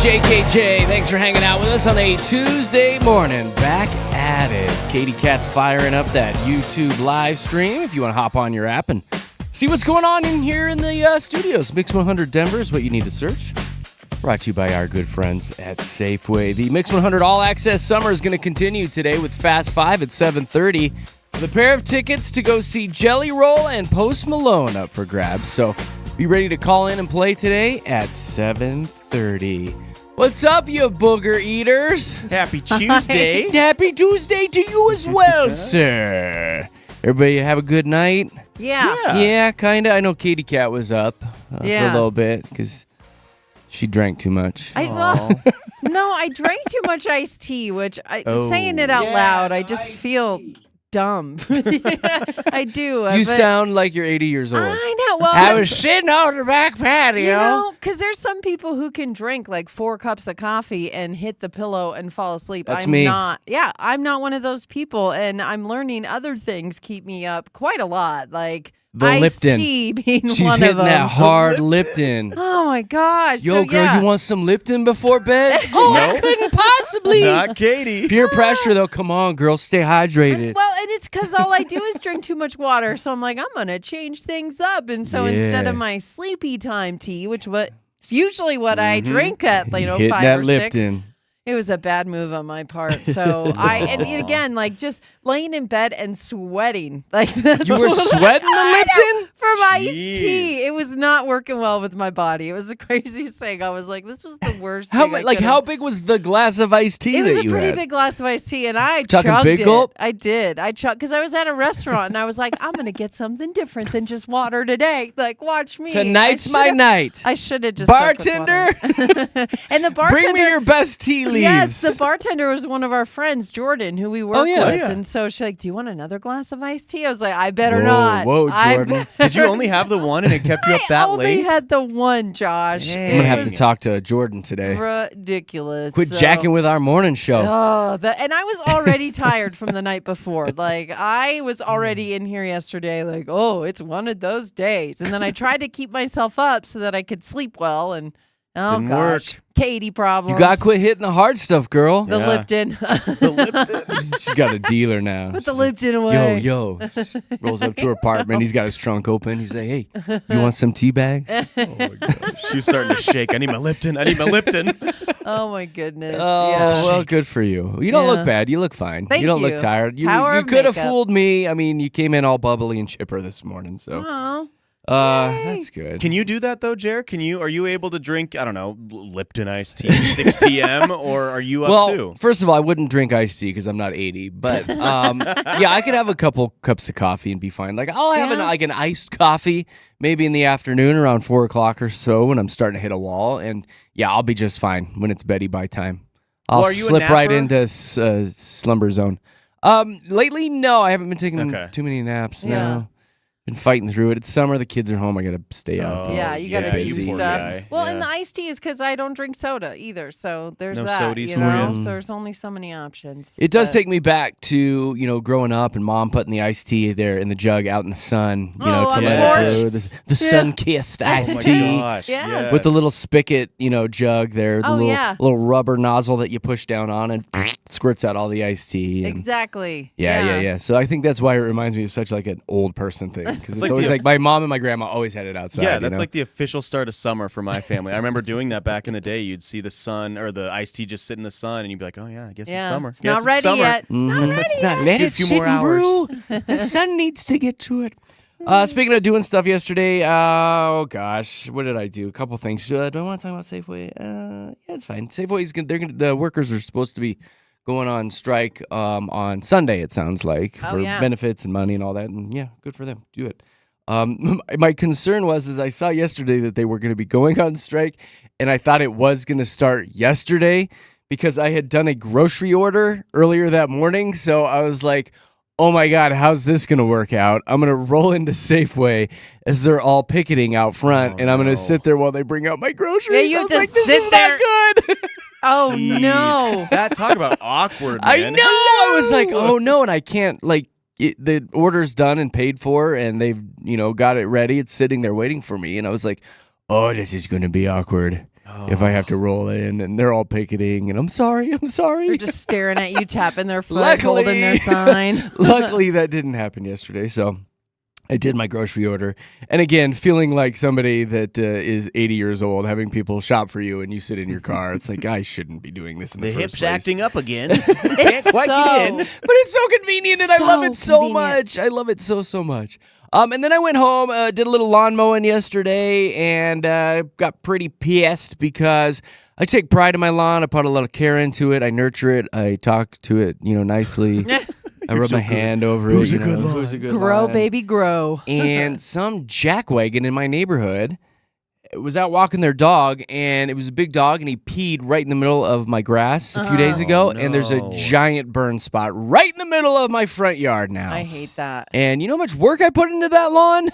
JKJ, thanks for hanging out with us on a Tuesday morning. Back at it. Katy Cat's firing up that YouTube live stream. If you want to hop on your app and see what's going on in here in the studios. Mix 100 Denver is what you need to search. Brought to you by our good friends at Safeway. The Mix 100 All Access Summer is going to continue today with Fast 5 at 7:30. With a pair of tickets to go see Jelly Roll and Post Malone up for grabs. So be ready to call in and play today at 7:30. What's up, you booger eaters? Happy Tuesday. Happy Tuesday to you as well, sir. Everybody have a good night? Yeah. Kind of. I know Katy Cat was up for a little bit because she drank too much. No, I drank too much iced tea, which saying it out loud, I just feel dumb. I do. You sound like you're 80 years old. I know. Well, I was sitting on the back patio. Because there's some people who can drink like 4 cups of coffee and hit the pillow and fall asleep. That's I'm me. I'm not one of those people, and I'm learning other things keep me up quite a lot, like The iced Lipton. tea being She's one of hitting them. that hard Lipton. Oh my gosh! Yo, girl, you want some Lipton before bed? I couldn't possibly. Not Katie. Peer pressure, though. Come on, girl, stay hydrated. Well, and it's because all I do is drink too much water. So I'm like, I'm going to change things up. And so instead of my sleepy time tea, which it's usually what I drink at, Hitting 5 that or 6. Lipton. It was a bad move on my part. So and again, like just laying in bed and sweating. Like that's You were sweating the Lipton? from iced tea. It was not working well with my body. It was the craziest thing. I was like, this was the worst thing. How big was the glass of iced tea it was that you a pretty had? big glass of iced tea, and I Talking chugged big it. gulp? I did. I chugged because I was at a restaurant, and I was like, I'm gonna get something different than just water today. Like, watch me. Tonight's my night. I should have just stuck with Bartender, water. And the bartender. bring me your best tea leaves. Yes, the bartender was one of our friends, Jordan, who we work with, Yeah. and so she's like, "Do you want another glass of iced tea?" I was like, "I better Whoa, not." whoa, I Jordan. Did you only have the one and it kept you up that I only late? had the one, Josh. Dang. I'm gonna It have to was talk to Jordan today. ridiculous. Quit So- jacking with our morning show. And I was already tired from the night before. Like, I was already in here yesterday, like, oh, it's one of those days. And then I tried to keep myself up so that I could sleep well. And, Didn't work. Katie problems. You gotta quit hitting the hard stuff, girl. The Yeah. Lipton. The Lipton. She's got a dealer now. Put the Lipton away. Yo. Rolls up to her apartment. He's got his trunk open. He's like, hey, you want some tea bags? Oh my gosh. She was starting to shake. I need my Lipton. I need my Lipton. Oh, my goodness. Oh, Yeah. well, good for you. You don't Yeah. look bad. You look fine. Thank you don't you. look tired. You Power of could have makeup. fooled me. I mean, you came in all bubbly and chipper this morning, so Oh. that's good. Can you do that though, Jer? Are you able to drink, I don't know, Lipton iced tea at 6 p.m. or are you up too? First of all, I wouldn't drink iced tea because I'm not 80. But yeah, I could have a couple cups of coffee and be fine. Like I'll have an iced coffee maybe in the afternoon around 4 o'clock or so when I'm starting to hit a wall, and yeah, I'll be just fine when it's Betty by time. I'll Well, are you a slip right napper? into slumber zone. Lately, no, I haven't been taking too many naps. Yeah. No. Been fighting through it. It's summer. The kids are home. I gotta stay up. Oh, Yeah, you got to yeah, do you poor stuff. guy. Well, Yeah. and the iced tea is because I don't drink soda either. So there's No that. sodies You for know? you. So there's only so many options. It does But- take me back to, growing up and mom putting the iced tea there in the jug out in the sun, to on the let porch. it brew. The sun-kissed Oh iced my tea. gosh. Yes. With the little spigot, jug there, the Oh, little, yeah. little rubber nozzle that you push down on and squirts out all the iced tea. And Exactly. yeah. So I think that's why it reminds me of such like an old person thing. Because it's like always the- like my mom and my grandma always had it outside. Yeah, that's like the official start of summer for my family. I remember doing that back in the day. You'd see the sun or the iced tea just sit in the sun, and you'd be like, "Oh yeah, I guess it's summer. It's Guess not ready summer. yet. It's not ready It's not yet. let Give it a few sit more and brew. hours. The sun needs to get to it. Speaking of doing stuff yesterday, oh gosh, what did I do? A couple things. Do I want to talk about Safeway? Yeah, it's fine. Safeway's the workers are supposed to be going on strike on Sunday. It sounds like for benefits and money and all that. And yeah, good for them. Do it. My concern was I saw yesterday that they were going to be going on strike, and I thought it was going to start yesterday because I had done a grocery order earlier that morning. So I was like, oh my God, how's this going to work out? I'm going to roll into Safeway as they're all picketing out front, and I'm going to sit there while they bring out my groceries. Yeah, you I have was to like, this sit is there. not good. Oh, Jeez. no. That talk about awkward, man. I know. I was like, oh no, and I can't the order's done and paid for, and they've got it ready. It's sitting there waiting for me, and I was like, oh, this is going to be awkward. if I have to roll in, and they're all picketing, and I'm sorry. They're just staring at you, tapping their foot, holding their sign. Luckily, that didn't happen yesterday, so I did my grocery order. And again, feeling like somebody that is 80 years old, having people shop for you, and you sit in your car. It's like, I shouldn't be doing this in the first hip's place. acting up again. It's Can't quite get in. But it's so convenient, and I So love it so convenient. much. I love it so much. And then I went home, did a little lawn mowing yesterday, and got pretty pissed because I take pride in my lawn. I put a lot of care into it. I nurture it. I talk to it, nicely. I rub my hand over it. Who's a good lawn? Who's a good Grow, lawn? baby, grow. And some jackwagon in my neighborhood was out walking their dog, and it was a big dog, and he peed right in the middle of my grass a few days ago, and there's a no. giant burn spot right in the middle of my front yard now. I hate that. And you know how much work I put into that lawn?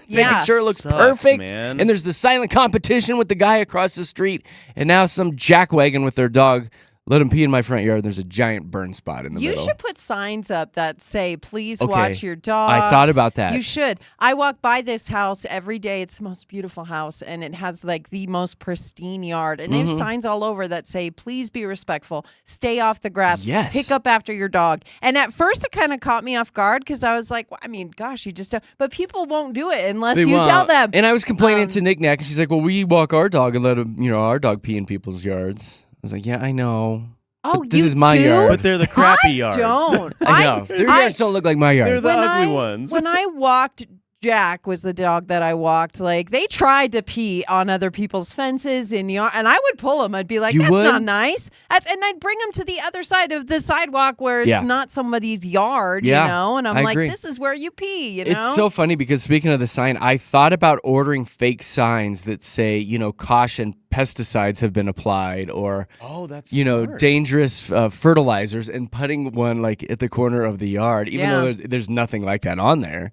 Yeah. Making sure it looks Sucks, perfect. man. And there's the silent competition with the guy across the street, and now some jackwagon with their dog let him pee in my front yard. There's a giant burn spot in the You middle. should put signs up that say, please Okay. watch your dogs. I thought about that. You should. I walk by this house every day. It's the most beautiful house, and it has like the most pristine yard. And they have signs all over that say, please be respectful, stay off the grass, Yes. pick up after your dog. And at first, it kind of caught me off guard because I was like, well, I mean, gosh, you just don't. But people won't do it unless They you won't. tell them. And I was complaining to Nick Nack, and she's like, well, we walk our dog and let him, our dog pee in people's yards. I was like, yeah, I know. Oh, But this you is my do? yard. But they're the crappy I yards. don't. I know. Their yards don't look like my yard. They're the When ugly I- ones. When I walked, Jack was the dog that I walked. Like they tried to pee on other people's fences in yard, and I would pull him. I'd be like, You "That's would? not nice." And I'd bring him to the other side of the sidewalk where it's Yeah. not somebody's yard, Yeah, And I'm I like, agree. "This is where you pee," you know. It's so funny because speaking of the sign, I thought about ordering fake signs that say, caution, pesticides have been applied, or Oh, that's dangerous fertilizers, and putting one like at the corner of the yard, even Yeah. though there's nothing like that on there,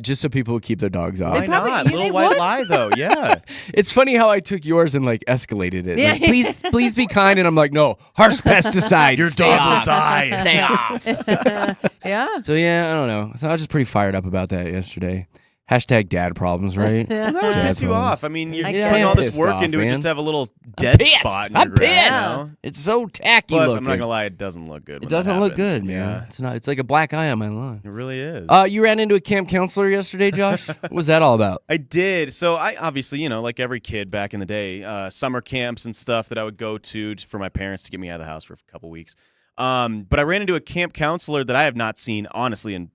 just so people would keep their dogs off. Why probably- not? yeah, Little they white would. lie, though. Yeah. It's funny how I took yours and like escalated it. Yeah. Like, please be kind, and I'm like, no, harsh pesticides. Your stay dog will off. die. Stay off. Yeah. So yeah, I don't know. So I was just pretty fired up about that yesterday. Hashtag dad problems, right? Well, that would Dad piss you problems. off. I mean, you're I putting get all it. this Pissed work off, into it man. just to have a little dead Pissed. spot in I'm your grass. pissed. you know? It's so tacky Plus, looking. I'm not gonna lie, it doesn't look good. It doesn't look good, man. Yeah, It's not. It's like a black eye on my lawn. it really is. You ran into a camp counselor yesterday, Josh. What was that all about? I did. So I obviously, like every kid back in the day, summer camps and stuff that I would go to for my parents to get me out of the house for a couple weeks. But I ran into a camp counselor that I have not seen, honestly, in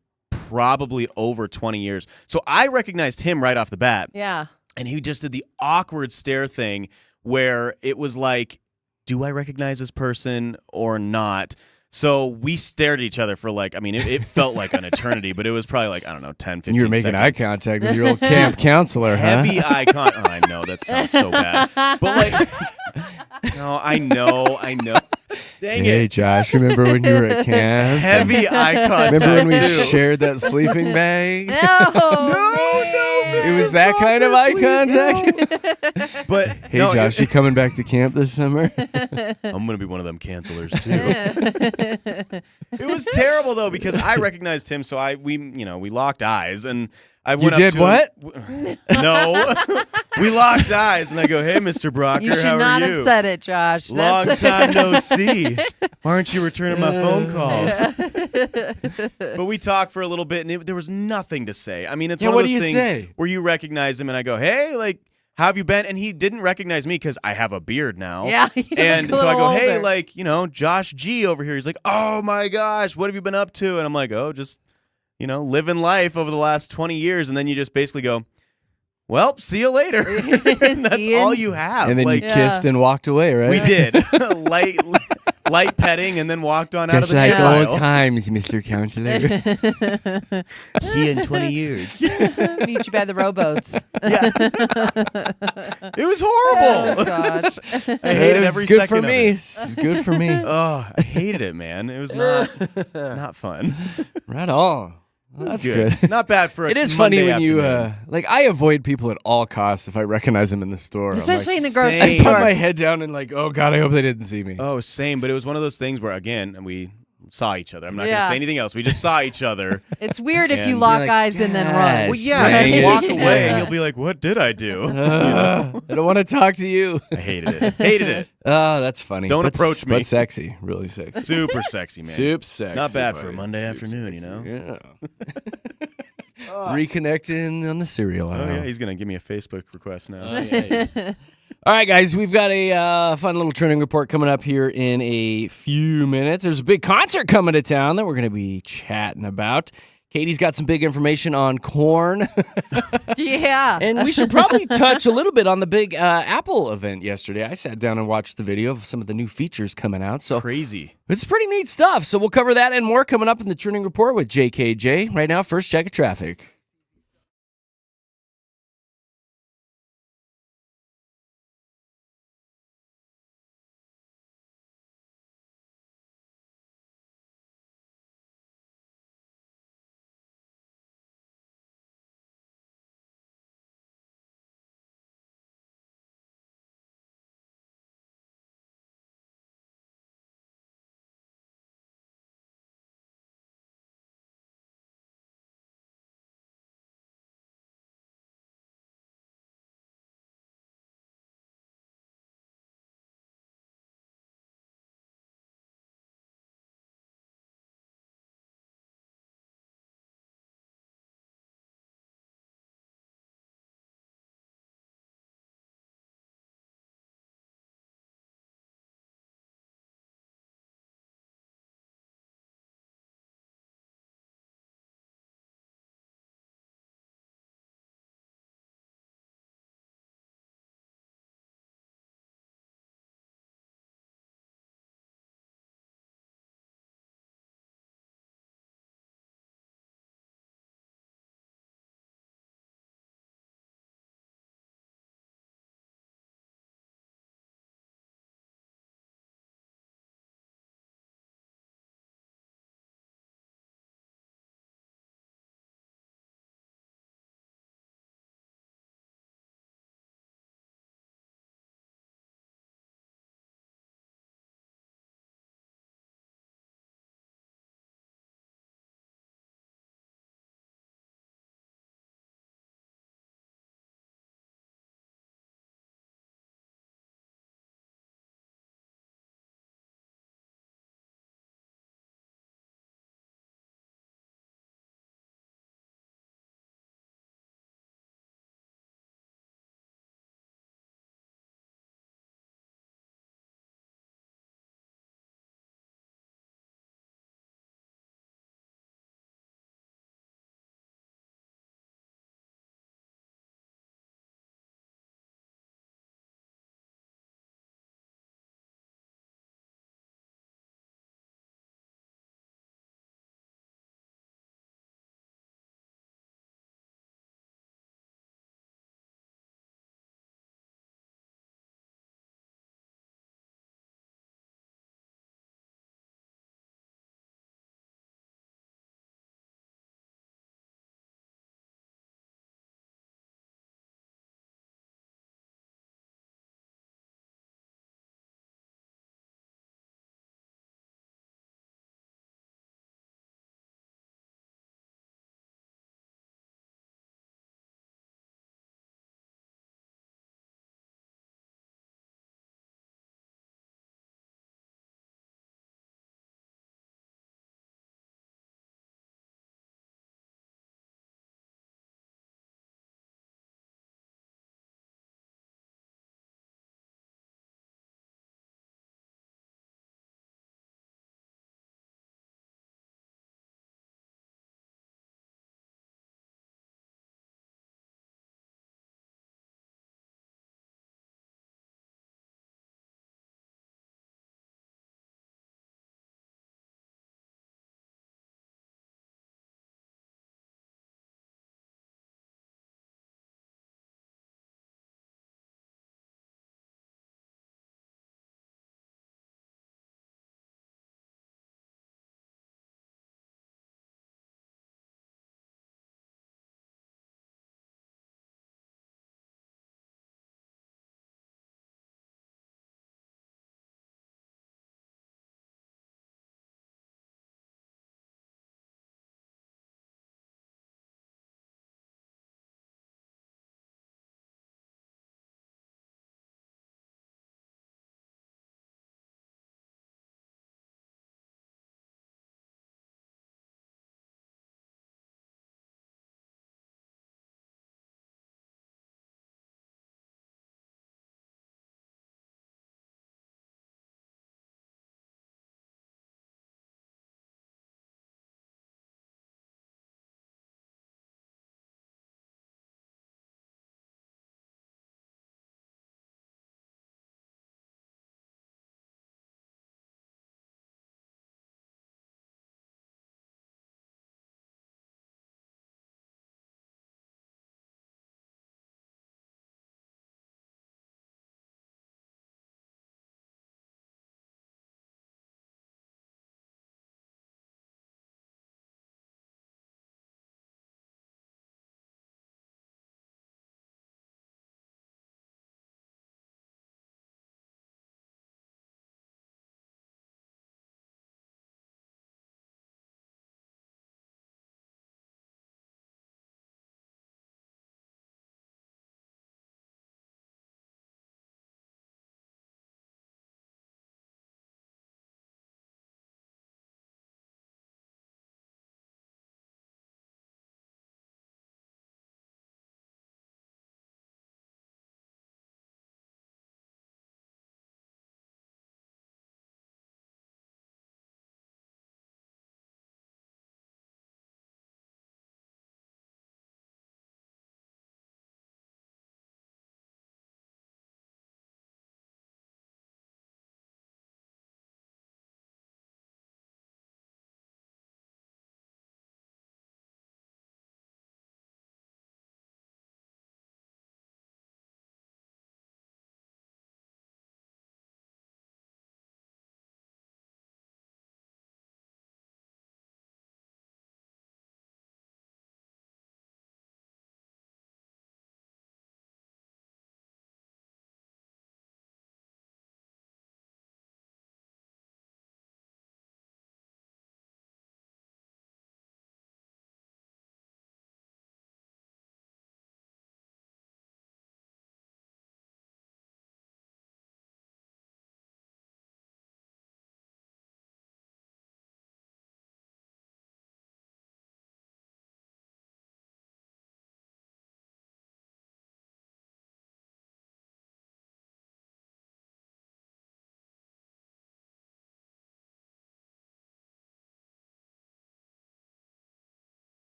probably over 20 years. So I recognized him right off the bat. Yeah. And he just did the awkward stare thing where it was like, do I recognize this person or not? So we stared at each other for it felt like an eternity, but it was probably 10, 15 You were making eye seconds. contact with your old camp counselor, huh? Heavy eye contact. Oh, I know, that sounds so bad. But no, I know. Dang Hey, it. Josh, remember when you were at camp? Heavy eye contact. Remember when we too. shared that sleeping bag? No, It was that kind of eye contact? But Hey, no, Josh, you coming back to camp this summer? I'm gonna be one of them cancelers too. It was terrible though because I recognized him, so we locked eyes, and I went You up did to what? him. No, we locked eyes, and I go, "Hey, Mr. Brocker, You should how not are have you? said it, Josh. Long time no see. Why aren't you returning my phone calls?" But we talked for a little bit, and there was nothing to say. I mean, it's Yeah, one what of do those you things say? where you recognize him, and I go, "Hey, how have you been?" And he didn't recognize me because I have a beard now. Yeah. you And look a so I go, little "Hey, older. Josh G over here." He's like, "Oh my gosh, what have you been up to?" And I'm like, "Oh, just, living life over the last 20 years." And then you just basically go, "Well, see you later." And that's See you. all you have. And then you Yeah. kissed and walked away, right? we did. light petting and then walked on out of Just the like jail. old times, Mr. Counselor. See you in 20 years. Meet you by the rowboats. Yeah. It was Oh horrible. gosh. I hated It was every good second for of me. it. It was good for me. Oh, I hated it, man. It was not fun. Right on. Well, that's good. Not bad for a It is Monday funny when you afternoon. I avoid people at all costs if I recognize them in the store. I'm Especially in the Same. grocery I put store. my head down and oh god, I hope they didn't see me. Oh, same. But it was one of those things where, again, we saw each other. I'm not going to say anything else. We just saw each other. It's weird if you And- lock like, eyes and then run. "Gosh, Well, yeah, dang and you it." walk away and you'll be like, what did I do? I don't want to talk to you. I hated it. Hated it. Oh, that's funny. Don't But approach me. But sexy. Really sexy. Super sexy, man. Soup sexy. Not bad for a buddy. Monday Soup afternoon, sexy. you know? Yeah. Reconnecting on the cereal. Oh, aisle. yeah, he's going to give me a Facebook request now. Oh, yeah. All right, guys, we've got a fun little trending report coming up here in a few minutes. There's a big concert coming to town that we're going to be chatting about. Katie's got some big information on corn. Yeah. And we should probably touch a little bit on the big Apple event yesterday. I sat down and watched the video of some of the new features coming out. So Crazy. it's pretty neat stuff. So we'll cover that and more coming up in the trending report with JKJ. Right now, first check of traffic.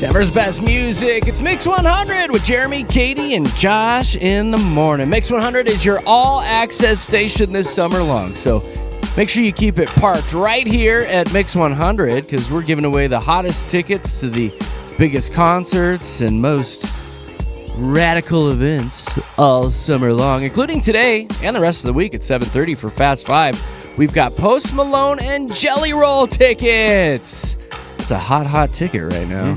Denver's best music. It's Mix 100 with Jeremy, Katy, and Josh in the morning. Mix 100 is your all-access station this summer long, so make sure you keep it parked right here at Mix 100 because we're giving away the hottest tickets to the biggest concerts and most radical events all summer long, including today and the rest of the week at 7:30 for Fast 5. We've got Post Malone and Jelly Roll tickets. It's a hot ticket right now.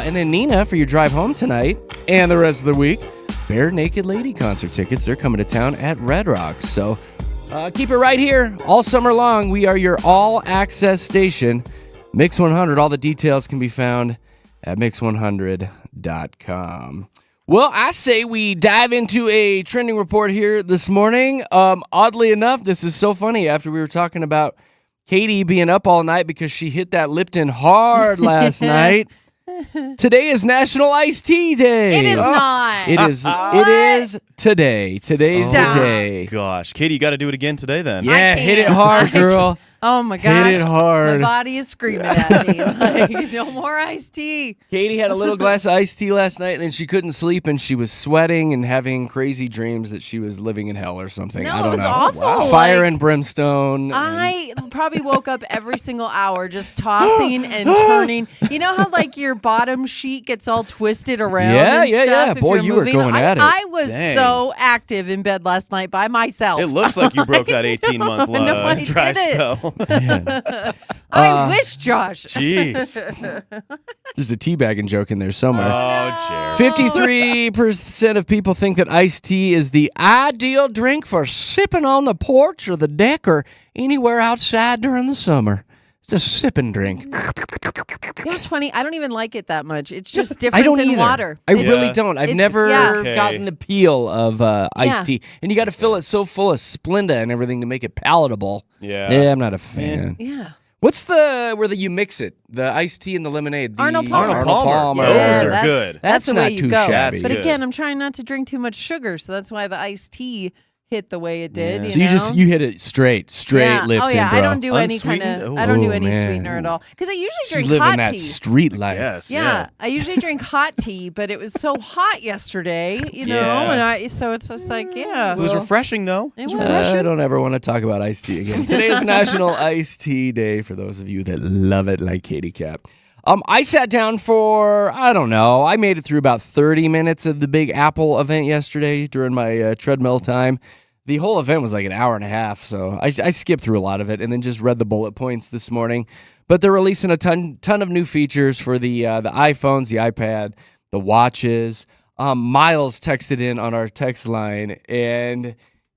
And then Nina for your drive home tonight and the rest of the week. Bare Naked Lady concert tickets. They're coming to town at Red Rocks. So keep it right here all summer long. We are your all-access station, Mix 100. All the details can be found at mix100.com. Well, I say we dive into a trending report here this morning. Oddly enough, this is so funny after we were talking about Katy being up all night because she hit that Lipton hard last night. Today is National Iced Tea Day. It is not. It is. It is today. Today's Stop. the day. Gosh, Katy, you got to do it again today then. Yeah, hit it can't. hard, girl. Oh my gosh. Hit it hard. My body is screaming at me. Like, no more iced tea. Katy had a little glass of iced tea last night, and then she couldn't sleep, and she was sweating and having crazy dreams that she was living in hell or something. No, I don't it was know. awful. Wow. Fire Like, and brimstone. I probably woke up every single hour just tossing and turning. You know how like your bottom sheet gets all twisted around Yeah, and yeah, stuff yeah. if Boy, you're you were moving? going at it. I was Dang. so active in bed last night by myself. It looks like you broke that 18-month No, I dry didn't. spell. I wish, Josh. Jeez. There's a teabagging joke in there somewhere. Oh, Jerry. 53% of people think that iced tea is the ideal drink for sipping on the porch or the deck or anywhere outside during the summer. It's a sipping drink. You know what's funny? I don't even like it that much. It's just I different don't than either. water. I It's- really don't. I've it's- never yeah. Okay. gotten the appeal of iced Yeah. tea. And you got to fill it so full of Splenda and everything to make it palatable. Yeah. I'm not a fan. Yeah. What's the where you mix it? The iced tea and the lemonade. The Arnold Palmer. Arnold Palmer. Yeah, Those are that's- good. That's the not way you too go. shabby. But good. again, I'm trying not to drink too much sugar, so that's why the iced tea hit the way it did. So you hit it straight yeah. Lipton, Oh yeah, bro. I don't do any kind Unsweetened? of. I don't do Oh, any man. sweetener at all because I usually She's drink living hot that tea. street life. Yes. Yeah, I usually drink hot tea, but it was so hot yesterday, you know, Yeah. so it's just like, yeah. It was refreshing, though. It was I don't ever want to talk about iced tea again. Today is National Iced Tea Day for those of you that love it like Katy Cap. I sat down for, I don't know, I made it through about 30 minutes of the Big Apple event yesterday during my treadmill time. The whole event was like an hour and a half, so I skipped through a lot of it and then just read the bullet points this morning. But they're releasing a ton of new features for the iPhones, the iPad, the watches. Miles texted in on our text line, and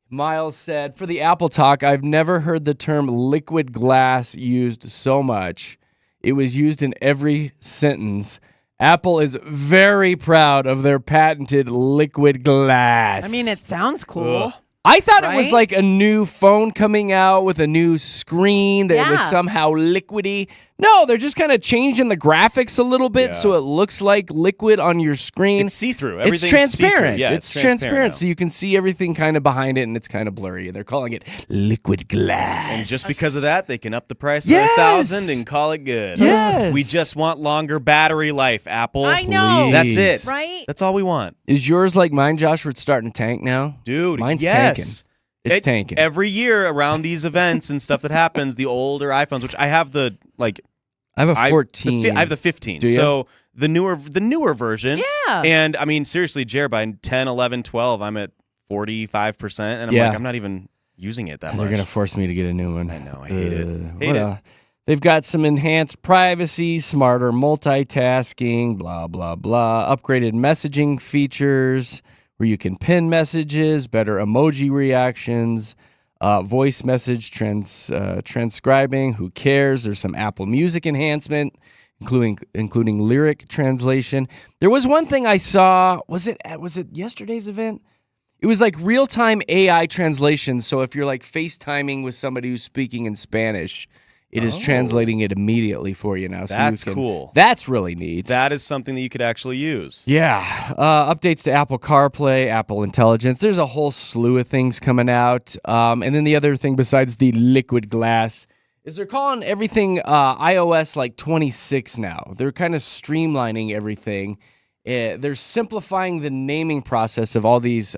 Miles said, for the Apple Talk, I've never heard the term liquid glass used so much. It was used in every sentence. Apple is very proud of their patented liquid glass. I mean, it sounds cool. Ugh. I thought it was Right? like a new phone coming out with a new screen that was Yeah. somehow liquidy. No, they're just kind of changing the graphics a little bit so it looks like liquid on your screen. It's see-through. It's Everything's transparent. see-through. Yeah, it's transparent, now. so you can see everything kind of behind it, and it's kind of blurry. They're calling it liquid glass. And just because of that, they can up the price Yes! 1,000 and call it good. Yes. We just want longer battery life, Apple. I know. That's it. Right? That's all we want. Is yours like mine, Josh, where it's starting to tank now? Dude, Mine's yes. tanking. It's tanking. Every year around these events and stuff that happens, the older iPhones, which I have the I have a 14. I have the 15. Do you? So the newer version. Yeah. And I mean, seriously, Jared, by 10, 11, 12, I'm at 45%. And I'm Yeah. like, I'm not even using it that They're much. going to force me to get a new one. I know. I hate it. Hate what it. else? They've got some enhanced privacy, smarter multitasking, blah, blah, blah. Upgraded messaging features where you can pin messages, better emoji reactions, voice message transcribing. Who cares? There's some Apple Music enhancement, including lyric translation. There was one thing I saw. Was it yesterday's event? It was like real-time AI translation. So if you're like FaceTiming with somebody who's speaking in Spanish, it is translating it immediately for you now. So That's you can, cool. That's really neat. That is something that you could actually use. Yeah. Updates to Apple CarPlay, Apple Intelligence. There's a whole slew of things coming out. And then the other thing besides the liquid glass is they're calling everything iOS like 26 now. They're kind of streamlining everything. They're simplifying the naming process of all these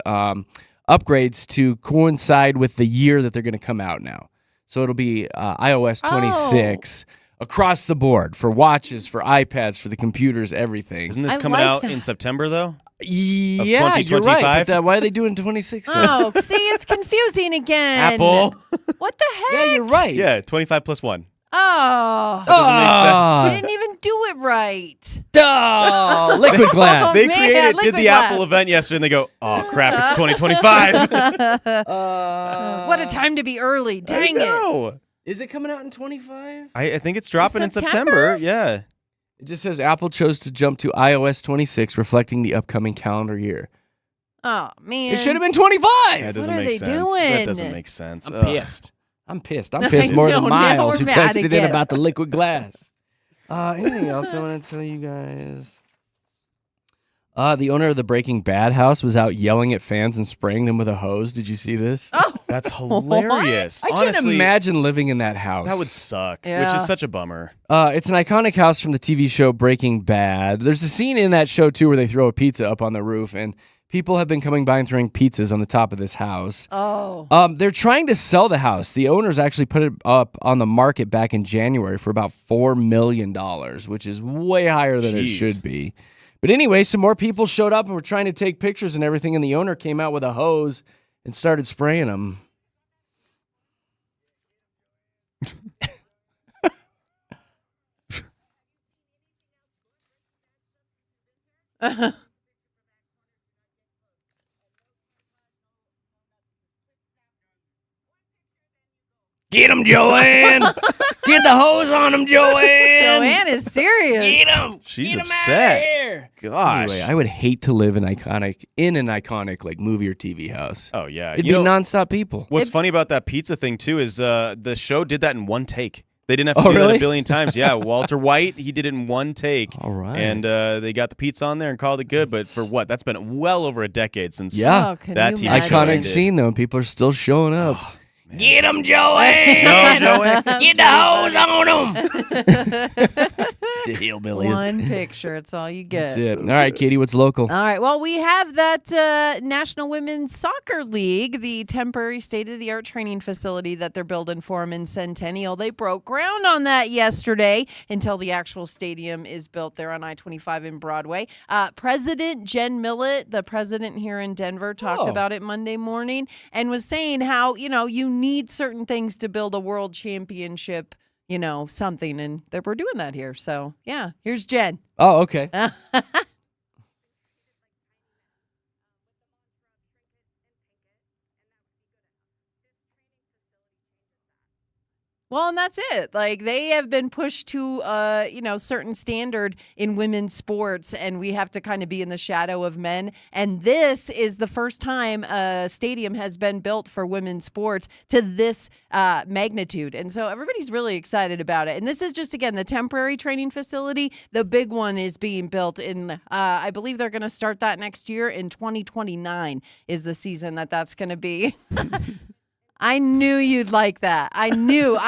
upgrades to coincide with the year that they're going to come out now. So it'll be iOS 26 across the board for watches, for iPads, for the computers, everything. Isn't this coming out in September, though? Yeah, of you're right. 2025? But, why are they doing 26 then? Oh, see, it's confusing again. Apple. What the heck? Yeah, you're right. Yeah, 25 plus 1. Oh. That doesn't make sense. You didn't even do it right. Oh, liquid glass. They man, did liquid the glass. Apple event yesterday, and they go, "Oh crap, it's 2025." What a time to be early. Dang it. No. Is it coming out in 25? I think it's dropping in September? September. Yeah. It just says Apple chose to jump to iOS 26, reflecting the upcoming calendar year. Oh, man. It should have been 25. That doesn't What are make they sense. doing? That doesn't make sense. I'm Ugh. pissed. I'm pissed more than know, now Miles, we're who mad texted in again. about the liquid glass. Anything else I want to tell you guys? The owner of the Breaking Bad house was out yelling at fans and spraying them with a hose. Did you see this? Oh, That's hilarious. I can't Honestly, imagine living in that house. that would suck, which Yeah. is such a bummer. It's an iconic house from the TV show Breaking Bad. There's a scene in that show, too, where they throw a pizza up on the roof, and people have been coming by and throwing pizzas on the top of this house. oh. They're trying to sell the house. The owners actually put it up on the market back in January for about $4 million, which is way higher than it Jeez. should be. But anyway, some more people showed up and were trying to take pictures and everything, and the owner came out with a hose and started spraying them. Get him, Joanne! Get the hose on him, Joanne! Joanne is serious. Get him! She's Get him upset. Out of here. Gosh. Anyway, I would hate to live in an iconic like movie or TV house. Oh yeah. It'd be nonstop people. What's funny about that pizza thing too is the show did that in one take. They didn't have to do that really? a billion times. Yeah, Walter White, he did it in one take. All right. And they got the pizza on there and called it good. But for what? That's been well over a decade since. Yeah. Oh, can That you TV show imagine? Iconic scene though, and people are still showing up. Oh, man. Get him, Joanne! No, Joanne. Get the hose on him! Hillbilly. One picture. It's all you get. That's it. All right, Katie, what's local? All right. Well, we have that National Women's Soccer League, the temporary state-of-the-art training facility that they're building for them in Centennial. They broke ground on that yesterday until the actual stadium is built there on I-25 in Broadway. President Jen Millett, the president here in Denver, talked about it Monday morning and was saying how, you need certain things to build a world championship, something. And we're doing that here. So, yeah, here's Jen. Oh, okay. Well, and that's it. Like, they have been pushed to, certain standard in women's sports, and we have to kind of be in the shadow of men. And this is the first time a stadium has been built for women's sports to this magnitude. And so everybody's really excited about it. And this is just, again, the temporary training facility. The big one is being built in, I believe they're going to start that next year in 2029 is the season that's going to be. I knew you'd like that. I knew.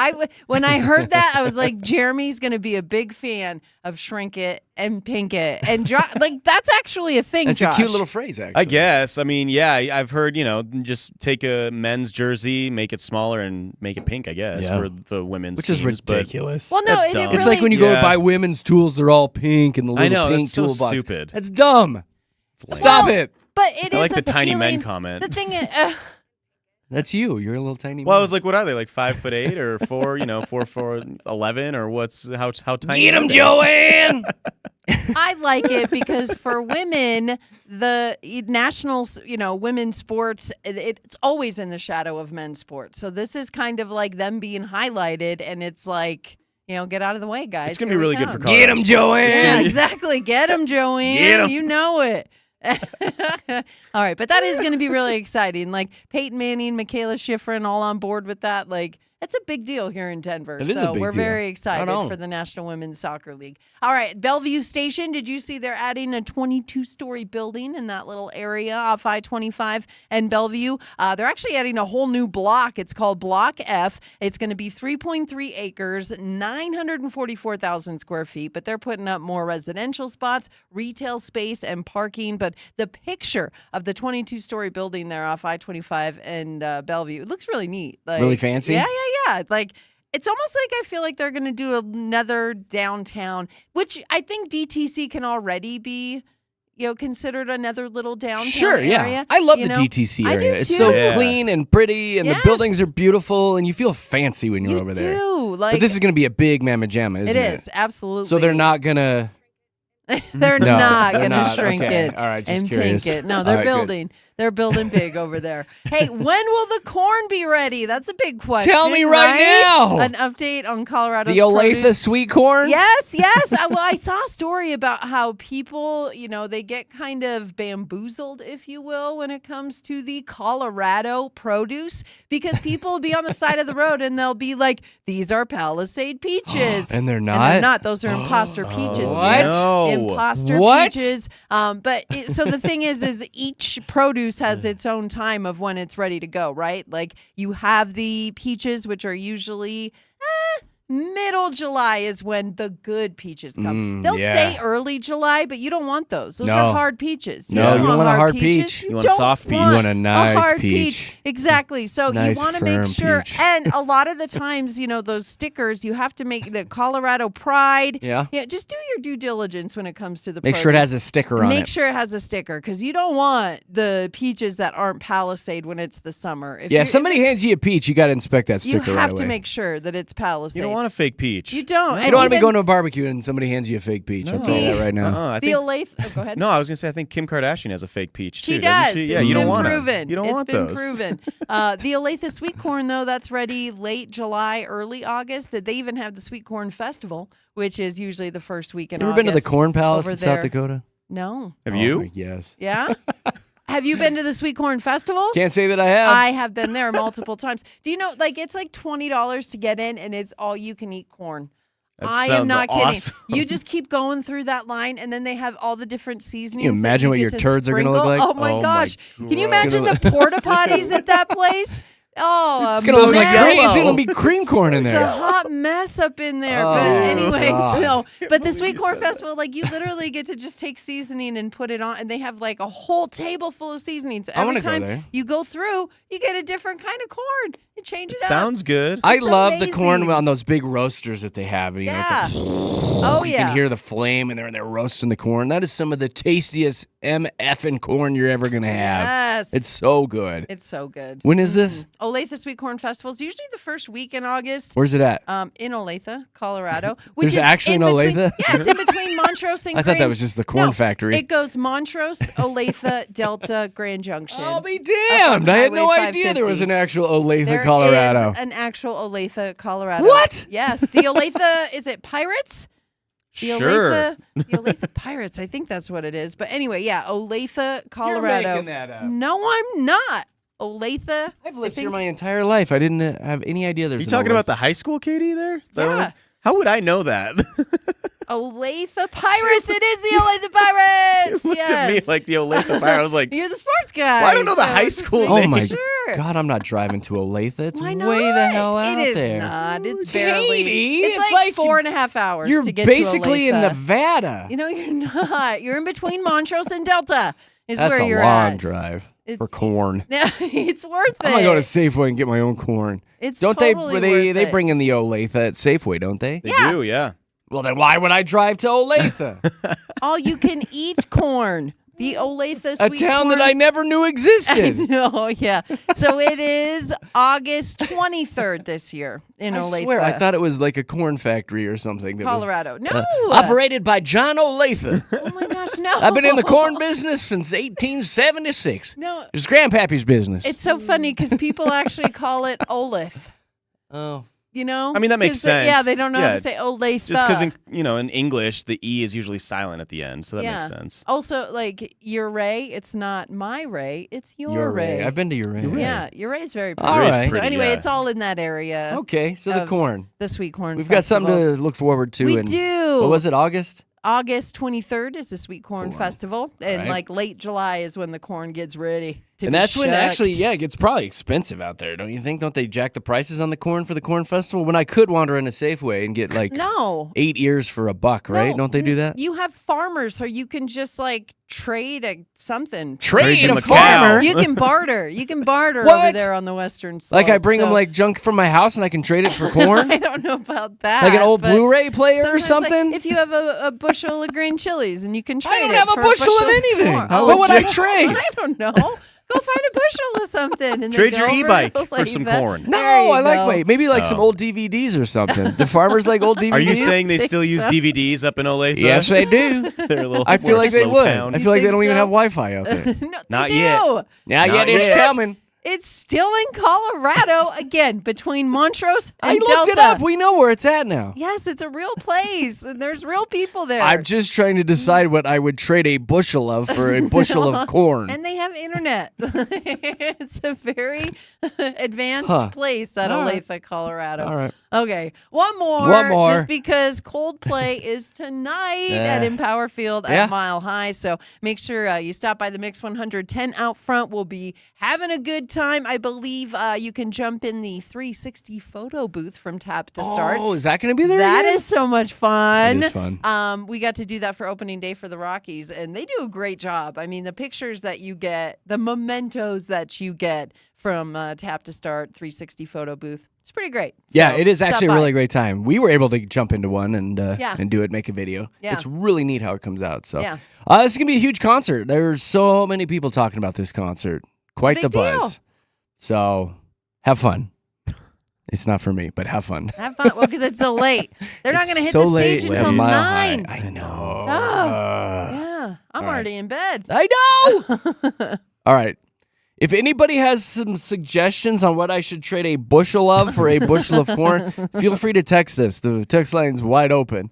When I heard that, I was like, Jeremy's going to be a big fan of Shrink It and Pink It. And that's actually a thing, That's Josh. a cute little phrase, actually. I guess. I mean, yeah, I've heard, just take a men's jersey, make it smaller, and make it pink, I guess, Yeah. for the women's Which is teams. But ridiculous. Well, no, That's it dumb. really, It's like when you go to Yeah. buy women's tools, they're all pink and the little I know, pink that's so toolbox. stupid. That's dumb. lame. Stop it. But it I is like the tiny men appealing. comment. The thing is, That's you. You're a little tiny Well, I man. was like, what are they, like 5'8" or 4'11" or how tiny? Get are him, they? Joanne! I like it because for women, the nationals, women's sports, it's always in the shadow of men's sports. So this is kind of like them being highlighted, and it's like, get out of the way, guys. It's gonna be Here we really good come. for Get Colorado him, sports. Joanne! It's Yeah, gonna be- exactly. Get him, Joanne. Get 'em. You know it. All right, but that is going to be really exciting. Like Peyton Manning, Michaela Schifrin, all on board with that. Like, That's a big deal here in Denver. It is a so big we're deal. very Right excited on. for the National Women's Soccer League. All right, Bellevue Station, did you see they're adding a 22-story building in that little area off I-25 and Bellevue? They're actually adding a whole new block. It's called Block F. It's going to be 3.3 acres, 944,000 square feet, but they're putting up more residential spots, retail space, and parking. But the picture of the 22-story building there off I-25 and Bellevue, it looks really neat. Like, Really fancy? Yeah. Like, it's almost like I feel like they're going to do another downtown, which I think DTC can already be, considered another little downtown Sure, yeah. area. I love the know? DTC I area. do It's too. so Yeah. clean and pretty, and the Yes. buildings are beautiful, and you feel fancy when you're You over there. do. Like, But this is going to be a big mamma jamma, isn't it it? is, absolutely. So they're not going to... They're No, not they're going to not. shrink Okay. it All right, just and curious. pink it. No, All they're right, good. building. They're building big over there. Hey, when will the corn be ready? That's a big question. Tell me right now. An update on Colorado's The Olathe produce. sweet corn? Yes. Well, I saw a story about how people, they get kind of bamboozled, if you will, when it comes to the Colorado produce, because people will be on the side of the road and they'll be like, these are Palisade peaches. And they're not? And they're not. Those are imposter peaches. What? dude. No. Imposter What? peaches. So the thing is each produce has its own time of when it's ready to go, right? Like you have the peaches, which are usually middle July is when the good peaches come. They'll yeah. say early July, but you don't want those. Those No. are hard peaches. No, you don't want a hard peaches. peach. You want a don't soft peach. You want a nice hard peach. Exactly. So Nice, you want to firm make sure. peach. And a lot of the times, those stickers, you have to make the Colorado Pride. Yeah. Just do your due diligence when it comes to the Make sure it produce. has a sticker on Make it. sure it has a sticker because you don't want the peaches that aren't Palisade when it's the summer. If somebody hands you a peach, you got to inspect that you sticker right have away. to make sure that it's Palisade. You don't want a fake peach. You don't. You And don't want to be even going to a barbecue and somebody hands you a fake peach. I'll tell you that right now. I the think, Olathe. Oh, go ahead. no, I was gonna say I think Kim Kardashian has a fake peach too. She doesn't does. She? Yeah, It's you don't been want proven. You don't It's want been those. proven. The Olathe sweet corn, though, that's ready late July, early August. They even have the Sweet Corn Festival, which is usually the first week in You ever August. been to the Corn Palace over in South there. Dakota? No. Have Oh, you? yes. Yeah? Have you been to the Sweet Corn Festival? Can't say that I have. I have been there multiple times. Do you know, it's like $20 to get in, and it's all you can eat corn. That I am sounds not awesome. kidding. You just keep going through that line, and then they have all the different seasonings. Can you imagine that what you your get turds are gonna look sprinkle. like? Oh my Oh my gosh! Can you God. imagine the porta potties at that place? Oh, It's gonna look like yellow. it's gonna be cream corn in It's there. a hot mess up in there. Oh, But anyway, God. but the Sweet Corn Festival, you literally get to just take seasoning and put it on, and they have a whole table full of seasonings. So I every wanna go time there. you go through, you get a different kind of corn. You change it It up. sounds good. I It's love the corn amazing. on those big roasters that they have. And, Yeah. it's like, Oh you yeah. can hear the flame, and they're in there roasting the corn. That is some of the tastiest MFing corn you're ever gonna have. Yes. It's so good. It's so good. When is this? Olathe Sweet Corn Festival is usually the first week in August. Where's it at? In Olathe, Colorado. Which There's is actually in an between, Olathe? Yeah, it's in between Montrose and I thought that Grand- was just the corn No, factory. It goes Montrose, Olathe, Delta, Grand Junction. I'll be damned. I had no Highway idea there was 550. an actual Olathe, There Colorado. is an actual Olathe, Colorado. What? Yes. The Olathe, is it Pirates? The Sure. the Olathe Pirates. I think that's what it is. But anyway, yeah, Olathe, Colorado. making that up. No, I'm not. Olathe. I've lived here my entire life. I didn't have any idea there's You an talking Olathe. about the high school Katie there? Yeah. How would I know that? Olathe Pirates. It is the Olathe Pirates. Looked yes. at me like the Olathe Fire. I was like, You're the sports guy. Well, I don't know the so high it's school just Oh making my sure. God, I'm not driving to Olathe. It's Why way not? the hell out It is there. not. It's Katie, barely. It's it's like like 4.5 hours You're to get basically to in Olathe. Nevada. You know, you're not. You're in between Montrose and Delta. Is That's where a you're long at. drive for It's- corn. It's worth it. I'm gonna go to Safeway and get my own corn. It's Don't totally they? worth They it. bring in the Olathe at Safeway, don't they? they do, yeah. Well, then why would I drive to Olathe, all you can eat corn. The Olathe a sweet town corn. that I never knew existed? Oh yeah. So it is August 23rd this year in I Olathe. swear, I thought it was like a corn factory or something. That Colorado. No. was operated by John Olathe. Oh my gosh, no. I've been in the corn business since 1876. No. It's Grandpappy's business. It's so funny because people actually call it Olith. Oh. You know? I mean, that makes 'Cause sense. Yeah, they don't know how Yeah. to say Olathe. Just because in English the E is usually silent at the end, so that makes sense. Also, like your Ray, it's not my Ray, it's your Ray. I've been to your Ray. Yeah, your Ray is very pretty. All right. So anyway, it's all in that area. Okay, so the of corn. The sweet corn. We've got something Festival. to look forward to. We in, do. What was it, August? August 23rd is the Sweet Corn Festival, and Right. like late July is when the corn gets ready to And be that's when shucked. actually, it gets probably expensive out there, don't you think? Don't they jack the prices on the corn for the corn festival? When I could wander in a Safeway and get like No. 8 ears for $1, right? No, Don't they do that? You have farmers, so you can just like trade something. Trade them a a cow. farmer? You can barter. You can barter over What? there on the western slope. Like I bring them so- like junk from my house and I can trade it for corn? I don't know about that. Like an old but Blu-ray player or sometimes, like, something? if you have a bushel of green chilies and you can trade I don't it have a for bushel of of anything. corn. How Oh, what would I gee. trade? I don't know. Go find a bushel of something and then Trade go your over e-bike to for some Olathe. corn. No, There you I like go. wait, maybe like some Oh. old DVDs or something. Do farmers like old DVDs? Are you saying they think still use so. DVDs up in Olathe? Yes, they do. They're a little I feel more like they slow would. town. I feel like they think don't even so? have Wi-Fi out there. No, Not they yet. do. Yeah, Not it's yet. coming. It's still in Colorado again between Montrose and I looked Delta. it up. We know where it's at now. Yes, it's a real place, and there's real people there. I'm just trying to decide what I would trade a bushel of for a bushel of corn. And they have internet. It's a very advanced Huh. place at All right. Olathe, Colorado. All right. Okay, one more. One more. Just because Coldplay is tonight at Empower Field Yeah. at Mile High. So make sure you stop by the Mix 110 out front. We'll be having a good time. I believe you can jump in the 360 photo booth from tap to start. Oh, is that going to be there? That again? is so much fun. That is fun. We got to do that for opening day for the Rockies, and they do a great job. I mean, the pictures that you get, the mementos that you get from Tap to Start 360 photo booth, it's pretty great. Yeah, So, it is stop actually a by. really great time. We were able to jump into one and Yeah. and do it, make a video. Yeah. It's really neat how it comes out. So Yeah. this is gonna be a huge concert. There's so many people talking about this concert. Quite the big deal. buzz. So have fun. It's not for me, but have fun. Have fun. Well, because it's so late. They're not going to hit so the late stage at until Mile High. 9. I know. Yeah, I'm right. already in bed. I know. All right. If anybody has some suggestions on what I should trade a bushel of for a bushel of corn, feel free to text us. The text line's wide open.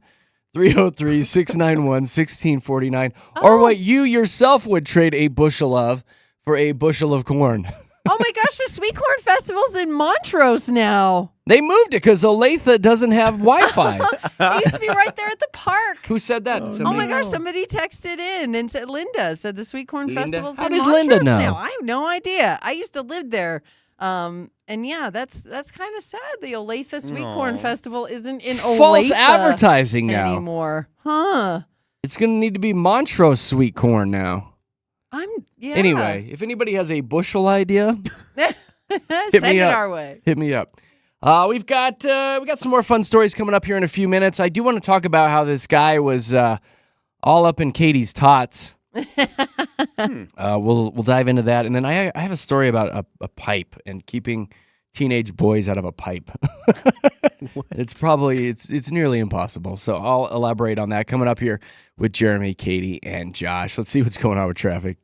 303-691-1649. Or what you yourself would trade a bushel of for a bushel of corn. Oh my gosh, the Sweet Corn Festival's in Montrose now. They moved it because Olathe doesn't have Wi-Fi. It used to be right there at the park. Who said that? Oh my gosh, somebody texted in and said Linda said the Sweet Corn Linda? Festival's How in does Montrose Linda know? now. I have no idea. I used to live there. And yeah, that's kind of sad. The Olathe Sweet Corn Festival isn't in False Olathe advertising now. anymore. Huh. It's going to need to be Montrose sweet corn now. Yeah. Anyway, if anybody has a bushel idea, send me it up. our way. hit me up. We got some more fun stories coming up here in a few minutes. I do want to talk about how this guy was all up in Katie's tots. We'll dive into that, and then I have a story about a pipe and keeping teenage boys out of a pipe. It's nearly impossible. So I'll elaborate on that coming up here with Jeremy, Katy, and Josh. Let's see what's going on with traffic.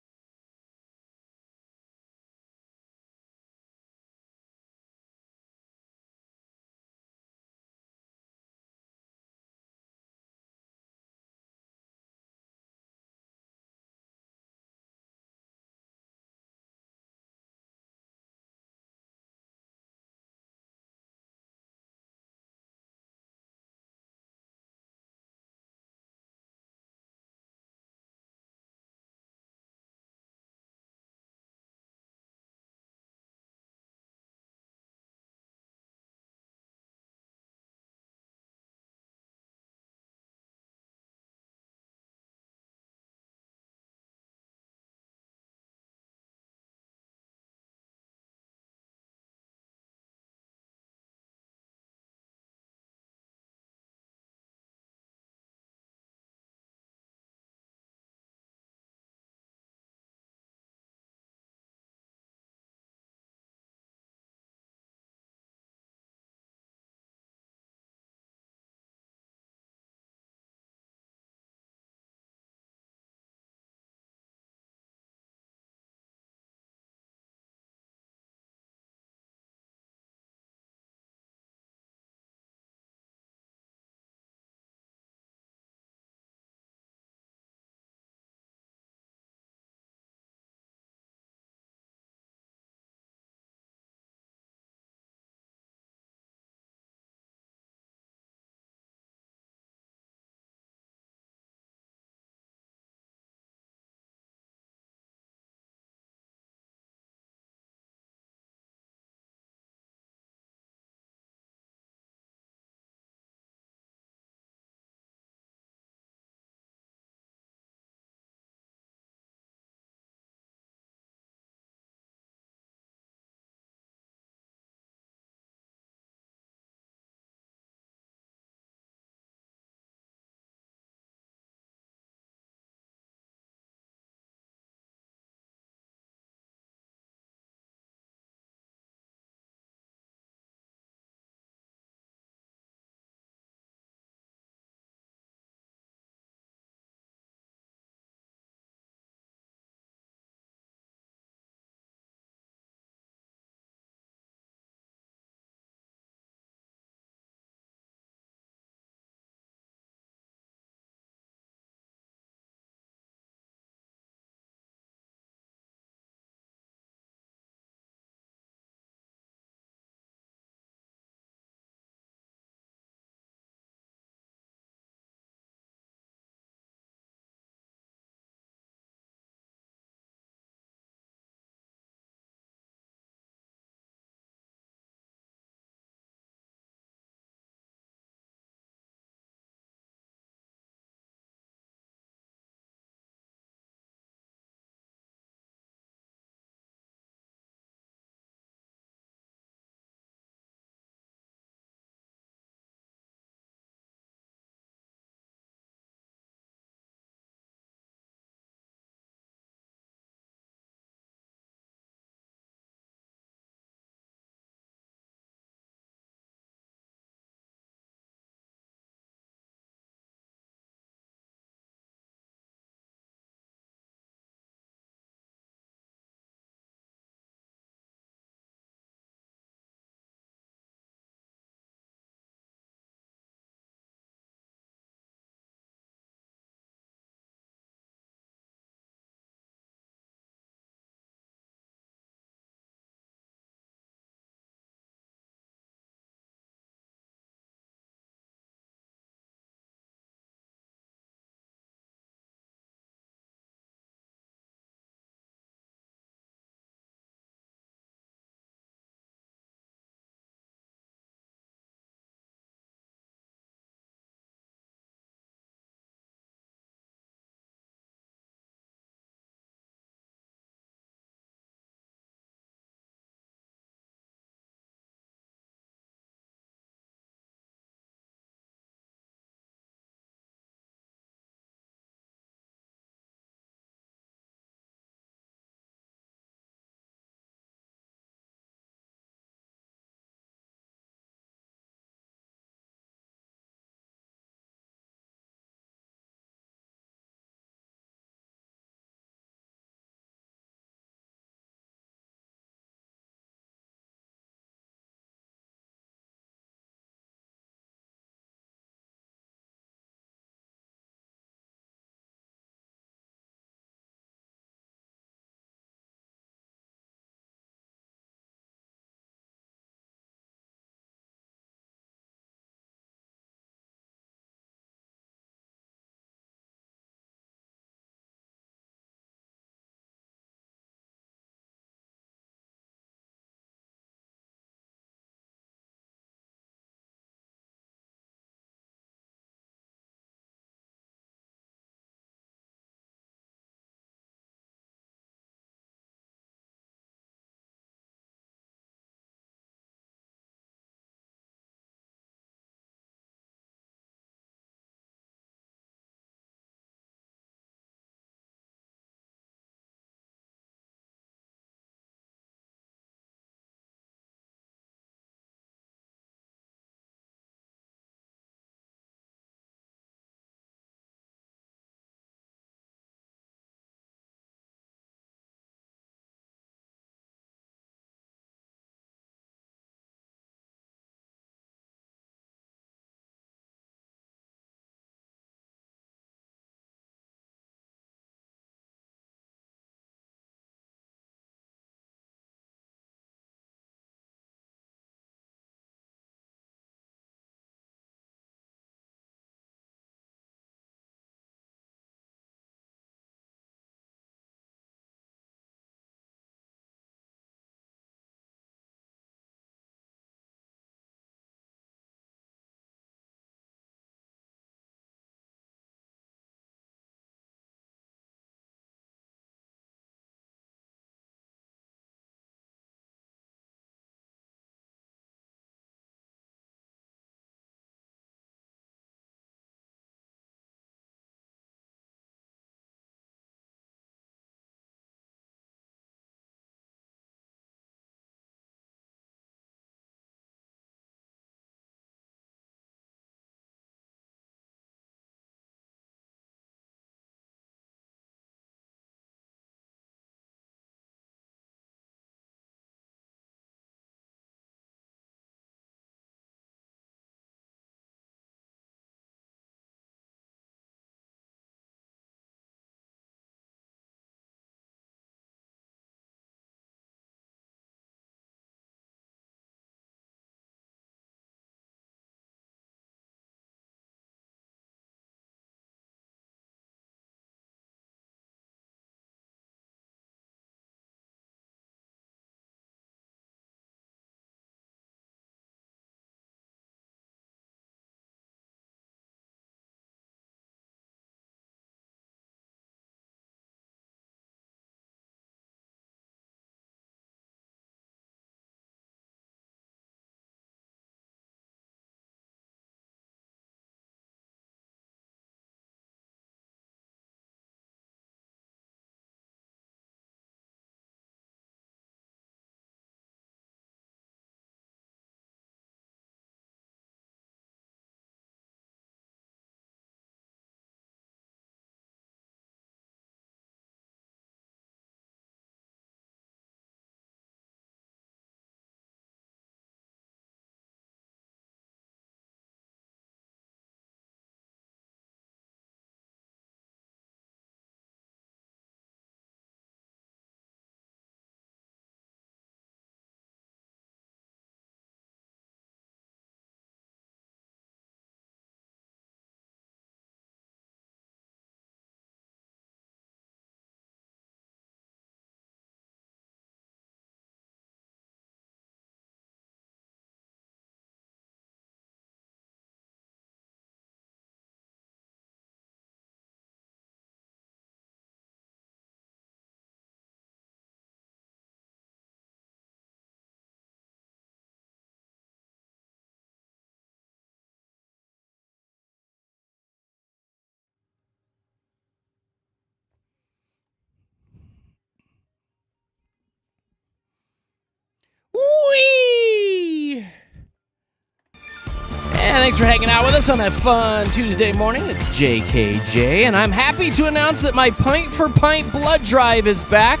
thanks for hanging out with us on that fun Tuesday morning. It's JKJ, and I'm happy to announce that my Pint for Pint blood drive is back.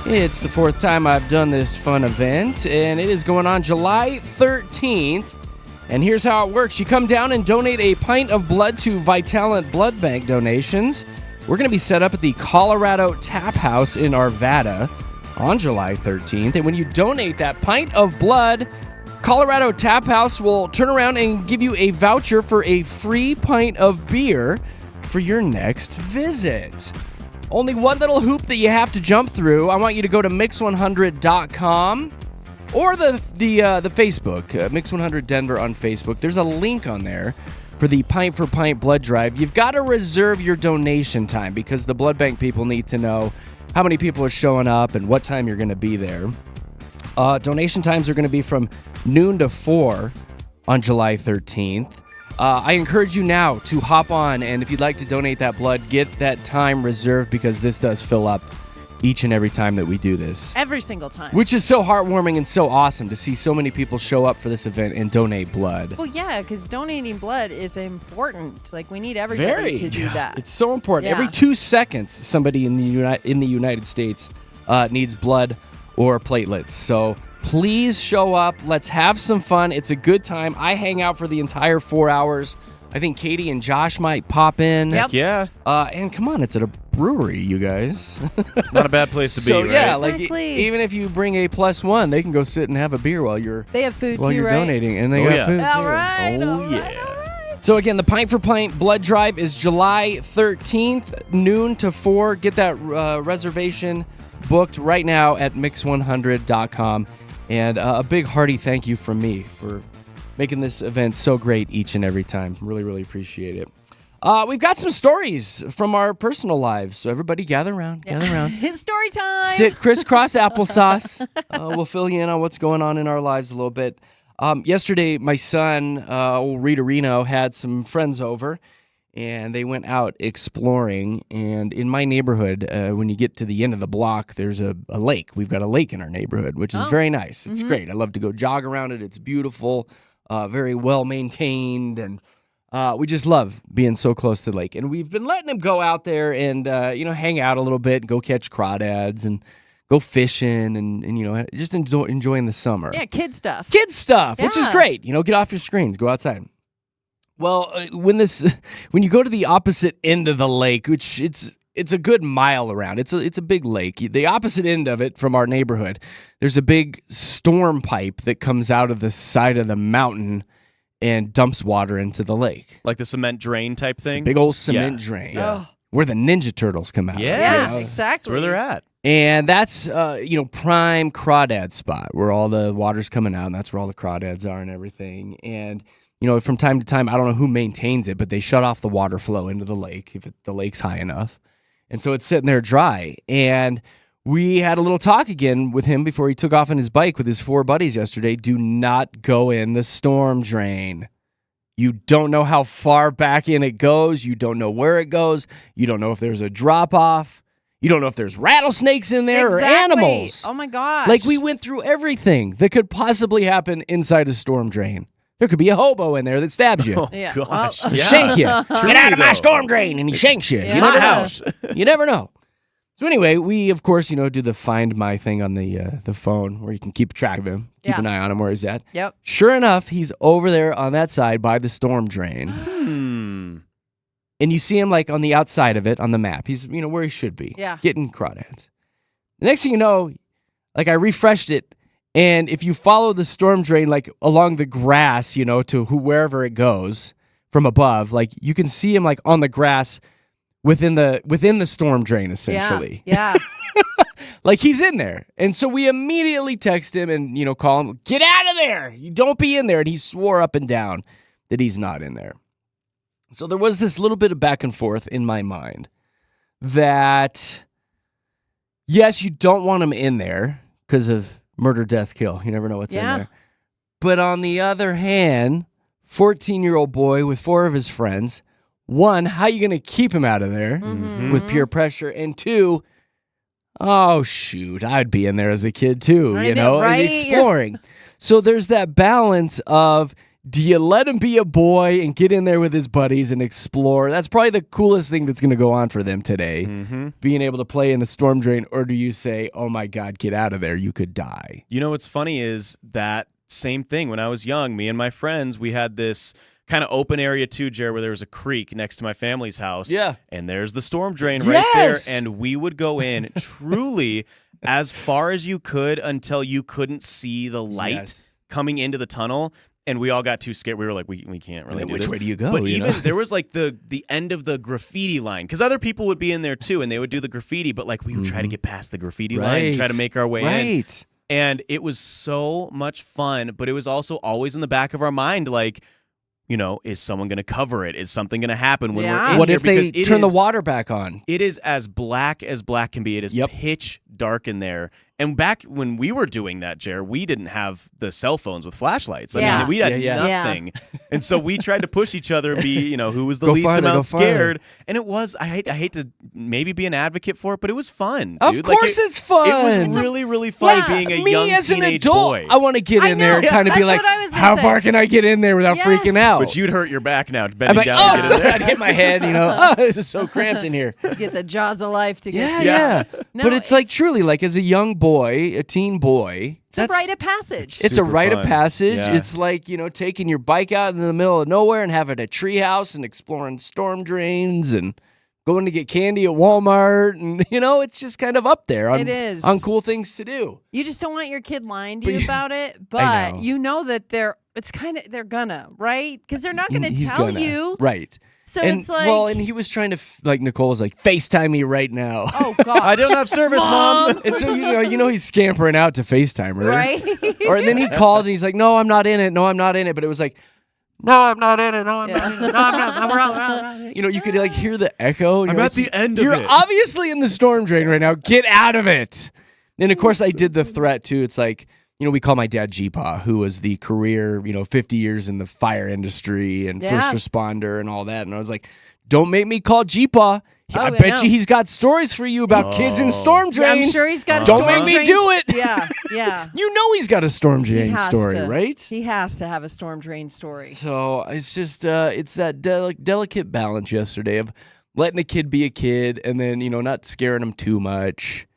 It's the 4th time I've done this fun event, and it is going on July 13th. And here's how it works. You come down and donate a pint of blood to Vitalant Blood Bank donations. We're going to be set up at the Colorado Tap House in Arvada on July 13th. And when you donate that pint of blood, Colorado Tap House will turn around and give you a voucher for a free pint of beer for your next visit. Only one little hoop that you have to jump through. I want you to go to mix100.com or the Facebook, Mix100 Denver on Facebook. There's a link on there for the Pint for Pint blood drive. You've got to reserve your donation time because the blood bank people need to know how many people are showing up and what time you're going to be there. Donation times are going to be from noon to 4 on July 13th. I encourage you now to hop on, and if you'd like to donate that blood, get that time reserved because this does fill up each and every time that we do this. Every single time. Which is so heartwarming and so awesome to see so many people show up for this event and donate blood. Well, yeah, because donating blood is important. Like, we need everybody to do that. It's so important. Yeah. Every 2 seconds, somebody in the United States needs blood or platelets. So please show up. Let's have some fun. It's a good time. I hang out for the entire 4 hours. I think Katy and Josh might pop in. Yep. Yeah. And come on, it's at a brewery, you guys. Not a bad place to be, So right? yeah, Exactly. like even if you bring a +1, they can go sit and have a beer while you're They have food too, you're right? donating, and they Oh, got yeah. food too. All right. Oh, all right, yeah. all right. So again, the Pint for Pint blood drive is July 13th, noon to 4. Get that reservation booked right now at mix100.com. And a big hearty thank you from me for making this event so great each and every time. Really, really appreciate it. We've got some stories from our personal lives, so everybody gather around, gather around. It's story time. Sit crisscross applesauce. We'll fill you in on what's going on in our lives a little bit. Yesterday, my son, old Rita Reno, had some friends over, and they went out exploring. And in my neighborhood, when you get to the end of the block, there's a lake. We've got a lake in our neighborhood, which is very nice. It's great. I love to go jog around it. It's beautiful, very well maintained, and we just love being so close to the lake. And we've been letting him go out there and hang out a little bit, go catch crawdads, and go fishing, and just enjoying the summer. Yeah, kid stuff. Kid stuff, which is Yeah. great. Get off your screens, go outside. Well, when you go to the opposite end of the lake, which it's a good mile around. It's a big lake. The opposite end of it from our neighborhood, there's a big storm pipe that comes out of the side of the mountain and dumps water into the lake. Like the cement drain type It's a thing? big old cement Yeah. drain. Oh. Where the Ninja Turtles come out. Yeah. Yeah, Yes. exactly. That's where they're at. And that's, prime crawdad spot where all the water's coming out, and that's where all the crawdads are and everything. And, from time to time, I don't know who maintains it, but they shut off the water flow into the lake if the lake's high enough. And so it's sitting there dry. And we had a little talk again with him before he took off on his bike with his 4 buddies yesterday. Do not go in the storm drain. You don't know how far back in it goes. You don't know where it goes. You don't know if there's a drop-off. You don't know if there's rattlesnakes in there or animals. Oh, my gosh. Like, we went through everything that could possibly happen inside a storm drain. There could be a hobo in there that stabs you. Oh, Yeah. gosh. Well, Yeah. Shank you. Get out of my though. storm drain, and he shanks you. Yeah. You My never know. house. You never know. So anyway, we, of course, do the Find My thing on the phone where you can keep track of him, keep Yeah. an eye on him where he's at. Yep. Sure enough, he's over there on that side by the storm drain. And you see him like on the outside of it on the map. He's, where he should be. Yeah. Getting crawdads. The next thing you know, like I refreshed it, and if you follow the storm drain like along the grass, to wherever it goes from above, like you can see him like on the grass within the storm drain essentially. Yeah. Like he's in there. And so we immediately text him and, call him, get out of there. You don't be in there. And he swore up and down that he's not in there. So there was this little bit of back and forth in my mind that, yes, you don't want him in there because of murder, death, kill. You never know what's in there. But on the other hand, 14-year-old boy with 4 of his friends, 1, how you going to keep him out of there with peer pressure? And 2, oh, shoot, I'd be in there as a kid too, I and know, right? exploring. So there's that balance of, Do you let him be a boy and get in there with his buddies and explore? That's probably the coolest thing that's going to go on for them today, being able to play in the storm drain. Or do you say, oh, my God, get out of there. You could die. You know what's funny is that same thing. When I was young, me and my friends, we had this kind of open area too, Jared, where there was a creek next to my family's house. Yeah. And there's the storm drain right there. And we would go in truly as far as you could until you couldn't see the light coming into the tunnel. And we all got too scared. We were like, we can't really do which this. way do you go? But you even know? there was like the end of the graffiti line, because other people would be in there too, and they would do the graffiti. But like we would try to get past the graffiti line and try to make our way in. And it was so much fun, but it was also always in the back of our mind, like, you know, is someone going to cover it? Is something going to happen when we're in What here? if they Because turn the water back on? It is as black can be. It is pitch dark in there. And back when we were doing that, Jer, we didn't have the cell phones with flashlights. I mean, we had nothing. And so we tried to push each other and be, you know, who was the least amount scared. And it was, I hate to maybe be an advocate for it, but it was fun. Of dude. course it's fun. It was really, really fun being a young as an teenage adult, boy. I want to get in there and kind of be like, how far can I get in there without freaking out? But you'd hurt your back now, I'm bending like, down to get in there. I'd hit my head, you know, oh, this is so cramped in here. Get the jaws of life to get you. Yeah. No, but it's like truly, like as a young boy, a teen boy, it's a rite of passage. It's a rite of passage. Yeah. It's like, you know, taking your bike out in the middle of nowhere and having a tree house and exploring storm drains and going to get candy at Walmart. And, you know, it's just kind of up there on cool things to do. You just don't want your kid lying to you about it, but you know that they're gonna, right? Because they're not gonna tell you. Right. So and, it's like, well, and he was trying to, like, Nicole was like, FaceTime me right now. Oh, God. I don't have service, Mom. And so, you know, he's scampering out to FaceTime her. Right? Or then he called and he's like, no, I'm not in it. No, I'm not in it. But it was like, no, I'm not in it. No, I'm not in it. No, I'm not. I'm around. You know, you could like hear the echo. I'm at the end of it. You're obviously in the storm drain right now. Get out of it. And of course, I did the threat too. It's like, you know, we call my dad G-Pa, who was the career, you know, 50 years in the fire industry and first responder and all that. And I was like, don't make me call G-Pa. I bet you he's got stories for you about kids in storm drains. I'm sure he's got a Don't storm make me do it. Yeah. You know he's got a storm drain story, right? He has to have a storm drain story. So it's just, it's that delicate balance yesterday of letting a kid be a kid and then, you know, not scaring him too much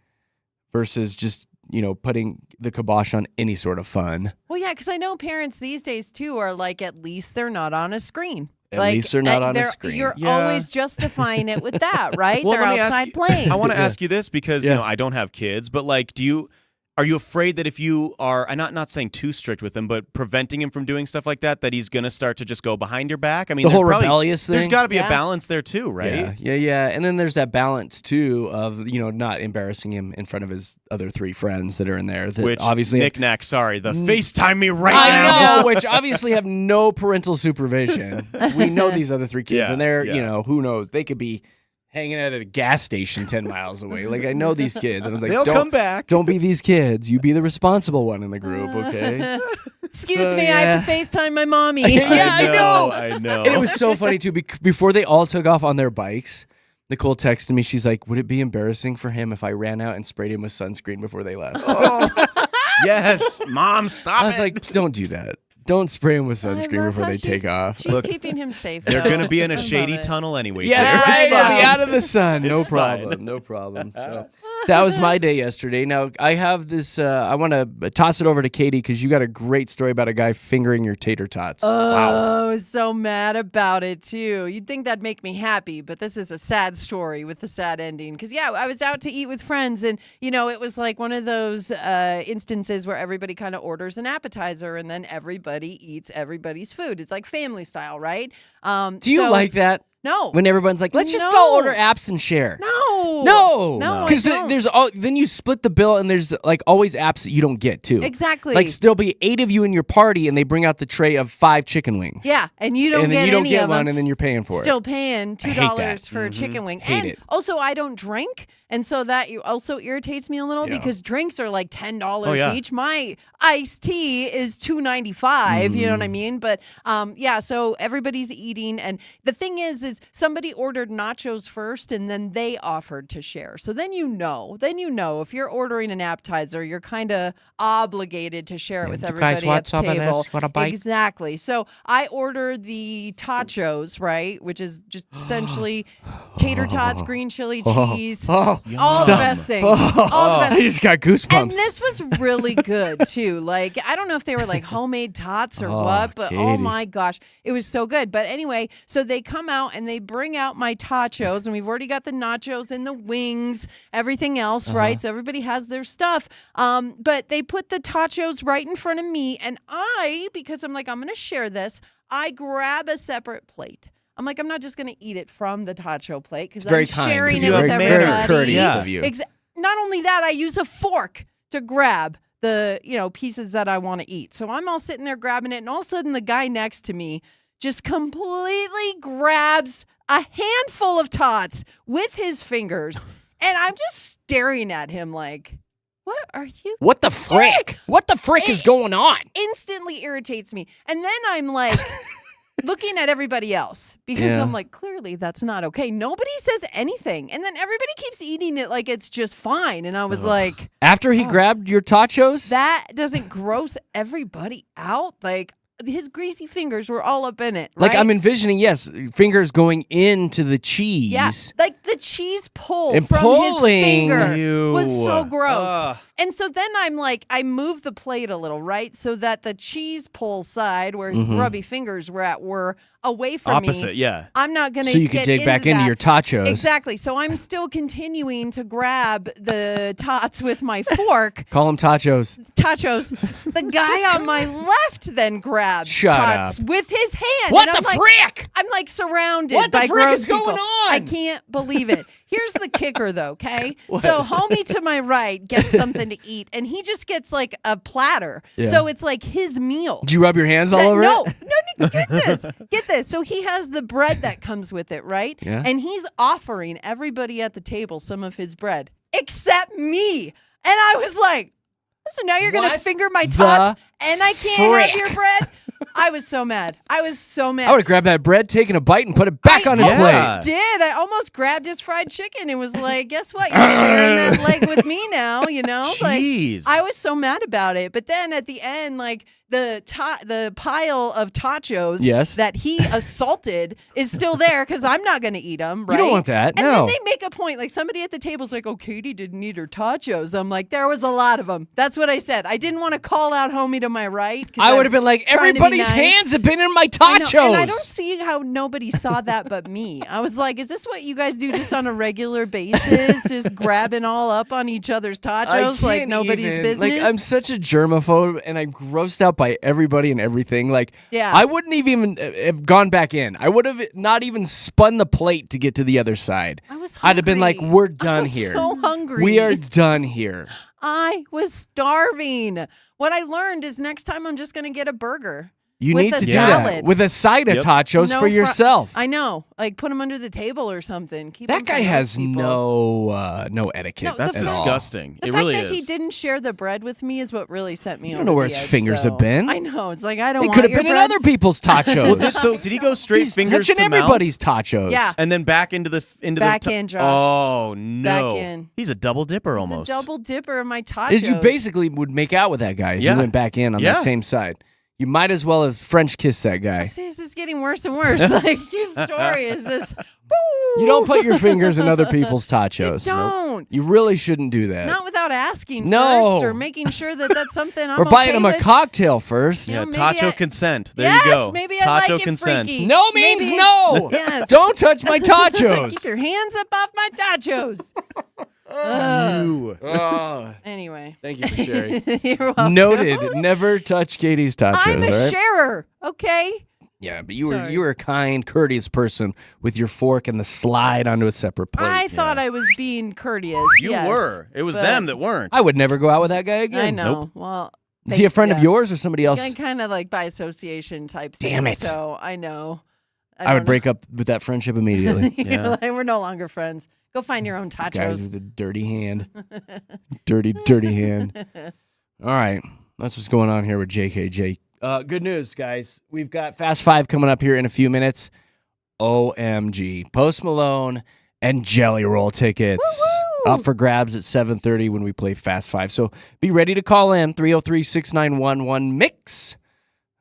versus just, you know, putting the kibosh on any sort of fun. Well, yeah, because I know parents these days, too, are like, at least they're not on a screen. At least they're not on a screen. You're always justifying it with that, right? Well, they're outside playing. I want to ask you this because, you know, I don't have kids, but like, are you afraid that if you are, I'm not saying too strict with him, but preventing him from doing stuff like that he's going to start to just go behind your back? I mean, the whole rebellious thing. There's got to be a balance there too, right? Yeah. And then there's that balance too of, you know, not embarrassing him in front of his other three friends that are in there. That which obviously knick-knack, sorry, the FaceTime me right now. now. I know, which obviously have no parental supervision. We know these other three kids, and they're, you know, who knows? They could be hanging out at a gas station 10 miles away. Like, I know these kids. And I was like, they'll come back. Don't be these kids. You be the responsible one in the group, okay? Excuse me, I have to FaceTime my mommy. I know. And it was so funny, too. Before they all took off on their bikes, Nicole texted me. She's like, would it be embarrassing for him if I ran out and sprayed him with sunscreen before they left? Yes. Mom, stop it. I was like, don't do that. Don't spray him with sunscreen before they take off. She's keeping him safe. They're going to be in a shady tunnel anyway. Yes, Jared. right. They'll be out of the sun. No It's problem. fine. No problem. So that was my day yesterday. Now, I have this, I want to toss it over to Katy because you got a great story about a guy fingering your tater tots. Oh, I was so mad about it, too. You'd think that'd make me happy, but this is a sad story with a sad ending. Because, yeah, I was out to eat with friends, and, you know, it was like one of those instances where everybody kind of orders an appetizer, and then everybody eats everybody's food. It's like family style, right? Do you like that? No. When everyone's like, let's just all order apps and share. No. Because then you split the bill and there's like always apps that you don't get too. Exactly. Like there'll be 8 of you in your party and they bring out the tray of 5 chicken wings. Yeah, and you don't and then get you don't any get of one them. and then you're paying for Still it. paying I hate that. $2 for a chicken wing. Hate and it. also, I don't drink. And so that also irritates me a little because drinks are like $10 each. My iced tea is $2.95. You know what I mean? But so everybody's eating. And the thing is somebody ordered nachos first and then they offered to share. So then you know if you're ordering an appetizer, you're kind of obligated to share it with everybody at the table. Exactly. So I ordered the tachos, right, which is just essentially tater tots, green chili cheese, all the best things. All the best. I just got goosebumps. And this was really good too. Like, I don't know if they were like homemade tots or what, but Katie. oh my gosh, it was so good. But anyway, so they come out and they bring out my tachos, and we've already got the nachos and the wings, everything else, right? So everybody has their stuff. But they put the tachos right in front of me, and because I'm like, I'm going to share this, I grab a separate plate. I'm like, I'm not just going to eat it from the tacho plate because I'm sharing it with everybody. Very courteous of you. Not only that, I use a fork to grab the pieces that I want to eat. So I'm all sitting there grabbing it, and all of a sudden the guy next to me just completely grabs a handful of tots with his fingers, and I'm just staring at him like, what are you? What the frick? What the frick is going on? Instantly irritates me. And then I'm like looking at everybody else because I'm like, clearly that's not okay. Nobody says anything. And then everybody keeps eating it like it's just fine. And I was like, after he grabbed your tachos? that doesn't gross everybody out? Like, his greasy fingers were all up in it, right? Like, I'm envisioning, fingers going into the cheese. Yeah, like the cheese pull And from his pulling. finger was so gross. Ugh. And so then I'm like, I move the plate a little, right? So that the cheese pull side where his grubby fingers were at were away from me. Opposite, yeah. I'm not going to So you can dig back into your tachos. Exactly. So I'm still continuing to grab the tots with my fork. Call them tachos. Tachos. The guy on my left then grabs tots with his hand. What and the I'm frick? I'm like surrounded What the by frick gross is going people. on? I can't believe it. Here's the kicker, though, okay? So homie to my right gets something to eat, and he just gets like a platter. Yeah. So it's like his meal. Did you rub your hands all over No, it? no, get this. Get this. So he has the bread that comes with it, right? Yeah. And he's offering everybody at the table some of his bread, except me. And I was like, so now you're going to finger my tots and I can't have your bread? I was so mad. I was so mad. I would have grabbed that bread, taken a bite, and put it back on his plate. I did. I almost grabbed his fried chicken and was like, guess what? You're sharing that leg with me now, Jeez. Like, I was so mad about it. But then at the end, like, the pile of tachos that he assaulted is still there because I'm not going to eat them, right? You don't want that, and no. then they make a point, like somebody at the table's like, oh, Katie didn't eat her tachos. I'm like, there was a lot of them. That's what I said. I didn't want to call out homie to my right. I would have been like, everybody's hands have been in my tachos. And I don't see how nobody saw that but me. I was like, is this what you guys do just on a regular basis? Just grabbing all up on each other's tachos like nobody's business? Like, I'm such a germaphobe, and I'm grossed out by everybody and everything. Like, I wouldn't even have gone back in. I would have not even spun the plate to get to the other side. I was hungry. I'd have been like, we're done here. So hungry. We are done here. I was starving. What I learned is next time I'm just going to get a burger. You with need a to do salad. that with a side of tachos for yourself. I know, like put them under the table or something. Keep that guy has no etiquette. No, That's disgusting. The it fact really that is. he didn't share the bread with me is what really sent me over I don't know where the his edge, fingers though. have been. I know. It's like I don't. It want could have your been in bread. other people's tachos. So did he go straight He's fingers touching to mouth? everybody's tachos. Yeah. And then back into the Back in, Josh. Oh no! Back in. He's a double dipper He's almost. a double dipper in my tachos. You basically would make out with that guy if you went back in on that same side. You might as well have French kissed that guy. This is getting worse and worse. Like your story is just. You don't put your fingers in other people's tachos. You don't. You really shouldn't do that. Not without asking No. first or making sure that that's something I'm or buying okay him a with. cocktail first. Yeah, maybe tacho I- consent. There Yes, you go. maybe I tacho like it consent. freaky. No means Maybe- no. Yes. Don't touch my Keep tachos. your hands up off my tachos. Ew. Anyway. Thank you for sharing. You're welcome. Noted. Never touch Katie's tachos. I'm a all right? sharer, okay? Yeah, but Sorry. you were a kind, courteous person with your fork and the slide onto a separate plate. I thought I was being courteous. You yes, were. It was but them that weren't. I would never go out with that guy again. I know. Nope. Well, Is he a friend of yours or somebody else? Kind of like by association type thing. Damn it. So I know. I would break up with that friendship immediately. Yeah. Like, we're no longer friends. Go find your own Guys tachos. with a dirty hand. dirty hand. All right. That's what's going on here with JKJ. Good news, guys. We've got Fast Five coming up here in a few minutes. OMG. Post Malone and Jelly Roll tickets. Woo-hoo! Up for grabs at 7:30 when we play Fast Five. So be ready to call in 303-6911-MIX.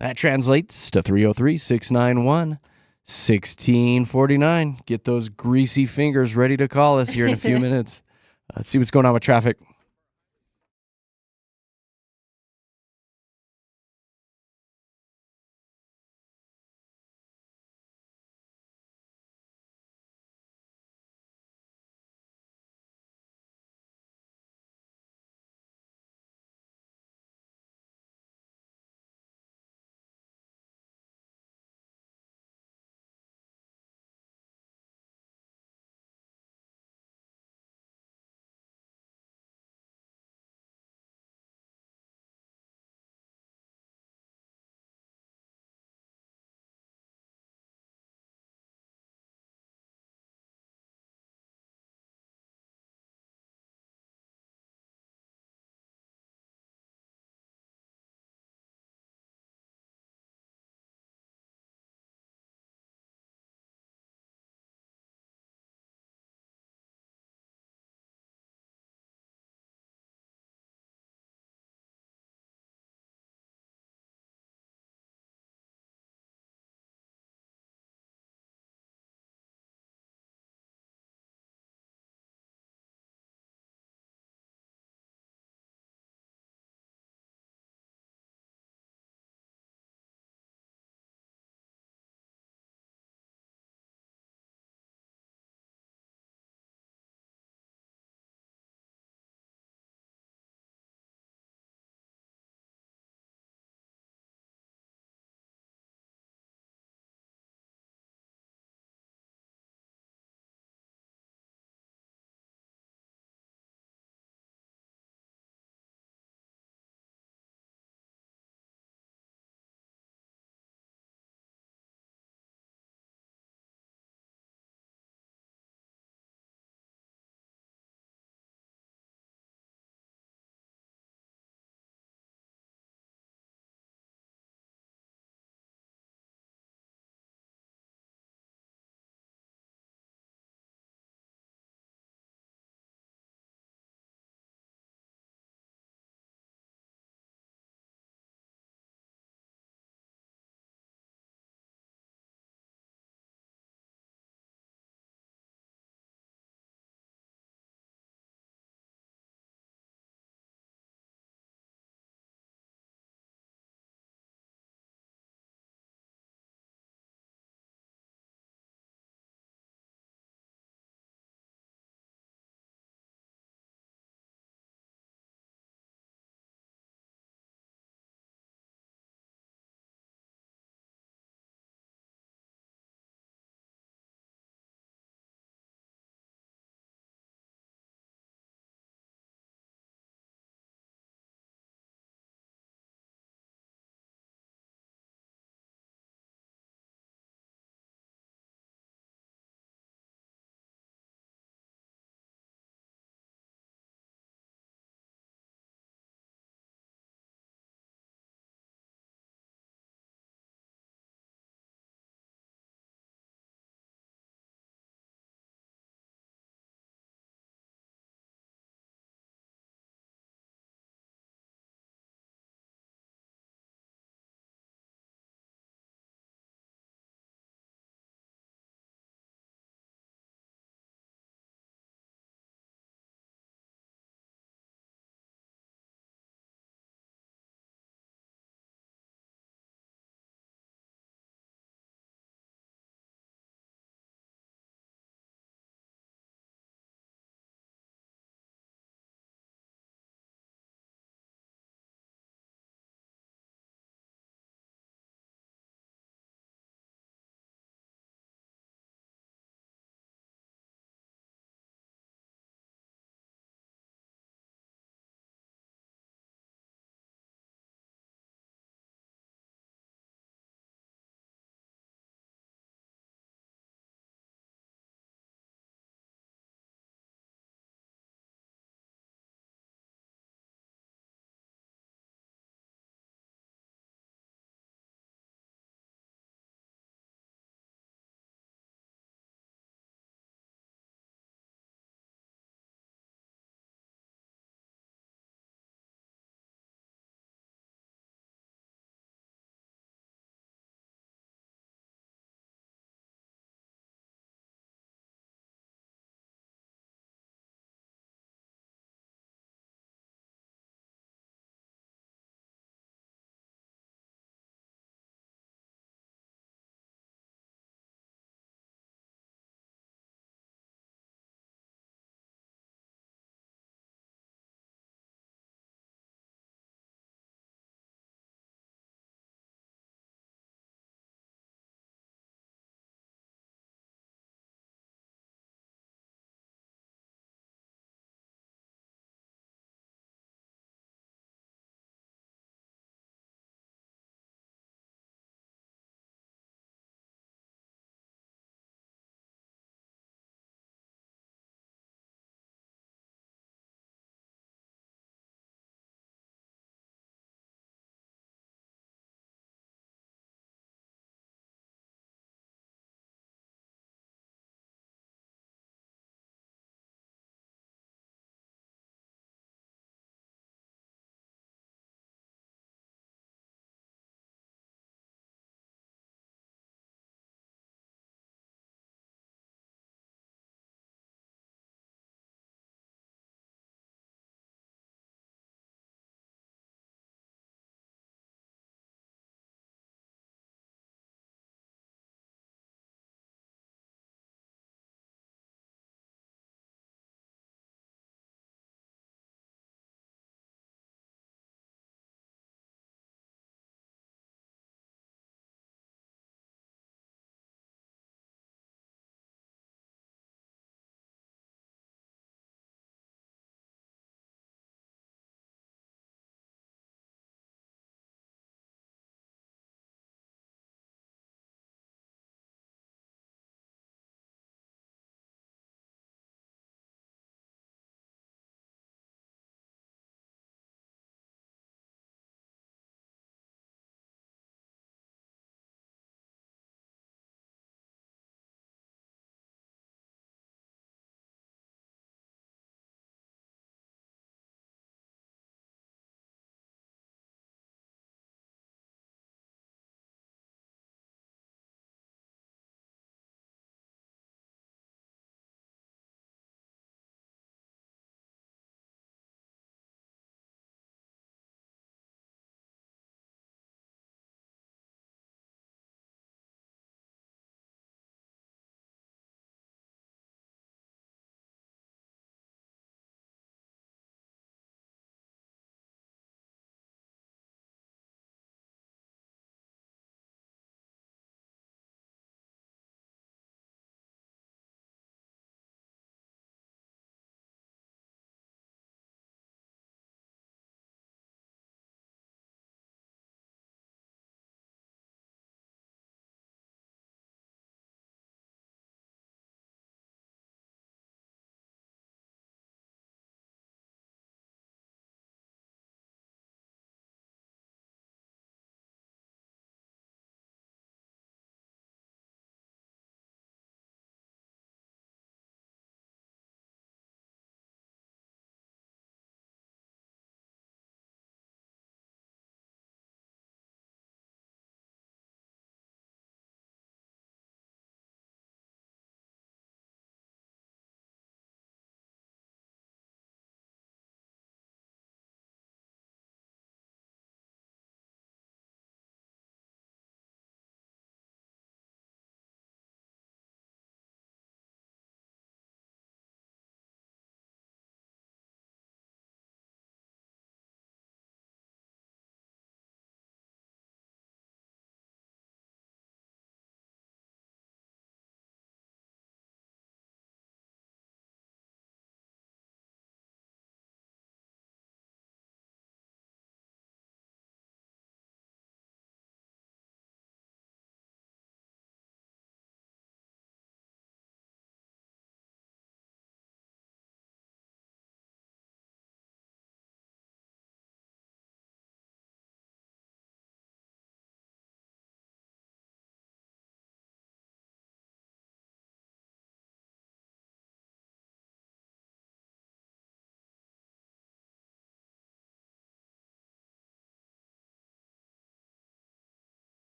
That translates to 303-691-1649. Get those greasy fingers ready to call us here in a few minutes. Let's see what's going on with traffic.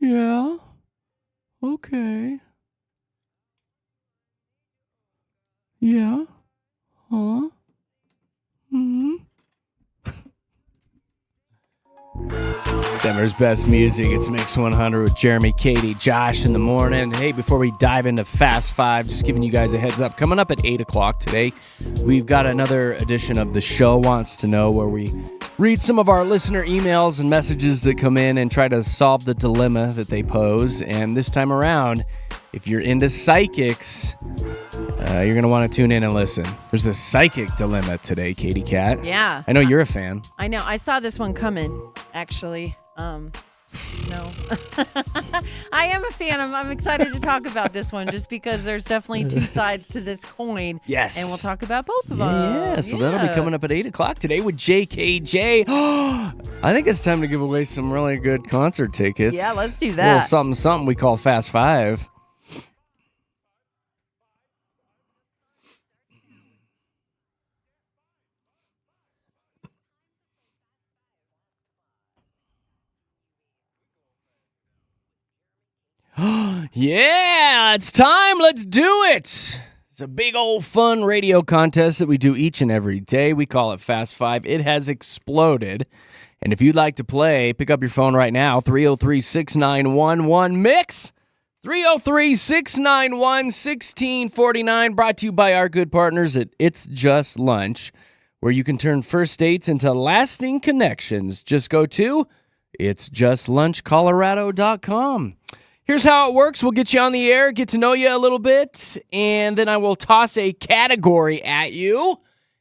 Yeah. Okay. Yeah. Huh? Hmm. Denver's best music. It's Mix 100 with Jeremy, Katy, Josh in the morning. Hey, before we dive into Fast Five, just giving you guys a heads up. Coming up at 8 o'clock today, we've got another edition of The Show Wants to Know, where we read some of our listener emails and messages that come in and try to solve the dilemma that they pose. And this time around, if you're into psychics, you're going to want to tune in and listen. There's a psychic dilemma today, Katy Cat. Yeah. I know you're a fan. I know. I saw this one coming, actually. No. I am a fan. I'm excited to talk about this one just because there's definitely two sides to this coin. Yes. And we'll talk about both of them. Yeah, so that'll be coming up at 8 o'clock today with JKJ. I think it's time to give away some really good concert tickets. Yeah, let's do A that. little something we call Fast Five. Yeah, it's time. Let's do it. It's a big old fun radio contest that we do each and every day. We call it Fast Five. It has exploded. And if you'd like to play, pick up your phone right now, 303-691-1-MIX. 303-691-1649, brought to you by our good partners at It's Just Lunch, where you can turn first dates into lasting connections. Just go to itsjustlunchcolorado.com. Here's how it works. We'll get you on the air, get to know you a little bit, and then I will toss a category at you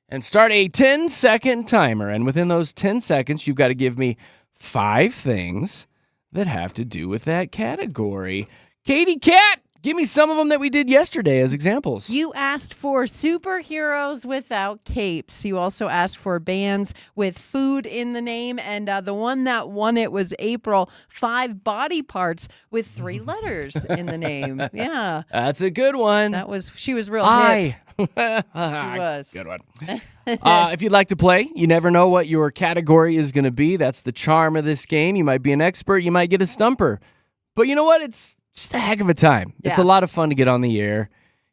and start a 10-second timer. And within those 10 seconds, you've got to give me 5 things that have to do with that category. Katy Cat, give me some of them that we did yesterday as examples. You asked for superheroes without capes. You also asked for bands with food in the name. And the one that won it was April, 5 body parts with 3 letters in the name. Yeah. That's a good one. She was real hip. She was. Good one. If you'd like to play, you never know what your category is going to be. That's the charm of this game. You might be an expert. You might get a stumper. But you know what? It's just a heck of a time. It's a lot of fun to get on the air.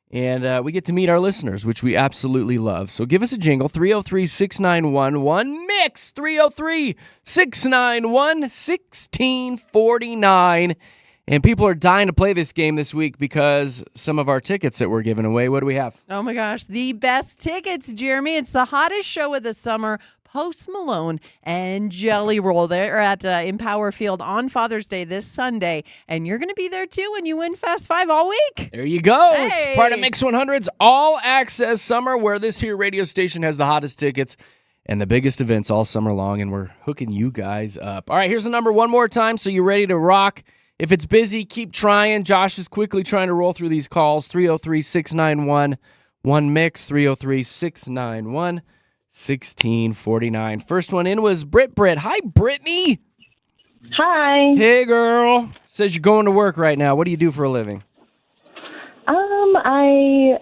And we get to meet our listeners, which we absolutely love. So give us a jingle, 303-691-1-MIX, 303-691-1649. And people are dying to play this game this week because some of our tickets that we're giving away. What do we have? Oh, my gosh. The best tickets, Jeremy. It's the hottest show of the summer. Post Malone and Jelly Roll. They're at Empower Field on Father's Day this Sunday. And you're going to be there, too, when you win Fast Five all week. There you go. Hey. It's part of Mix 100's All Access Summer, where this here radio station has the hottest tickets and the biggest events all summer long. And we're hooking you guys up. All right, here's the number one more time so you're ready to rock. If it's busy, keep trying. Josh is quickly trying to roll through these calls. 303-691-1-MIX, 303-691-1649. First one in was Britt. Hi, Brittany. Hi. Hey, girl. Says you're going to work right now. What do you do for a living? I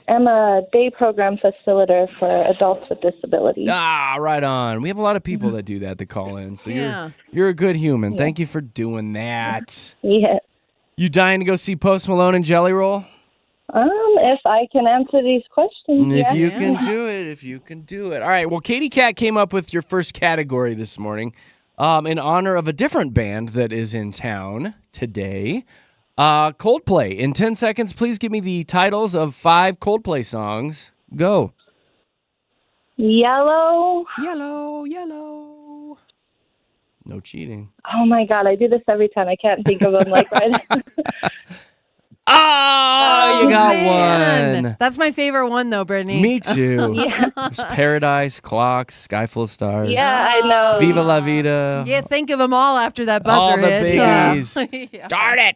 am a day program facilitator for adults with disabilities. Ah, right on. We have a lot of people that do that call in. So Yeah. you're a good human. Thank you for doing that. Yeah. You dying to go see Post Malone and Jelly Roll? If I can answer these questions, If yeah. you can do it. All right. Well, Katy Cat came up with your first category this morning in honor of a different band that is in town today. Coldplay. In 10 seconds, please give me the titles of 5 Coldplay songs. Go. Yellow. Yellow, yellow. No cheating. Oh, my God. I do this every time. I can't think of them like right now. Oh, you got man. one. That's my favorite one, though, Brittany. Me too. Yeah. There's Paradise, Clocks, Sky Full of Stars. Yeah, I know. Viva La Vida. Yeah, think of them all after that buzzer All the hits. biggies. Yeah. Darn it.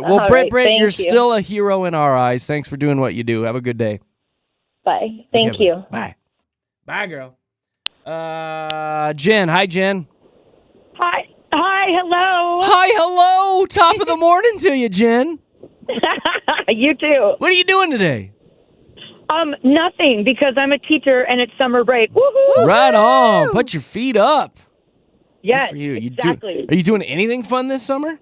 Well, All Britt, right, thank you're you. still a hero in our eyes. Thanks for doing what you do. Have a good day. Bye. Thank Okay, you. Bye. Bye, girl. Jen. Hi, Jen. Hi, hello. Hi, hello. Top of the morning to you, Jen. You too. What are you doing today? Nothing, because I'm a teacher and it's summer break. Woohoo! Right on. Put your feet up. Good Yes, for you. exactly. Are you doing anything fun this summer?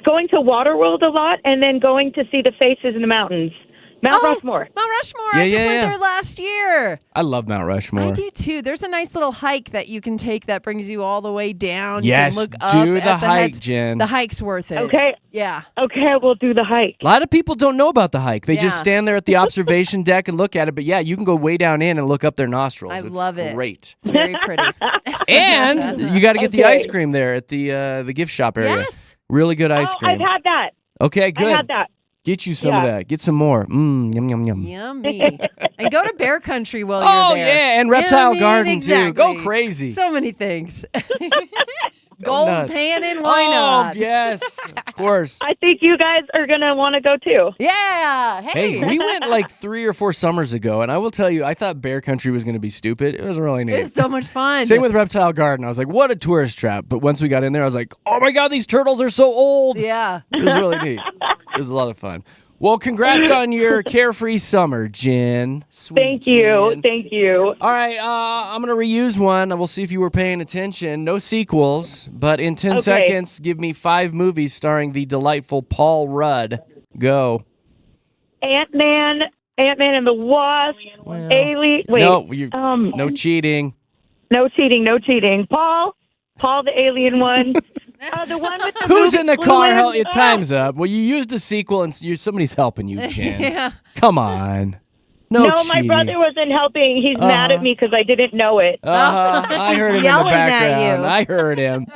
Going to Waterworld a lot, and then going to see the faces in the mountains. Mount Rushmore. Mount Rushmore. Yeah, I just yeah, went yeah. there last year. I love Mount Rushmore. I do too. There's a nice little hike that you can take that brings you all the way down. Yes, you can look do up the at hike, heads. Jen. The hike's worth it. Okay. Yeah. Okay, we'll do the hike. A lot of people don't know about the hike. They Yeah. just stand there at the observation deck and look at it. But yeah, you can go way down in and look up their nostrils. I It's love it. Great. It's very pretty. And you got to get the Okay. ice cream there at the gift shop area. Yes. Really good ice Oh, cream. I've had that. Okay, good. I had that. Get you some of Yeah. that. Get some more. Yum, yum, yum. Yummy. And go to Bear Country while Oh, you're there. yeah, and You know Reptile what I mean? Garden, too. Go Exactly. crazy. So many things. Gold nuts. panning, why oh, not? yes, of course. I think you guys are going to want to go too. Yeah. Hey. Hey, we went like 3 or 4 summers ago, and I will tell you, I thought Bear Country was going to be stupid. It was really neat. It was so much fun. Same with Reptile Garden. I was like, what a tourist trap. But once we got in there, I was like, oh my God, these turtles are so old. Yeah. It was really neat. It was a lot of fun. Well, congrats on your carefree summer, Jen. Sweet Thank you. Jen. Thank you. All right, I'm going to reuse one. We'll see if you were paying attention. No sequels, but in 10 Okay. seconds, give me 5 movies starring the delightful Paul Rudd. Go. Ant-Man and the Wasp, Well, Alien. Wait. No, no cheating. No cheating. Paul the alien one. The one with the Who's movie in the Blue car? Man. Hell, your time's up. Well, you used a sequel, and somebody's helping you, Jen. Yeah. Come on. No, No, my cheating. brother wasn't helping. He's mad at me because I didn't know it. I He's heard him in the yelling at background. you. I heard him.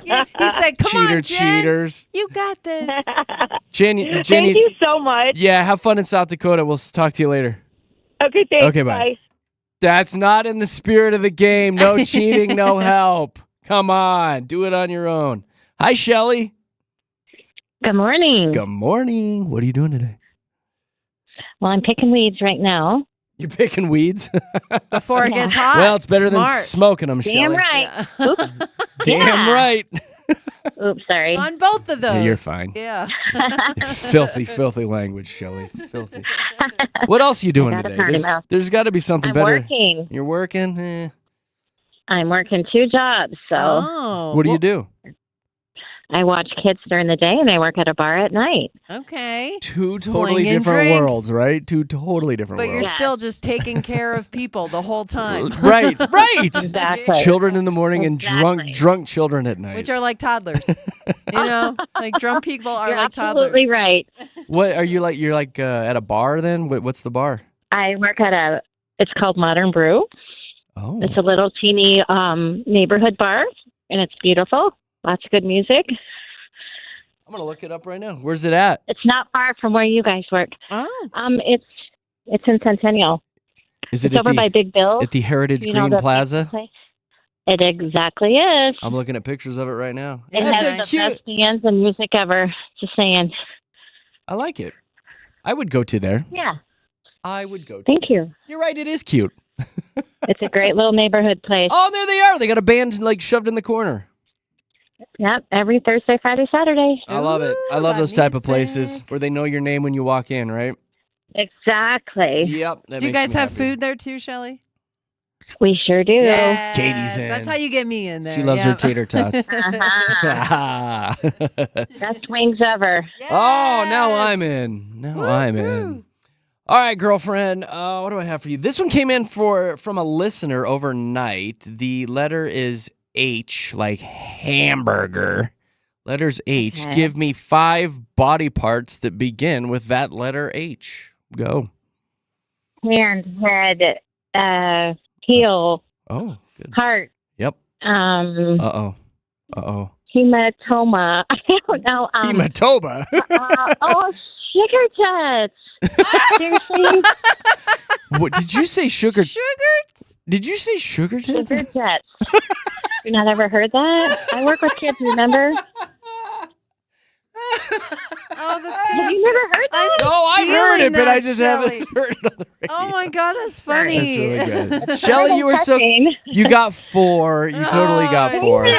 He said, come on, Jen. Cheaters. You got this. Jenny, Thank you so much. yeah, have fun in South Dakota. We'll talk to you later. Okay, thanks. Okay, bye. That's not in the spirit of the game. No cheating, no help. Come on, do it on your own. Hi, Shelly. Good morning. Good morning. What are you doing today? Well, I'm picking weeds right now. You're picking weeds? Before it gets hot. Well, it's better than Smart. smoking them, Damn Shelly. right. Yeah. Oops. Damn Yeah. right. Oops, sorry. On both of those. Yeah, you're fine. Yeah. filthy, filthy language, Shelly. Filthy. What else are you doing I got a today? potty mouth. There's got to be something I'm better. working. You're working? I'm working 2 jobs. So Oh. What do you do? I watch kids during the day and I work at a bar at night. Okay. 2 totally Slinging different drinks. worlds, right? 2 totally different But you're worlds. Yeah. still just taking care of people the whole time. Right, right. Exactly. Children in the morning and Exactly. drunk children at night. Which are like toddlers. You know? Like drunk people are You're like toddlers. absolutely right. What are you like? You're like at a bar then? What's the bar? I work at it's called Modern Brew. Oh, It's a little teeny neighborhood bar and it's beautiful. Lots of good music. I'm gonna look it up right now. Where's it at? It's not far from where you guys work. Oh. It's in Centennial. Is it It's over at by Big Bill. the Heritage You know Green the Plaza? place? It exactly is. I'm looking at pictures of it right now. It That's has a the cute. best bands and music ever. Just saying. I like it. I would go to there. Yeah. I would go to. Thank you. You're right. It is cute. It's a great little neighborhood place. Oh, there they are. They got a band like shoved in the corner. Yep. Every Thursday, Friday, Saturday. I love it. I Ooh, love that those type of places music. where they know your name when you walk in, right? Exactly. Yep. that Do you makes guys me have happy. food there too, Shelley? We sure do. Yes, Katie's in. That's how you get me in there. She loves yeah. her tater tots. Uh-huh. Oh, Best wings ever. now I'm in. Now I'm in. All right, girlfriend. What do I have for you? This one came in from a listener overnight. The letter is H, like hamburger. Letters H. Okay. Give me 5 body parts that begin with that letter H. Go. Hand, head, heel, Oh, good. heart, Yep. hematoma. Uh-oh. I don't know. Hematoba. Sugar jets. Seriously? What did you say? Sugar? Sugar? Did you say sugar Sugar tits? jets. You not ever heard that? I work with kids, remember? Oh, that's Have you never heard that? No, I've heard Stealing it, but I that, just Shelley. haven't heard it on the radio. Oh my God, that's That's funny. really good. Shelly, you were so. Touching. You got 4. You totally got Oh, 4. Shit.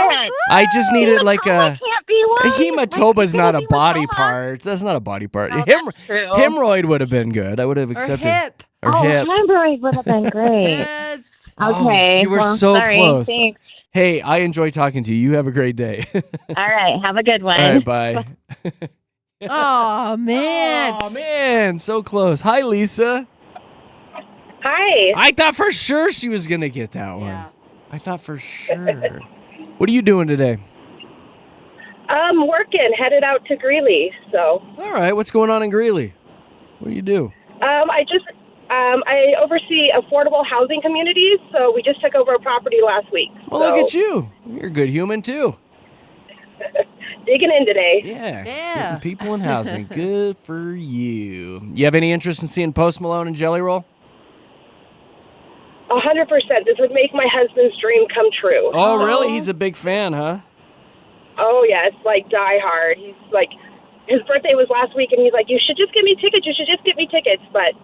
I just needed like Hematoma a. can't be one. A hematoba is not a body Hematoma. part. That's not a body part. Oh, that's true. Hemorrhoid would have been good. I would have Or accepted. hip. Or Oh, hip. hemorrhoid would have been great. Yes. Oh, Okay. you were well, so sorry. close. Thanks. Hey, I enjoy talking to you. You have a great day. All right. Have a good one. All right, bye. Oh man. Oh, man, so close. Hi, Lisa. Hi. I thought for sure she was going to get that Yeah. one. I thought for sure. What are you doing today? Working, headed out to Greeley. So, All right, what's going on in Greeley? What do you do? I oversee affordable housing communities. So we just took over a property last week. Well, look at you. You're a good human, too. Digging in today. Yeah. Yeah. Getting people in housing. Good for you. You have any interest in seeing Post Malone and Jelly Roll? 100%. This would make my husband's dream come true. Oh, really? He's a big fan, huh? Oh, yeah. It's like die hard. He's like, his birthday was last week, and he's like, you should just get me tickets. You should just get me tickets. But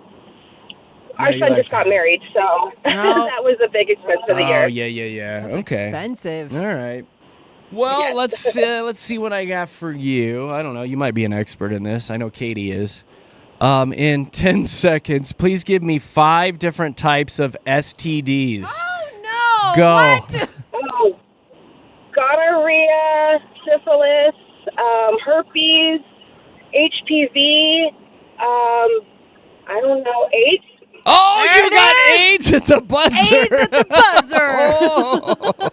our you're son like- just got married, so that was a big expense for the year. Oh, yeah. That's Okay. expensive. All right. Well, Yes. let's see what I got for you. I don't know. You might be an expert in this. I know Katie is. In 10 seconds, please give me 5 different types of STDs. Oh no. Go. What? Oh, gonorrhea, syphilis, herpes, HPV, I don't know, AIDS. Oh, There you it got is. AIDS at the buzzer. AIDS at the buzzer. Oh.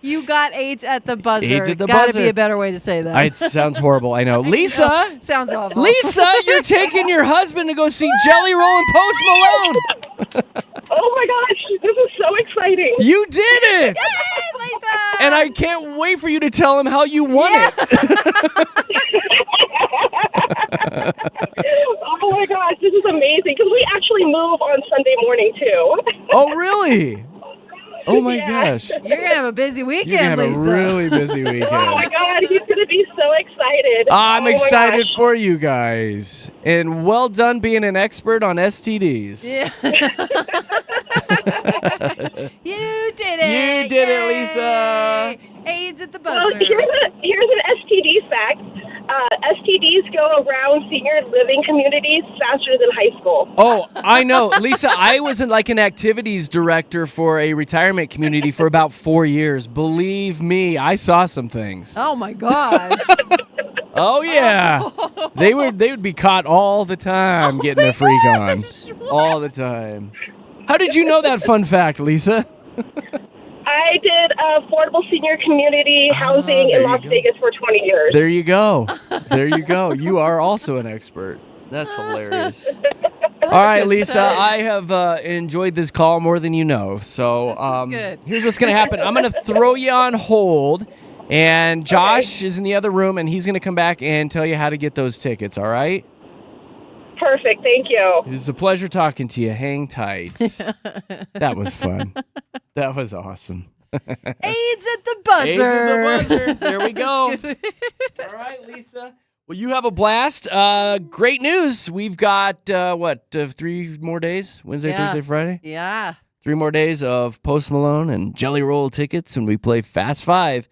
You got AIDS at the buzzer. AIDS at the Gotta buzzer. be a better way to say that. It sounds horrible. I know. Lisa, Sounds awful. Lisa, you're taking your husband to go see Jelly Roll and Post Malone. Oh my gosh, this is so exciting. You did it. Yay, Lisa. And I can't wait for you to tell him how you won it. Oh my gosh, this is amazing because we actually move on Sunday morning too. Oh, really? Oh, my Yeah. gosh. You're gonna have a busy You're weekend, going to have Lisa. a really busy Oh my weekend. god, he's gonna be so excited. I'm Oh my excited gosh. for you guys. And well done being an expert on STDs. Yeah. You did it. You did it, Yay. Lisa. AIDS at the Well, buzzer. here's an STD fact. STDs go around senior living communities faster than high school. Oh, I know. Lisa, I was like an activities director for a retirement community for about 4 years. Believe me, I saw some things. Oh my gosh. Oh, yeah. They would be caught all the time getting their freak on. All the time. How did you know that fun fact, Lisa? I did affordable senior community housing there in you Las go. Vegas for 20 years. There you go. There you go. You are also an expert. That's hilarious. All right, good Lisa, stuff. I have enjoyed this call more than you know. So good. here's what's going to happen. I'm going to throw you on hold, and Josh is in the other room, and he's going to come back and tell you how to get those tickets, all right? Perfect, thank you. It was a pleasure talking to you. Hang tight. That was fun. That was awesome. AIDS at the buzzer. AIDS at the buzzer. There we go. All right, Lisa. Well, you have a blast. Great news. We've got, 3 more days? Wednesday, Yeah. Thursday, Friday? Yeah. 3 more days of Post Malone and Jelly Roll tickets when we play Fast 5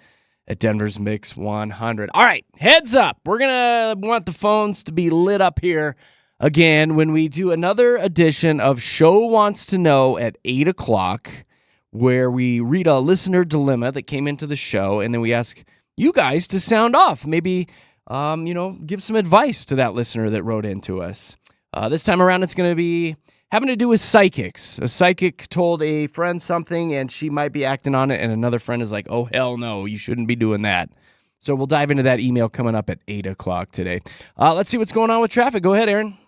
at Denver's Mix 100. All right, heads up. We're going to want the phones to be lit up here again when we do another edition of Show Wants to Know at 8 o'clock, where we read a listener dilemma that came into the show, and then we ask you guys to sound off. Maybe, give some advice to that listener that wrote into us. This time around, it's going to be having to do with psychics. A psychic told a friend something, and she might be acting on it, and another friend is like, oh, hell no, you shouldn't be doing that. So we'll dive into that email coming up at 8 o'clock today. Let's see what's going on with traffic. Go ahead, Aaron.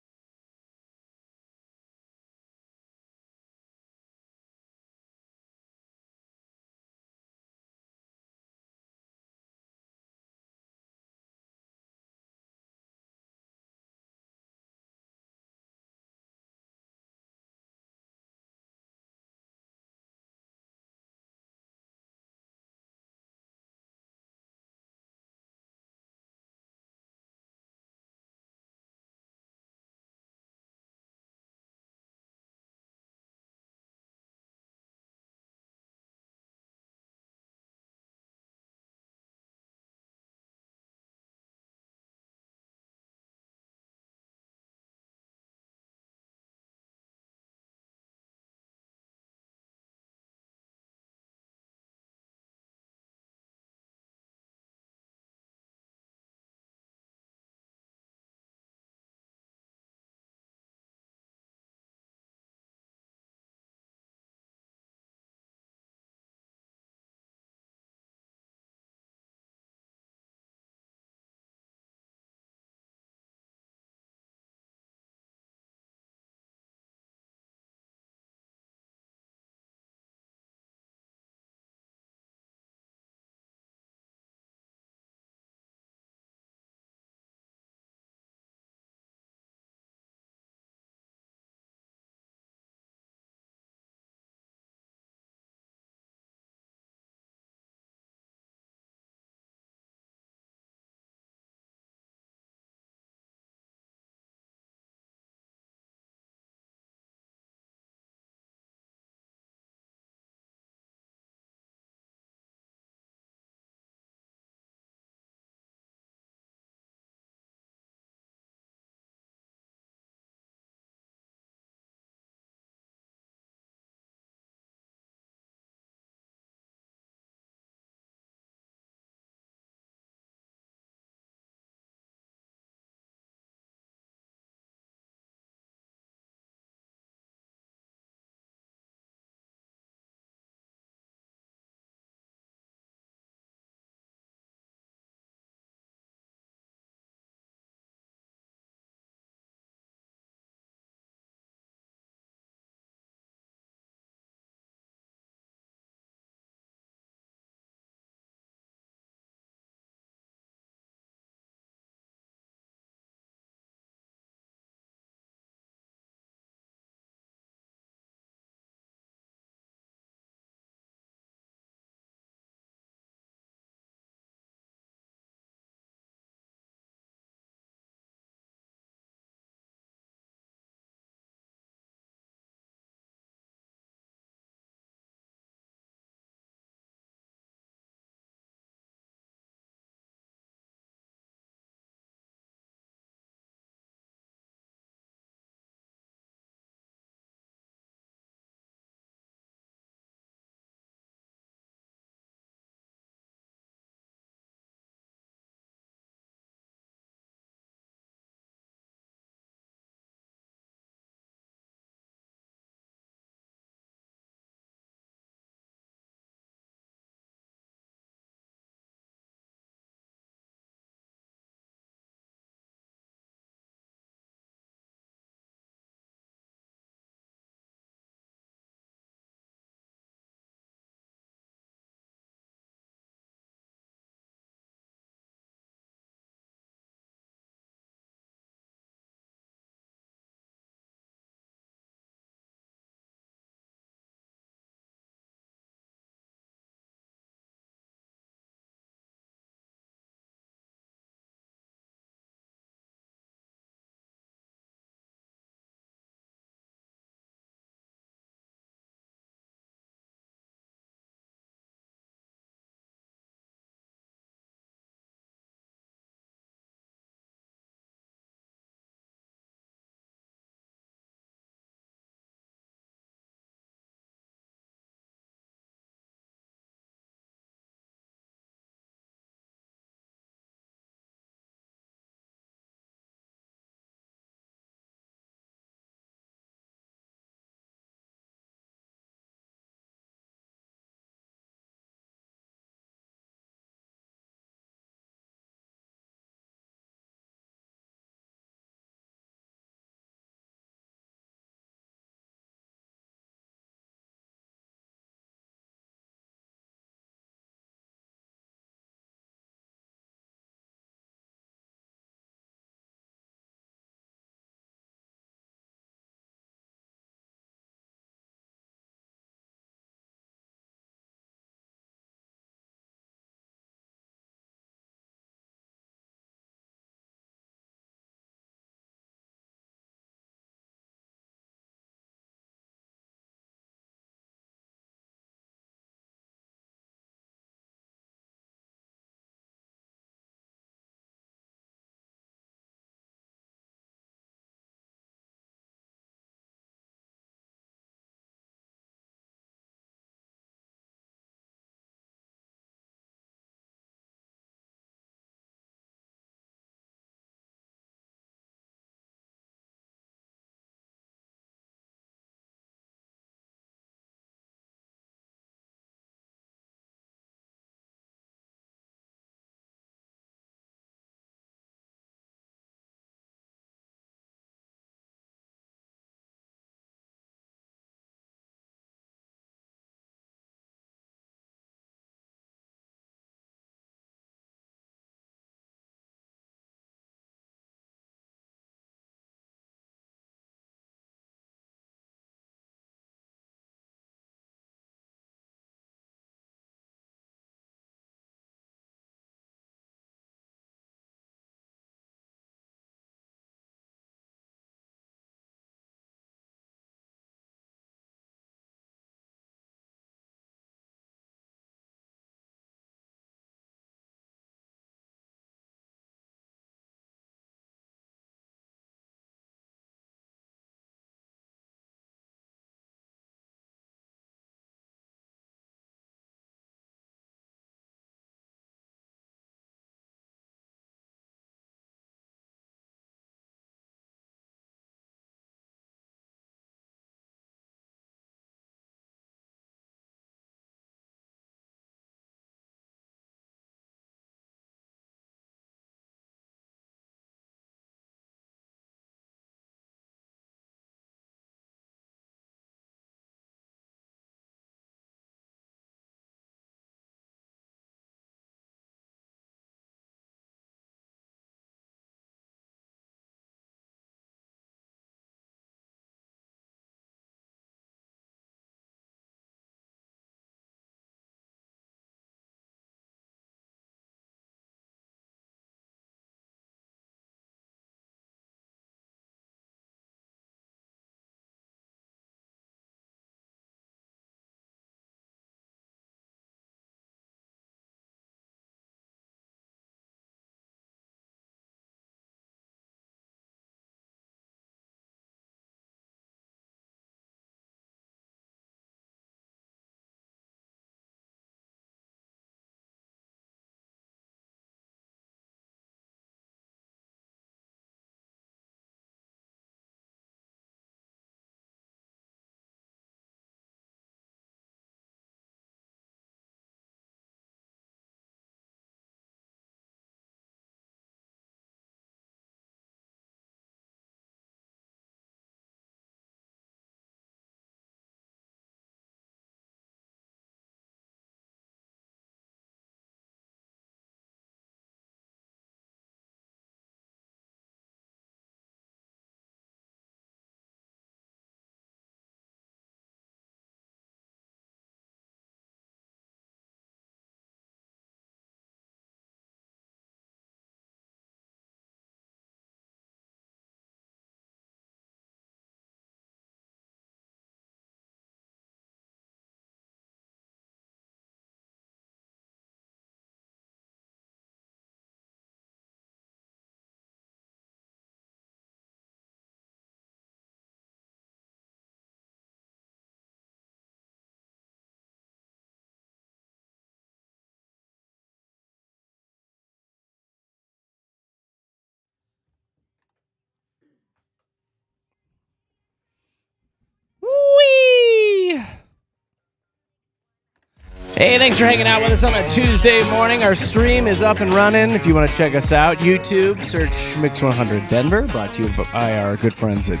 Hey, thanks for hanging out with us on a Tuesday morning. Our stream is up and running. If you want to check us out, YouTube, search Mix 100 Denver, brought to you by our good friends at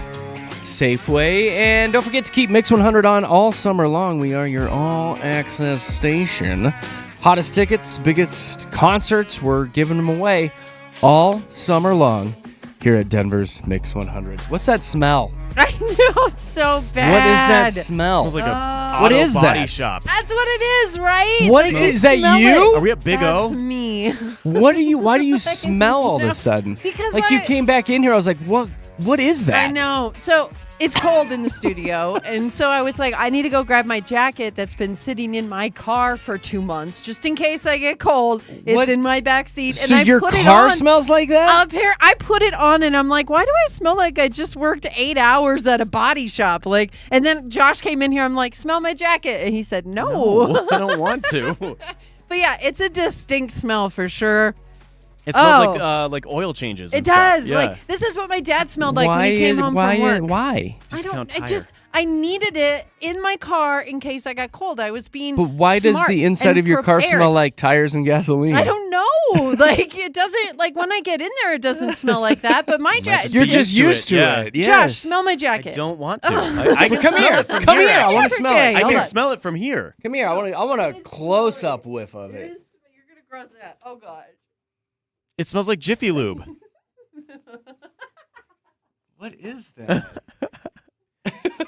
Safeway. And don't forget to keep Mix 100 on all summer long. We are your all-access station. Hottest tickets, biggest concerts, we're giving them away all summer long here at Denver's Mix 100. What's that smell? I know, it's so bad. What is that smell? It smells like a What auto is body that? shop. That's what it is, right? What You is that? smell You? it. Are we at Big That's O? me. What are you? Why do you smell all of a sudden? Because like you came back in here, I was like, what? What is that? I know. So it's cold in the studio, and so I was like, I need to go grab my jacket that's been sitting in my car for 2 months, just in case I get cold. It's What? in my back seat, So and I your put it car on. smells like that? Up here, I put it on, and I'm like, why do I smell like I just worked 8 hours at a body shop? Like, and then Josh came in here. I'm like, smell my jacket, and he said, no. I don't want to. But yeah, it's a distinct smell for sure. It smells Oh. like oil changes. It and stuff. does. Yeah. Like this is what my dad smelled like when he came home why, from work. Why? Discount tire. I needed it in my car in case I got cold. I was being But why does smart the inside and of your car prepared. smell like tires and gasoline? I don't know. Like it doesn't. Like when I get in there, it doesn't smell like that. But my jacket. You're Be just used to yeah. it. Josh, Yes. smell my I jacket. don't want to. I can Come smell here. it from Come here. here. I want to actually. smell Okay, it. I hold can on. smell it from here. Come here. I want a close up whiff of it. You're gonna gross that. Oh God. It smells like Jiffy Lube. What is that?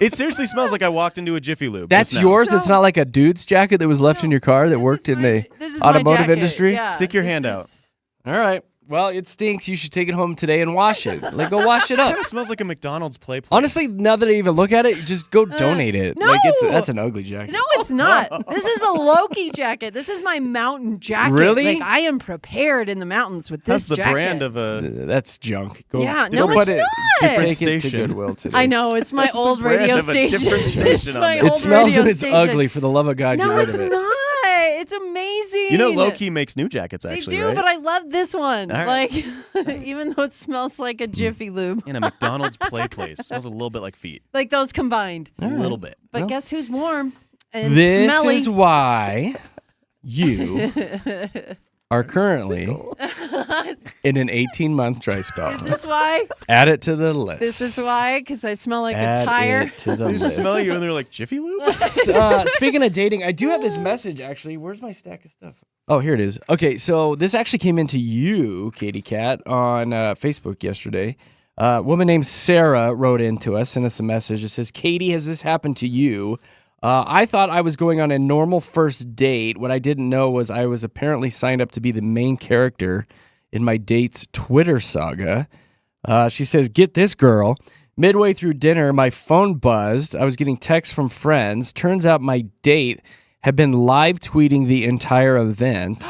It seriously smells like I walked into a Jiffy Lube. That's just now. yours? So- It's not like a dude's jacket that was left in your car that This worked is in my the j- this is my automotive jacket. industry? Yeah, Stick your this hand is- out. All right. Well, it stinks. You should take it home today and wash it. Like, go wash it It up. kind of smells like a McDonald's play place. Honestly, now that I even look at it, just go donate it. no! Like, that's an ugly jacket. No, it's not. This is a Loki jacket. This is my mountain jacket. Really? Like I am prepared in the mountains with this that's the jacket. brand of a. That's junk. Go, Yeah, go no, put it's it, not. Take it to Station. Goodwill today. I know it's my old brand radio of a station. different station It's on my there. It old smells radio and it's station. ugly. For the love of God, No, get rid it's of it. not. It's amazing. You know, Loki makes new jackets They actually, do, right? but I love this one. All right. Like, even though it smells like a Jiffy Lube, In a McDonald's play place, it smells a little bit like feet, like those combined. a little bit. But Well, guess who's warm and This smelly? is why you are currently in an 18-month dry spell. Is this why? Add it to the list. This is why? Because I smell like Add a tire. it to the They list. smell you and they're like Jiffy Lube. Speaking of dating, I do have this message, actually. Where's my stack of stuff? Oh, here it is. Okay, so this actually came into you, Katie Cat, on Facebook yesterday. A woman named Sarah wrote into us, sent us a message. It says, Katie, has this happened to you? I thought I was going on a normal first date. What I didn't know was I was apparently signed up to be the main character in my date's Twitter saga. She says, get this, girl. Midway through dinner, my phone buzzed. I was getting texts from friends. Turns out my date had been live tweeting the entire event.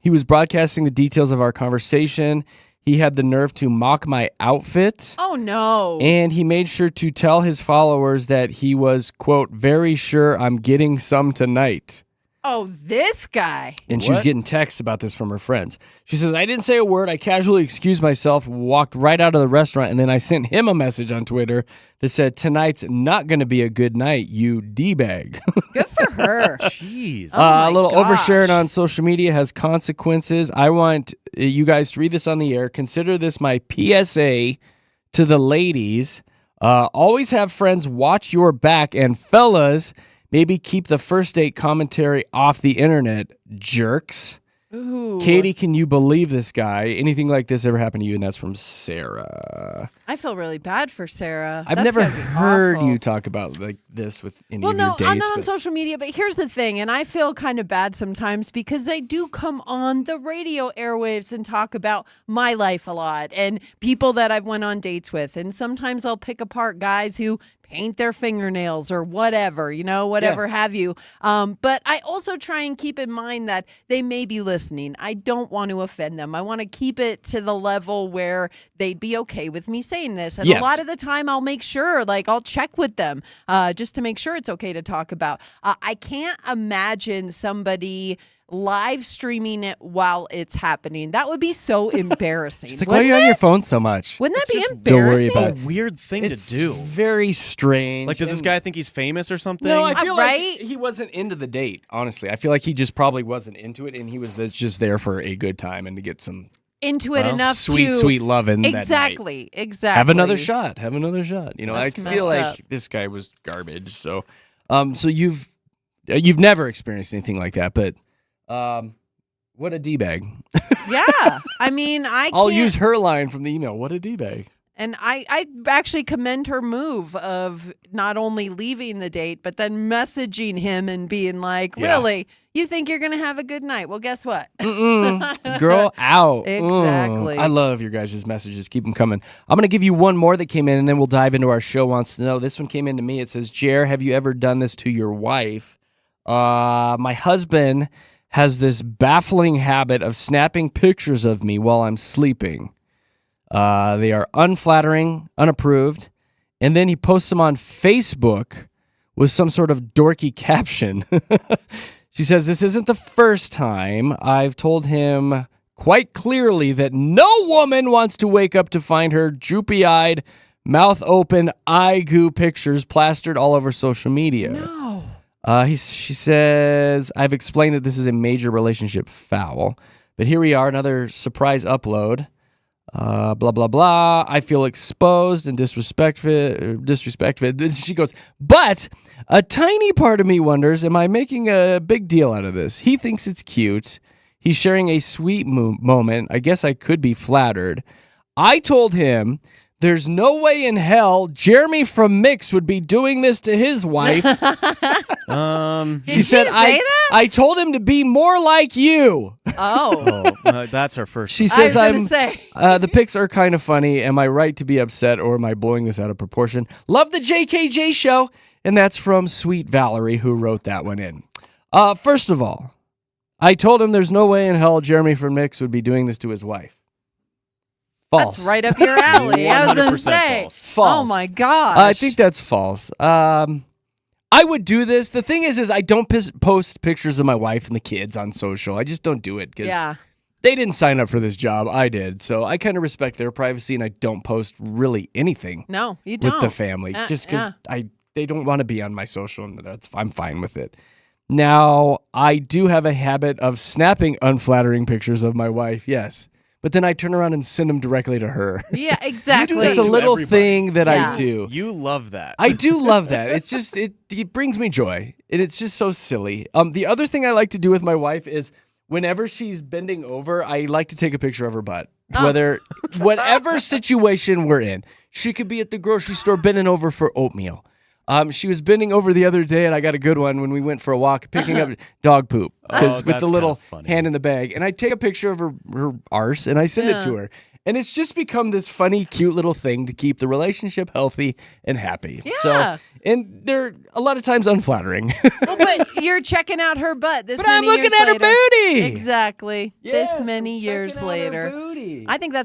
He was broadcasting the details of our conversation. He had the nerve to mock my outfit. Oh no. And he made sure to tell his followers that he was, quote, very sure I'm getting some tonight. Oh, this guy. And she was What? getting texts about this from her friends. She says, I didn't say a word. I casually excused myself, walked right out of the restaurant, and then I sent him a message on Twitter that said, tonight's not going to be a good night, you D-bag. Good for her. Jeez. Oh my A little gosh. oversharing on social media has consequences. I want you guys to read this on the air. Consider this my PSA to the ladies. Always have friends watch your back, and fellas, maybe keep the first date commentary off the internet, jerks. Ooh. Katie, can you believe this guy? Anything like this ever happened to you? And that's from Sarah. I feel really bad for Sarah. I've That's never gotta be heard awful. you talk about like this with any Well, of your no, dates. I'm not on but- social media, but here's the thing, and I feel kind of bad sometimes because I do come on the radio airwaves and talk about my life a lot and people that I've went on dates with, and sometimes I'll pick apart guys who paint their fingernails or whatever, whatever have you. But I also try and keep in mind that they may be listening. I don't want to offend them. I want to keep it to the level where they'd be okay with me saying this. And Yes. a lot of the time I'll make sure, like I'll check with them just to make sure it's okay to talk about. I can't imagine somebody live streaming it while it's happening. That would be so embarrassing. She's like, why are you on your phone so much? Wouldn't that be just- Don't worry embarrassing? about it. A weird thing It's to do. very strange. Like, does this And- guy think he's famous or something? No, I feel Right? like he wasn't into the date, honestly. I feel like he just probably wasn't into it, and he was just there for a good time and to get some Into it enough sweet, to sweet loving that night. exactly. Have another shot. Have another shot. You know, That's I feel messed like up. this guy was garbage. So, so you've never experienced anything like that, but what a d-bag. Yeah, I mean, I'll use her line from the email. What a d-bag. And I actually commend her move of not only leaving the date, but then messaging him and being like, Yeah. really, you think you're going to have a good night? Well, guess what? Girl, out. Exactly. I love your guys' messages. Keep them coming. I'm going to give you one more that came in, and then we'll dive into our show wants to know. This one came in to me. It says, Jer, have you ever done this to your wife? My husband has this baffling habit of snapping pictures of me while I'm sleeping. They are unflattering, unapproved, and then he posts them on Facebook with some sort of dorky caption. She says, this isn't the first time. I've told him quite clearly that no woman wants to wake up to find her droopy-eyed, mouth open, eye goo pictures plastered all over social media. No. She says, I've explained that this is a major relationship foul, but here we are, another surprise upload. Blah, blah, blah. I feel exposed and disrespected. She goes, but a tiny part of me wonders, am I making a big deal out of this? He thinks it's cute. He's sharing a sweet moment. I guess I could be flattered. I told him there's no way in hell Jeremy from Mix would be doing this to his wife. Did She said, say that? I told him to be more like you. Oh. That's her first. She I says, was going to say. the pics are kind of funny. Am I right to be upset, or am I blowing this out of proportion? Love the JKJ show. And that's from Sweet Valerie, who wrote that one in. First of all, I told him there's no way in hell Jeremy from Mix would be doing this to his wife. False. That's right up your alley. I was going to 100% say. false. False. Oh, my gosh. I think that's false. I would do this. The thing is I don't post pictures of my wife and the kids on social. I just don't do it because Yeah. they didn't sign up for this job. I did. So I kind of respect their privacy, and I don't post really anything No, you don't. with the family just because they don't want to be on my social, and I'm fine with it. Now, I do have a habit of snapping unflattering pictures of my wife, yes. But then I turn around and send them directly to her. Yeah, exactly. It's a to little everybody. thing that Yeah. I do. You love that. I do love that. It's just it brings me joy, and it's just so silly. The other thing I like to do with my wife is whenever she's bending over, I like to take a picture of her butt. Whatever situation we're in, she could be at the grocery store bending over for oatmeal. She was bending over the other day, and I got a good one when we went for a walk, picking up dog poop Oh, with that's the little kinda funny. hand in the bag. And I take a picture of her arse, and I send it to her. And it's just become this funny, cute little thing to keep the relationship healthy and happy. Yeah. So, and they're a lot of times unflattering. Well, but you're checking out her butt this But I'm many looking years at her later. booty. Exactly. Yes, this many I'm years checking out her later. booty. I think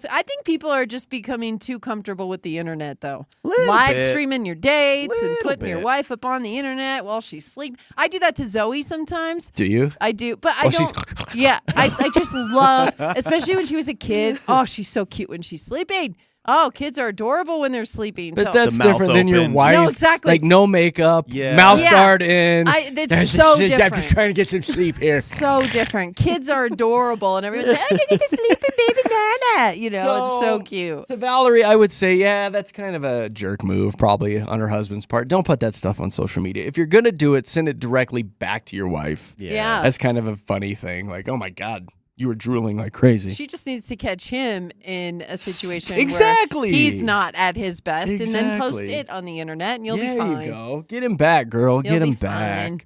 people are just becoming too comfortable with the internet, though. Little Live bit. streaming your dates and Little putting your bit. wife up on the internet while she's sleeping. I do that to Zoe sometimes. Do you? I do, but I Oh, don't. she's- Yeah, I just love, especially when she was a kid. Oh, she's so cute when she's sleeping. Oh, kids are adorable when they're sleeping. But so that's The mouth different than your open. wife. No, exactly. Like no makeup, Yeah. mouth Yeah. guard in. it's so I'm just different. trying to get some sleep here. So different. Kids are adorable, and everyone's like, "Oh, you get to sleep in baby Nana." You know, it's so cute. To Valerie, I would say, yeah, that's kind of a jerk move, probably on her husband's part. Don't put that stuff on social media. If you're gonna do it, send it directly back to your wife. Yeah. That's kind of a funny thing. Like, oh my God, you were drooling like crazy. She just needs to catch him in a situation Exactly. where he's not at his best, and then post Exactly. it on the internet, and you'll there be fine. you go. Get him back, girl. You'll Get be him back. fine.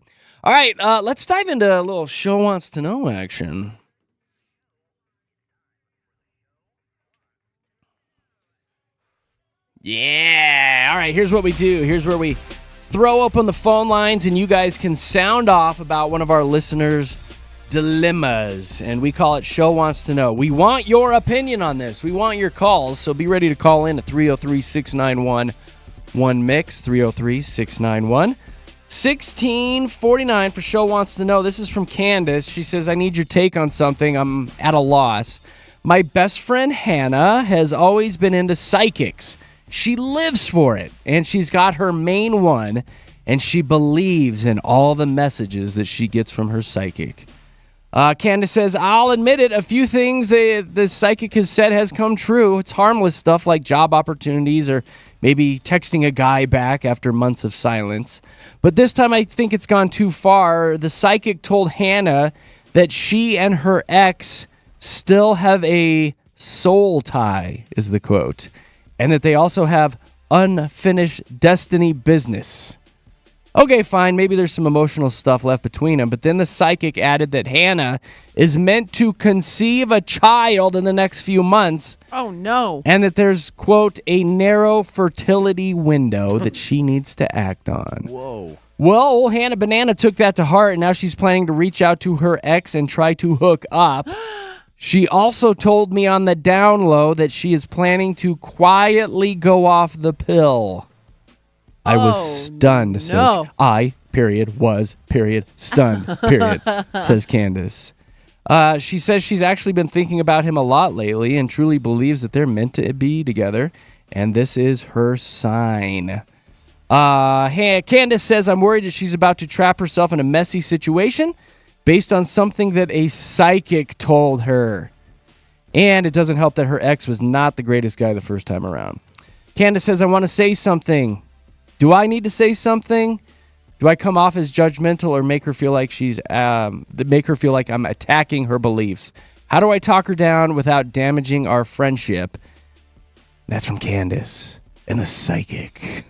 All right, let's dive into a little show wants to know action. Yeah. All right, here's what we do. Here's where we throw open the phone lines, and you guys can sound off about one of our listeners' dilemmas. And we call it Show Wants to Know. We want your opinion on this. We want your calls, so be ready to call in at 303-691-1MIX, 303-691-1MIX. 1649 for show wants to know. This is from Candace. She says, I need your take on something. I'm at a loss. My best friend Hannah has always been into psychics. She lives for it, and she's got her main one, and she believes in all the messages that she gets from her psychic. Candace says, I'll admit it, a few things the psychic has said has come true. It's harmless stuff like job opportunities or maybe texting a guy back after months of silence. But this time I think it's gone too far. The psychic told Hannah that she and her ex still have a soul tie, is the quote, and that they also have unfinished destiny business. Okay, fine, maybe there's some emotional stuff left between them, but then the psychic added that Hannah is meant to conceive a child in the next few months. Oh, no. And that there's, quote, a narrow fertility window that she needs to act on. Whoa. Well, old Hannah Banana took that to heart, and now she's planning to reach out to her ex and try to hook up. She also told me on the down low that she is planning to quietly go off the pill. I was stunned, says I, period, was, period, stunned, period, says Candace. She says she's actually been thinking about him a lot lately and truly believes that they're meant to be together, and this is her sign. Candace says, I'm worried that she's about to trap herself in a messy situation based on something that a psychic told her. And it doesn't help that her ex was not the greatest guy the first time around. Candace says, I want to say something. Do I need to say something? Do I come off as judgmental or make her feel like I'm attacking her beliefs? How do I talk her down without damaging our friendship? That's from Candace and the psychic.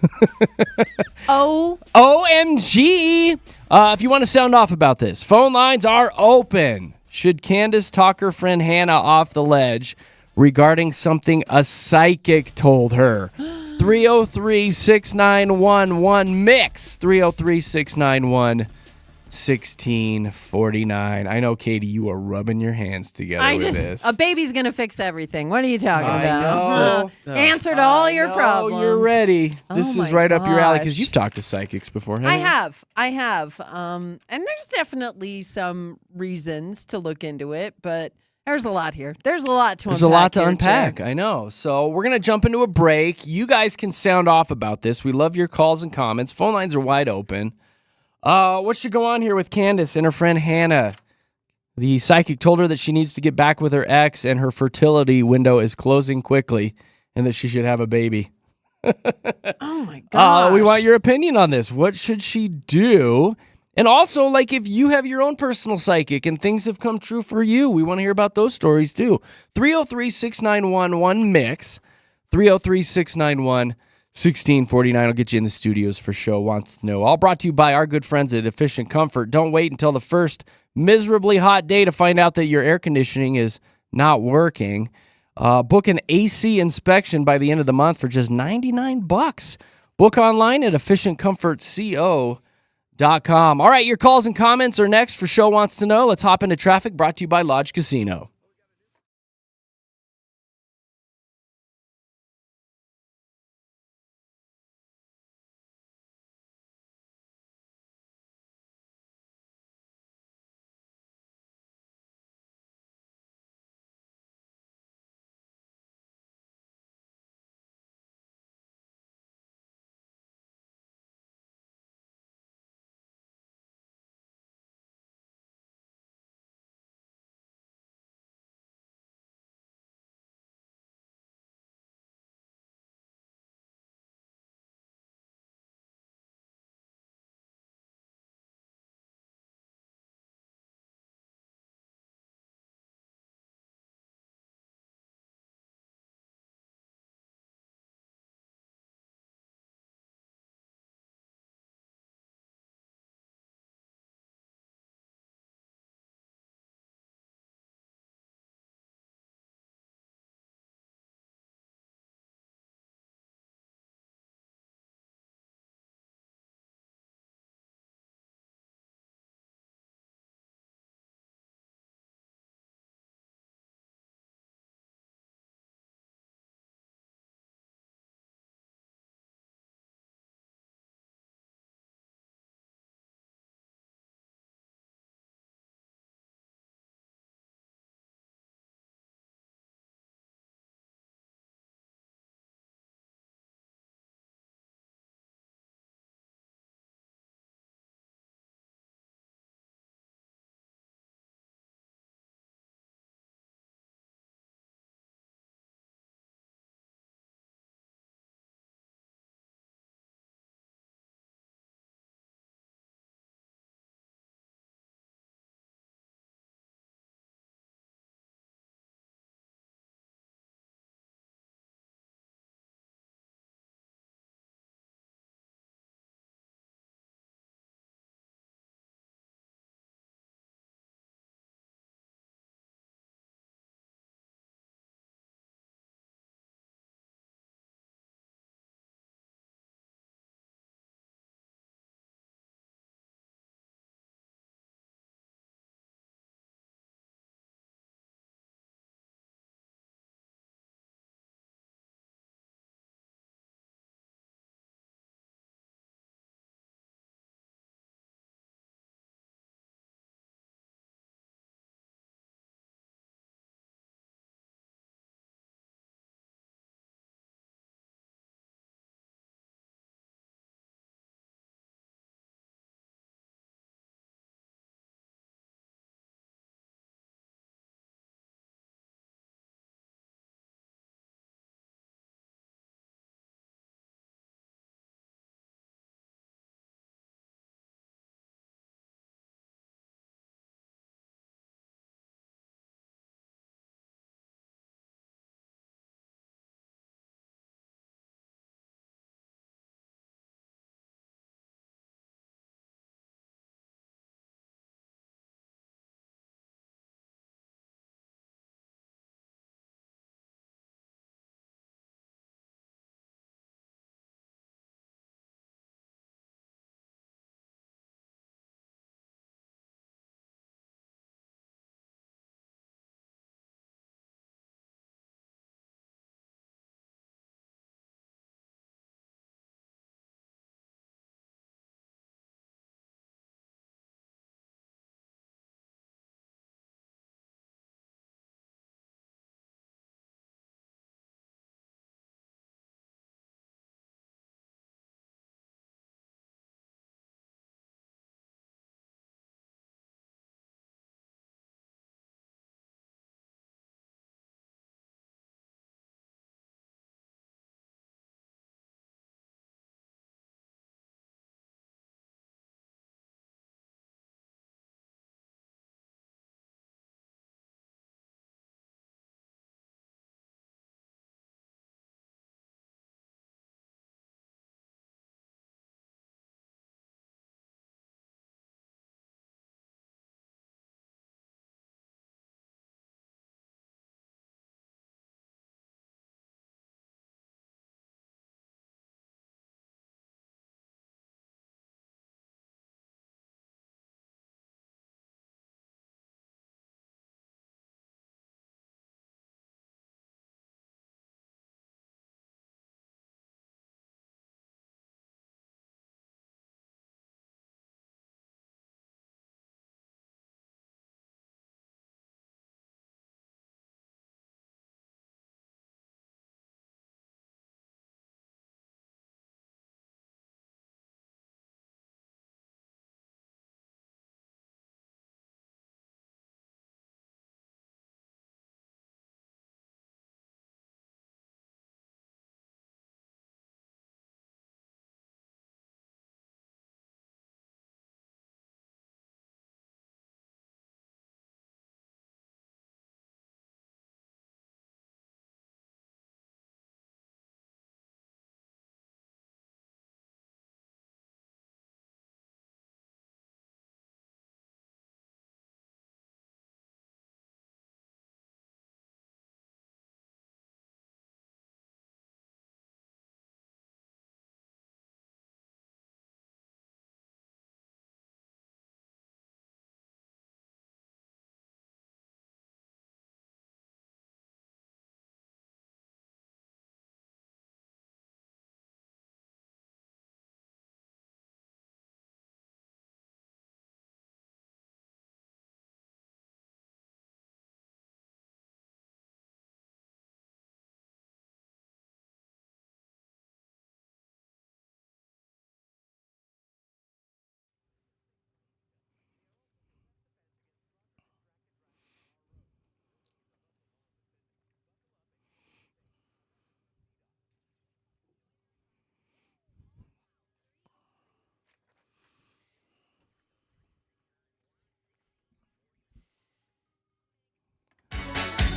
OMG! If you want to sound off about this, phone lines are open. Should Candace talk her friend Hannah off the ledge regarding something a psychic told her? 303-691-1-MIX. 303-691-1649. I know, Katie, you are rubbing your hands together with this. A baby's going to fix everything. What are you talking I about? know. Answer to all your problems. You're ready. This is right up your alley because gosh. you've talked to psychics before, haven't I you? have. And there's definitely some reasons to look into it, but there's a lot here. There's a lot to unpack. There's a lot to here, unpack. Jack. I know. So we're going to jump into a break. You guys can sound off about this. We love your calls and comments. Phone lines are wide open. What should go on here with Candace and her friend Hannah? The psychic told her that she needs to get back with her ex and her fertility window is closing quickly and that she should have a baby. Oh, my gosh. We want your opinion on this. What should she do? And also, like, if you have your own personal psychic and things have come true for you, we want to hear about those stories too. 303-691-1-MIX. 303-691-1649. I'll get you in the studios for show wants to know. All brought to you by our good friends at Efficient Comfort. Don't wait until the first miserably hot day to find out that your air conditioning is not working. Book an AC inspection by the end of the month for just $99. Book online at efficientcomfortco.com. All right, your calls and comments are next for Show Wants to Know. Let's hop into traffic, brought to you by Lodge Casino.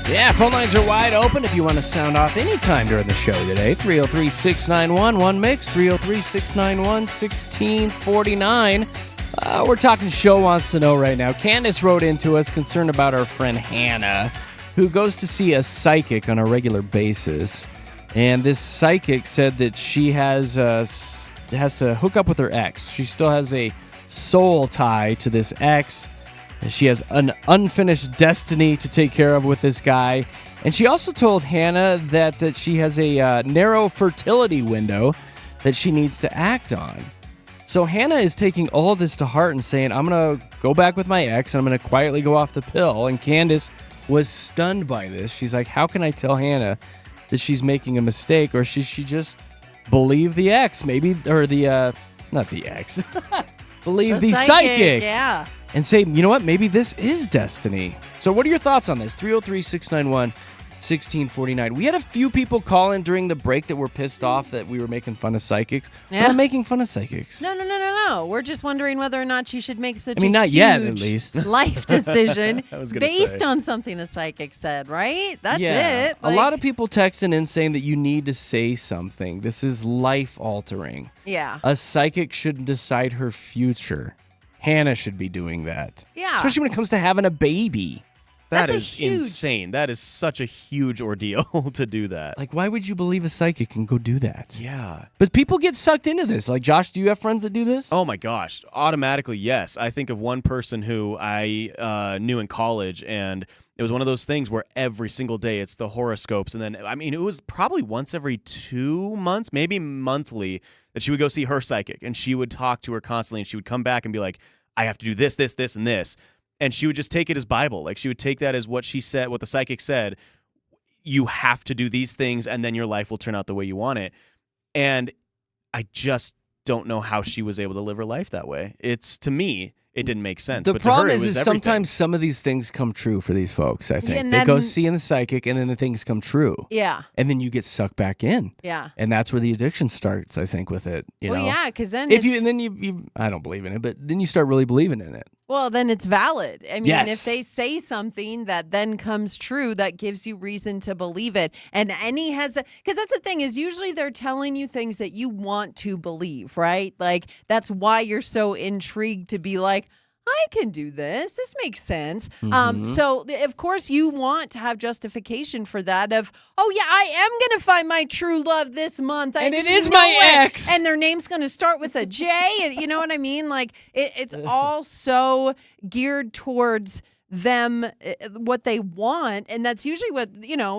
Yeah, phone lines are wide open if you want to sound off anytime during the show today. 303-691-1Mix, 303-691-1649. We're talking Show Wants to Know right now. Candace wrote into us concerned about our friend Hannah, who goes to see a psychic on a regular basis. And this psychic said that she has to hook up with her ex. She still has a soul tie to this ex. She has an unfinished destiny to take care of with this guy. And she also told Hannah that she has a narrow fertility window that she needs to act on. So Hannah is taking all of this to heart and saying, I'm going to go back with my ex and I'm going to quietly go off the pill. And Candace was stunned by this. She's like, how can I tell Hannah that she's making a mistake? Or should she just believe the ex? Maybe, or not the ex. Believe the psychic. Yeah. And say, you know what, maybe this is destiny. So what are your thoughts on this? 303-691-1649. We had a few people call in during the break that were pissed off that we were making fun of psychics. Yeah. We're not making fun of psychics. No. We're just wondering whether or not you should make such not huge yet, at least. life decision I was gonna based say. on something a psychic said, right? That's Yeah. it. A lot of people texting in saying that you need to say something. This is life-altering. Yeah. A psychic shouldn't decide her future. Hannah should be doing that. Yeah. Especially when it comes to having a baby. That That's a is huge- insane. That is such a huge ordeal to do that. Like, why would you believe a psychic and go do that? Yeah. But people get sucked into this. Like, Josh, do you have friends that do this? Oh my gosh. Automatically, yes. I think of one person who I knew in college, and it was one of those things where every single day it's the horoscopes. And then, I mean, it was probably once every 2 months, maybe monthly, that she would go see her psychic, and she would talk to her constantly, and she would come back and be like, I have to do this, this, this, and this. And she would just take it as Bible. Like, she would take that as what she said, what the psychic said. You have to do these things, and then your life will turn out the way you want it. And I just don't know how she was able to live her life that way. To me, it didn't make sense. The but problem to her, is it was sometimes everything. some of these things come true for these folks, I think. Yeah, and they go then- seeing the psychic, and then the things come true. Yeah. And then you get sucked back in. Yeah. And that's where the addiction starts, I think, with it. You Well, know? yeah, because then If you it's- and then you I don't believe in it, but then you start really believing in it. Well, then it's valid. I mean, Yes. if they say something that then comes true, that gives you reason to believe it. And because that's the thing, is usually they're telling you things that you want to believe, right? Like, that's why you're so intrigued to be like, I can do this. This makes sense. So, of course, you want to have justification for that of, oh, yeah, I am going to find my true love this month. And it just is know my it. ex. And their name's going to start with a J. And you know what I mean? Like, it's all so geared towards them, what they want, and that's usually what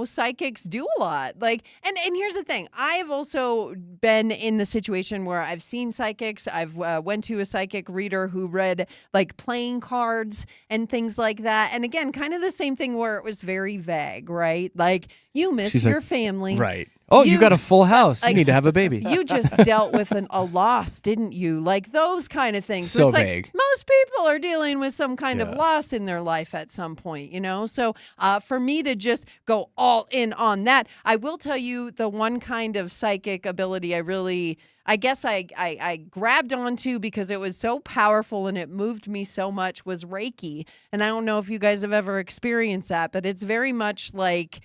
psychics do a lot. Like, and here's the thing, I've also been in the situation where I've seen psychics. I've went to a psychic reader who read like playing cards and things like that, and again, kind of the same thing where it was very vague, right? Like, you miss She's your like, family, right? Oh, you got a full house. You like, need to have a baby. You just dealt with a loss, didn't you? Like, those kind of things. So it's like vague. most people are dealing with some kind of Yeah. loss in their life at some point, So for me to just go all in on that, I will tell you the one kind of psychic ability I guess I grabbed onto because it was so powerful and it moved me so much was Reiki. And I don't know if you guys have ever experienced that, but it's very much like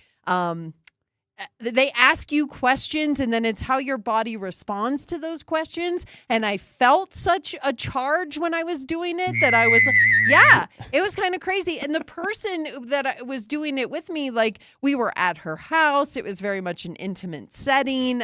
they ask you questions and then it's how your body responds to those questions. And I felt such a charge when I was doing it that I was it was kind of crazy. And the person that was doing it with me, like, we were at her house. It was very much an intimate setting.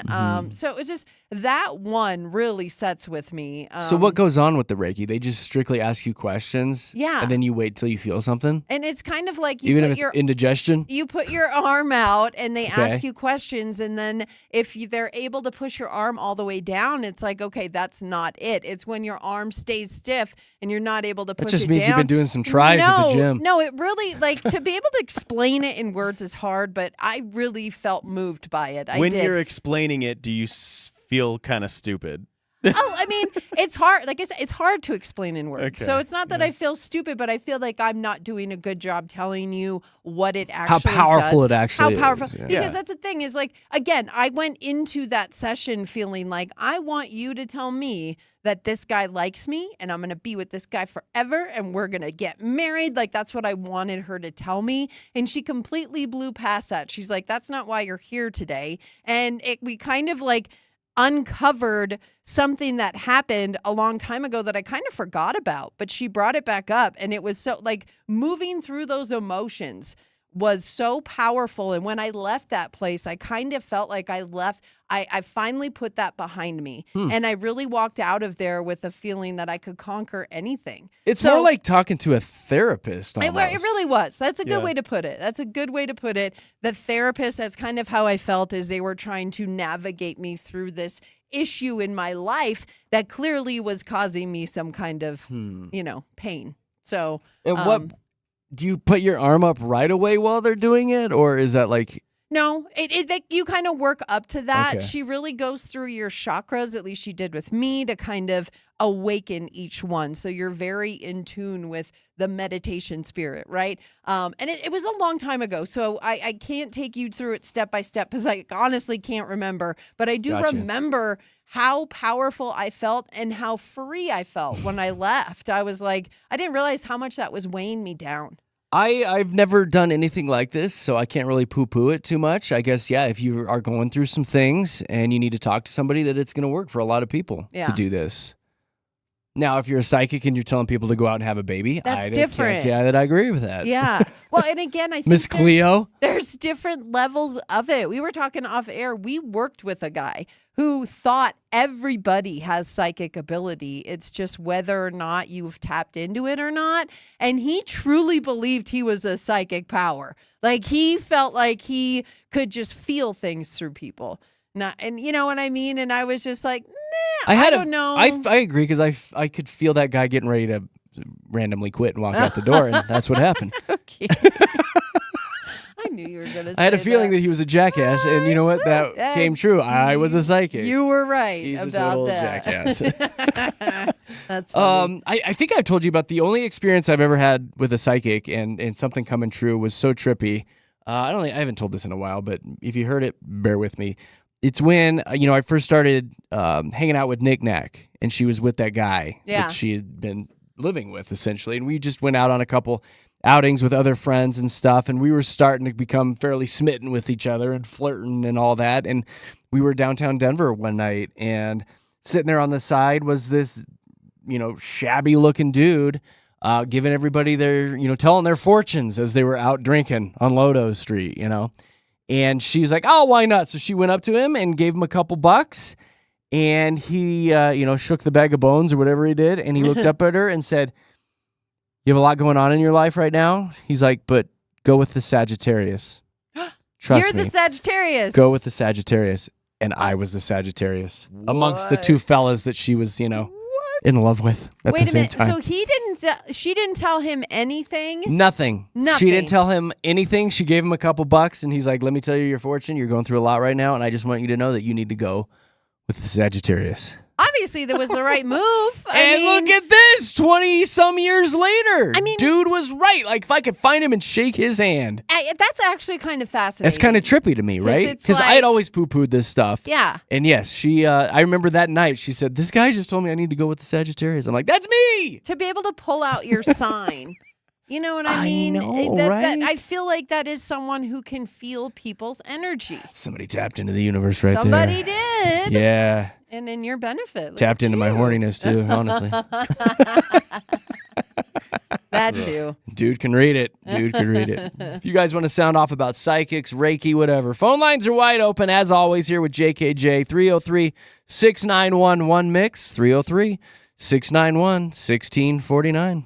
So it was just that one really sets with me. So what goes on with the Reiki? They just strictly ask you questions? Yeah. And then you wait till you feel something? And it's kind of like Even if it's indigestion? you put your arm out and they Okay. ask you questions, and then if they're able to push your arm all the way down, it's like, okay, that's not it. It's when your arm stays stiff and you're not able to push That just it means down. you've been doing some tries at the gym. No, it really, like, to be able to explain it in words is hard, but I really felt moved by it. When I did. you're explaining it, do you feel kind of stupid? Oh, I mean, it's hard. Like I said, it's hard to explain in words. Okay, So it's not that I feel stupid, but I feel like I'm not doing a good job telling you what it actually powerful does. it actually How powerful. is, yeah. Because that's the thing is like, again, I went into that session feeling like I want you to tell me that this guy likes me and I'm going to be with this guy forever and we're going to get married. Like that's what I wanted her to tell me. And she completely blew past that. She's like, that's not why you're here today. And we kind of like uncovered something that happened a long time ago that I kind of forgot about, but she brought it back up. And it was so like moving through those emotions was so powerful. And when I left that place, I kind of felt like I finally put that behind me. And I really walked out of there with a feeling that I could conquer anything. It's So- more like talking to a therapist It almost. really was. That's a good Yeah. way to put it. That's a good way to put it. The therapist, that's kind of how I felt as they were trying to navigate me through this issue in my life that clearly was causing me some kind of, pain. So, And what do you put your arm up right away while they're doing it, or is that like? no, you kind of work up to that. Okay. She really goes through your chakras, at least she did with me, to kind of awaken each one. So you're very in tune with the meditation spirit, right? And it was a long time ago, so I can't take you through it step by step because I honestly can't remember. But I do Gotcha. remember how powerful I felt and how free I felt when I left. I was like, I didn't realize how much that was weighing me down. I've never done anything like this, so I can't really poo-poo it too much. I guess, yeah, if you are going through some things and you need to talk to somebody, that it's going to work for a lot of people Yeah. to do this. Now, if you're a psychic and you're telling people to go out and have a baby, That's I different. can't say that I agree with that. Yeah. Well, and again, I think Miss Cleo? there's different levels of it. We were talking off air. We worked with a guy who thought everybody has psychic ability. It's just whether or not you've tapped into it or not. And he truly believed he was a psychic power. Like he felt like he could just feel things through people. And you know what I mean? And I was just like, nah, I don't know. I agree because I could feel that guy getting ready to randomly quit and walk out the door, and that's what happened. Okay. I knew you were going to say I had a feeling that he was a jackass, and you know what? That Hey, came true. I was a psychic. You were right He's a about total that. jackass. That's funny. I think I've told you about the only experience I've ever had with a psychic and something coming true was so trippy. I haven't told this in a while, but if you heard it, bear with me. It's when I first started hanging out with Nick Nack, and she was with that guy Yeah. that she had been living with essentially, and we just went out on a couple outings with other friends and stuff, and we were starting to become fairly smitten with each other and flirting and all that. And we were downtown Denver one night, and sitting there on the side was this shabby looking dude giving everybody their telling their fortunes as they were out drinking on Lodo Street, and she was like, oh, why not? So she went up to him and gave him a couple bucks, and he shook the bag of bones or whatever he did, and he looked up at her and said, you have a lot going on in your life right now? He's like, but go with the Sagittarius. Trust You're me. the Sagittarius. Go with the Sagittarius. And I was the Sagittarius amongst the two What? fellas that she was, in love with at Wait the a same minute. time. So she didn't tell him anything? Nothing. She Nothing. didn't tell him anything. She gave him a couple bucks, and he's like, let me tell you your fortune. You're going through a lot right now, and I just want you to know that you need to go with the Sagittarius. Obviously, that was the right move. And look at this, 20-some years later. I mean- dude was right. Like, if I could find him and shake his hand. That's actually kind of fascinating. That's kind of trippy to me, right? it's Because I like- had always poo-pooed this stuff. Yeah. And yes, she. I remember that night, she said, this guy just told me I need to go with the Sagittarius. I'm like, that's me! To be able to pull out your sign. You know what I I mean? know, That right? I feel like that is someone who can feel people's energy. Somebody tapped into the universe right Somebody there. did. Yeah. And in your benefit. Look Tapped at into my you. horniness, too, honestly. That too. Dude can read it. Dude can read it. If you guys want to sound off about psychics, Reiki, whatever, phone lines are wide open, as always, here with JKJ. 303-691-1MIX. 303-691-1649.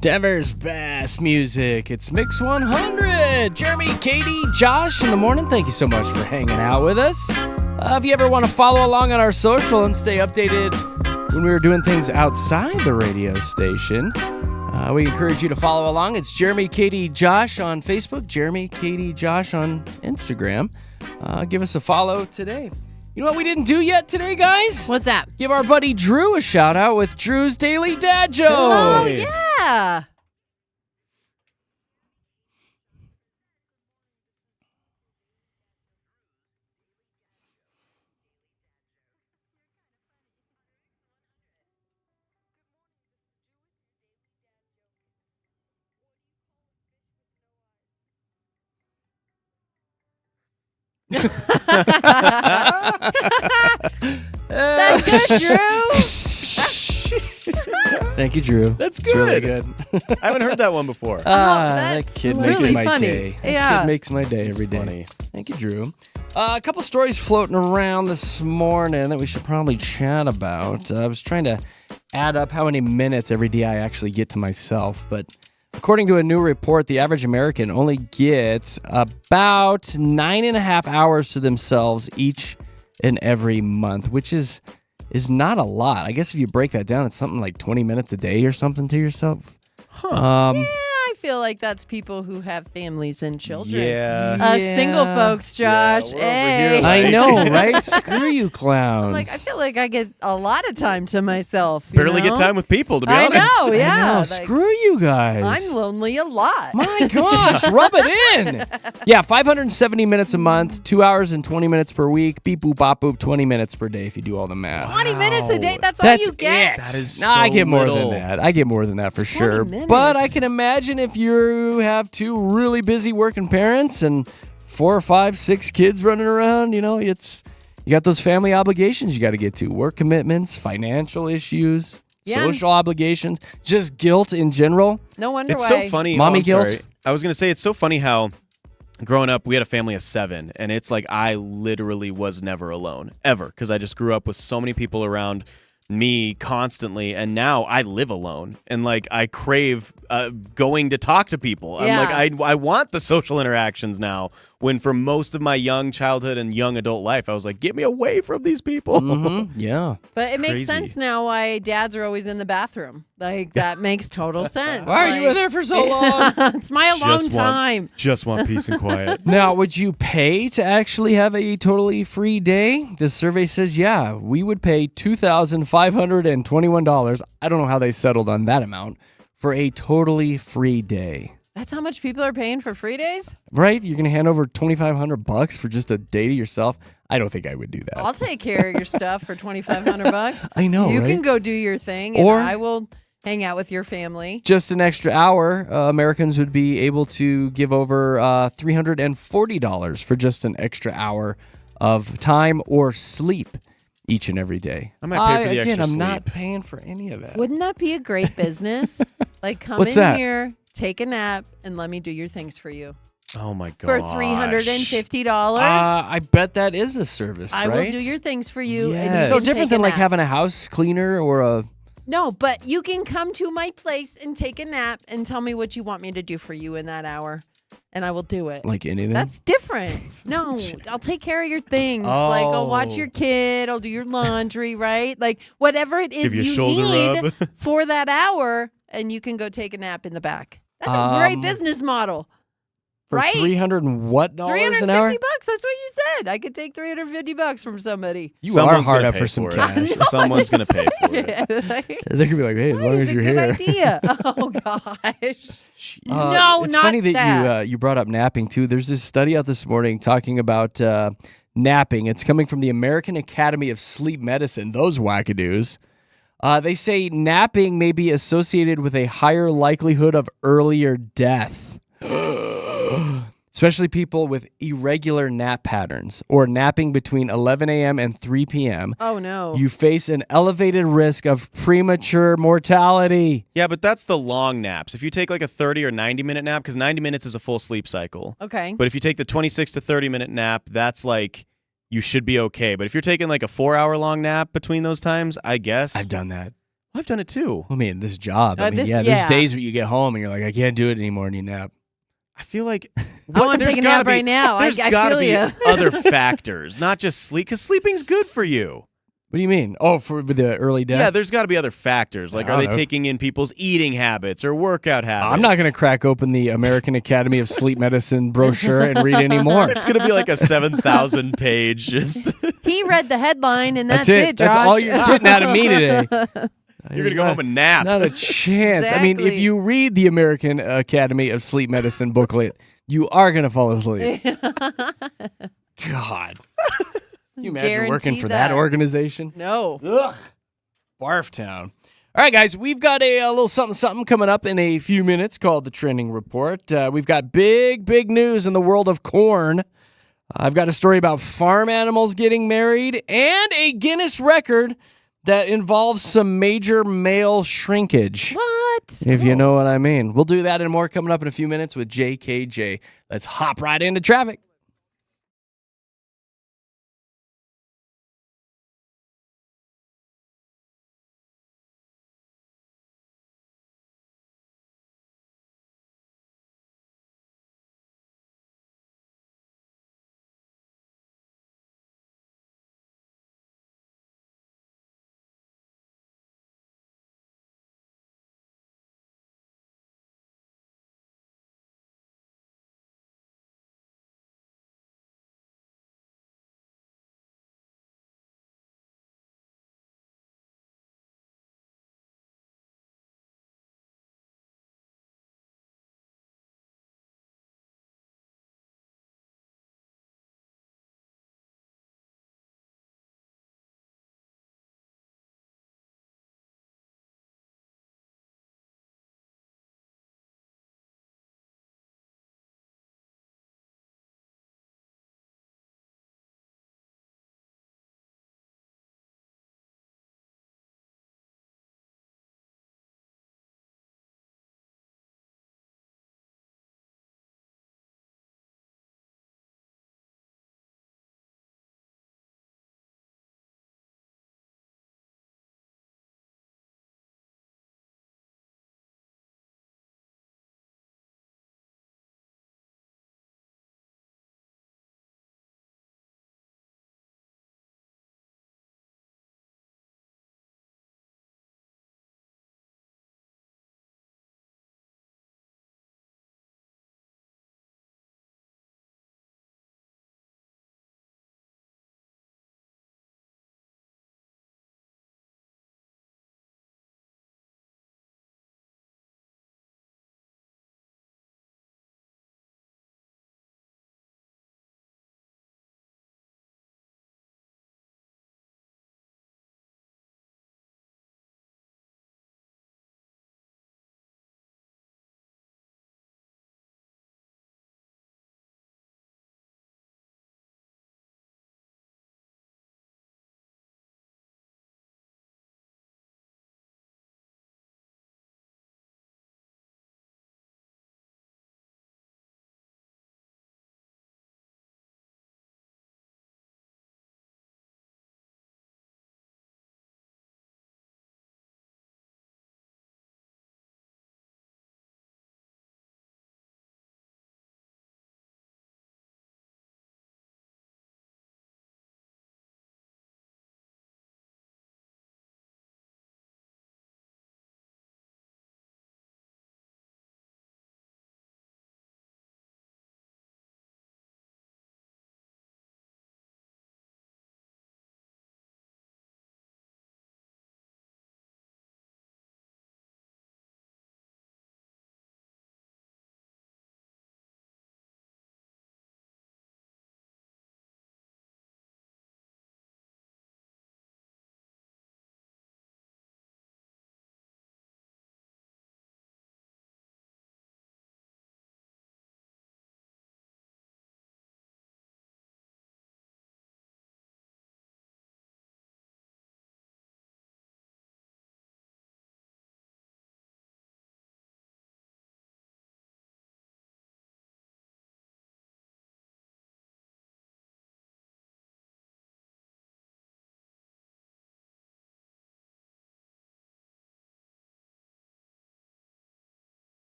Denver's best music. It's Mix 100. Jeremy, Katy, Josh in the morning. Thank you so much for hanging out with us. If you ever want to follow along on our social and stay updated when we were doing things outside the radio station, we encourage you to follow along. It's Jeremy, Katy, Josh on Facebook, Jeremy, Katy, Josh on Instagram. Give us a follow today. You know what we didn't do yet today, guys? What's that? Give our buddy Drew a shout out with Drew's Daily Dad Joke. Oh, yeah. That's good, Drew. Thank you, Drew. That's It's really good. good. I haven't heard that one before. That that's kid really makes my funny. day. That Yeah. kid makes my day every day. Funny. Thank you, Drew. A couple stories floating around this morning that we should probably chat about. I was trying to add up how many minutes every day I actually get to myself, but according to a new report, the average American only gets about 9.5 hours to themselves each and every month, which is not a lot. I guess if you break that down, it's something like 20 minutes a day or something to yourself. Yeah, I feel like that's people who have families and children. Yeah. Single folks, Josh. we're over Hey. here, I know, right? Screw you, clowns. I feel like I get a lot of time to myself. you Barely know? get time with people, to be I honest. know, yeah. I know, like, screw you guys. I'm lonely a lot. My gosh, rub it in. Yeah, 570 minutes a month, 2 hours and 20 minutes per week. Beep, boop, bop, boop, 20 minutes per day if you do all the math. 20 minutes a day, that's all That's you get. it. That is Nah, I so get more little. than that. I get more than that for 20 sure. minutes. But I can imagine if you have two really busy working parents and 4 or 5, 6 kids running around, you got those family obligations you got to get to, work commitments, financial issues, Yeah. social obligations, just guilt in general. No wonder It's why. so funny. Mommy I'm guilt? sorry. I was going to say, it's so funny how growing up, we had a family of 7, and it's like I literally was never alone, ever, because I just grew up with so many people around me constantly, and now I live alone, and like I crave going to talk to people. Yeah. I'm like, I want the social interactions now, when for most of my young childhood and young adult life, I was like, get me away from these people. Yeah. But it makes crazy. sense now why dads are always in the bathroom. Like, that makes total sense. Why are you in there for so long? It's my alone time. Just want peace and quiet. Now, would you pay to actually have a totally free day? This survey says, yeah, we would pay $2,521. I don't know how they settled on that amount for a totally free day. That's how much people are paying for free days? Right? You're going to hand over $2,500 for just a day to yourself? I don't think I would do that. I'll take care of your stuff for $2,500. I know, You right? can go do your thing, and Or- I will hang out with your family. Just an extra hour, Americans would be able to give over $340 for just an extra hour of time or sleep each and every day. I might pay for the again, extra I'm not sleep. paying for any of that. Wouldn't that be a great business? Like, come What's in that? here, take a nap, and let me do your things for you. Oh my god. For $350. I bet that is a service, I right? will do your things for you. Yes. And you So can different take a than like nap. having a house cleaner or a... No, but you can come to my place and take a nap and tell me what you want me to do for you in that hour, and I will do it. Like anything? That's different. No, I'll take care of your things. Like, I'll watch Oh. your kid. I'll do your laundry, right? Like, whatever it is Give you a you shoulder need rub. for that hour, and you can go take a nap in the back. That's a great business model. For right? 300 and what dollars $350 an hour? bucks. That's what you said. I could take $350 from somebody. You Someone's are hard gonna up pay for some it. cash. Someone's gonna pay for it. They're gonna be like, hey, as long It's as a you're good here. idea. Oh gosh. No, it's not funny that that. you brought up napping too. There's this study out this morning talking about napping. It's coming from the American Academy of Sleep Medicine. Those wackadoos. They say napping may be associated with a higher likelihood of earlier death. Especially people with irregular nap patterns or napping between 11 a.m. and 3 p.m. Oh no. You face an elevated risk of premature mortality. Yeah, but that's the long naps. If you take like a 30 or 90-minute nap, because 90 minutes is a full sleep cycle. Okay. But if you take the 26 to 30-minute nap, that's like you should be okay. But if you're taking like a 4-hour long nap between those times, I guess. I've done that. I've done it too. I mean, this job. I mean, this- there's yeah. days where you get home and you're like, I can't do it anymore, and you nap. I feel like I want to there's take a gotta nap be- right now. I There's gotta feel be you. other factors, not just sleep, because sleeping's good for you. What do you mean? Oh, for the early death? Yeah, there's got to be other factors. Like, I are they don't know. taking in people's eating habits or workout habits? I'm not going to crack open the American Academy of Sleep Medicine brochure and read anymore. It's gonna be like a 7,000 page. Just He read the headline, and that's it. Josh. That's all you're getting out of me today. you're gonna go home and nap. Not a chance. I mean, if Exactly. you read the American Academy of Sleep Medicine booklet, you are going to fall asleep. God. Can you imagine working Guarantee for that that. organization? No. Ugh. Barf Town. All right, guys, we've got a little something coming up in a few minutes called the Trending Report. We've got big news in the world of corn. I've got a story about farm animals getting married and a Guinness record that involves some major male shrinkage. What? If you know what I mean. We'll do that and more coming up in a few minutes with JKJ. Let's hop right into traffic.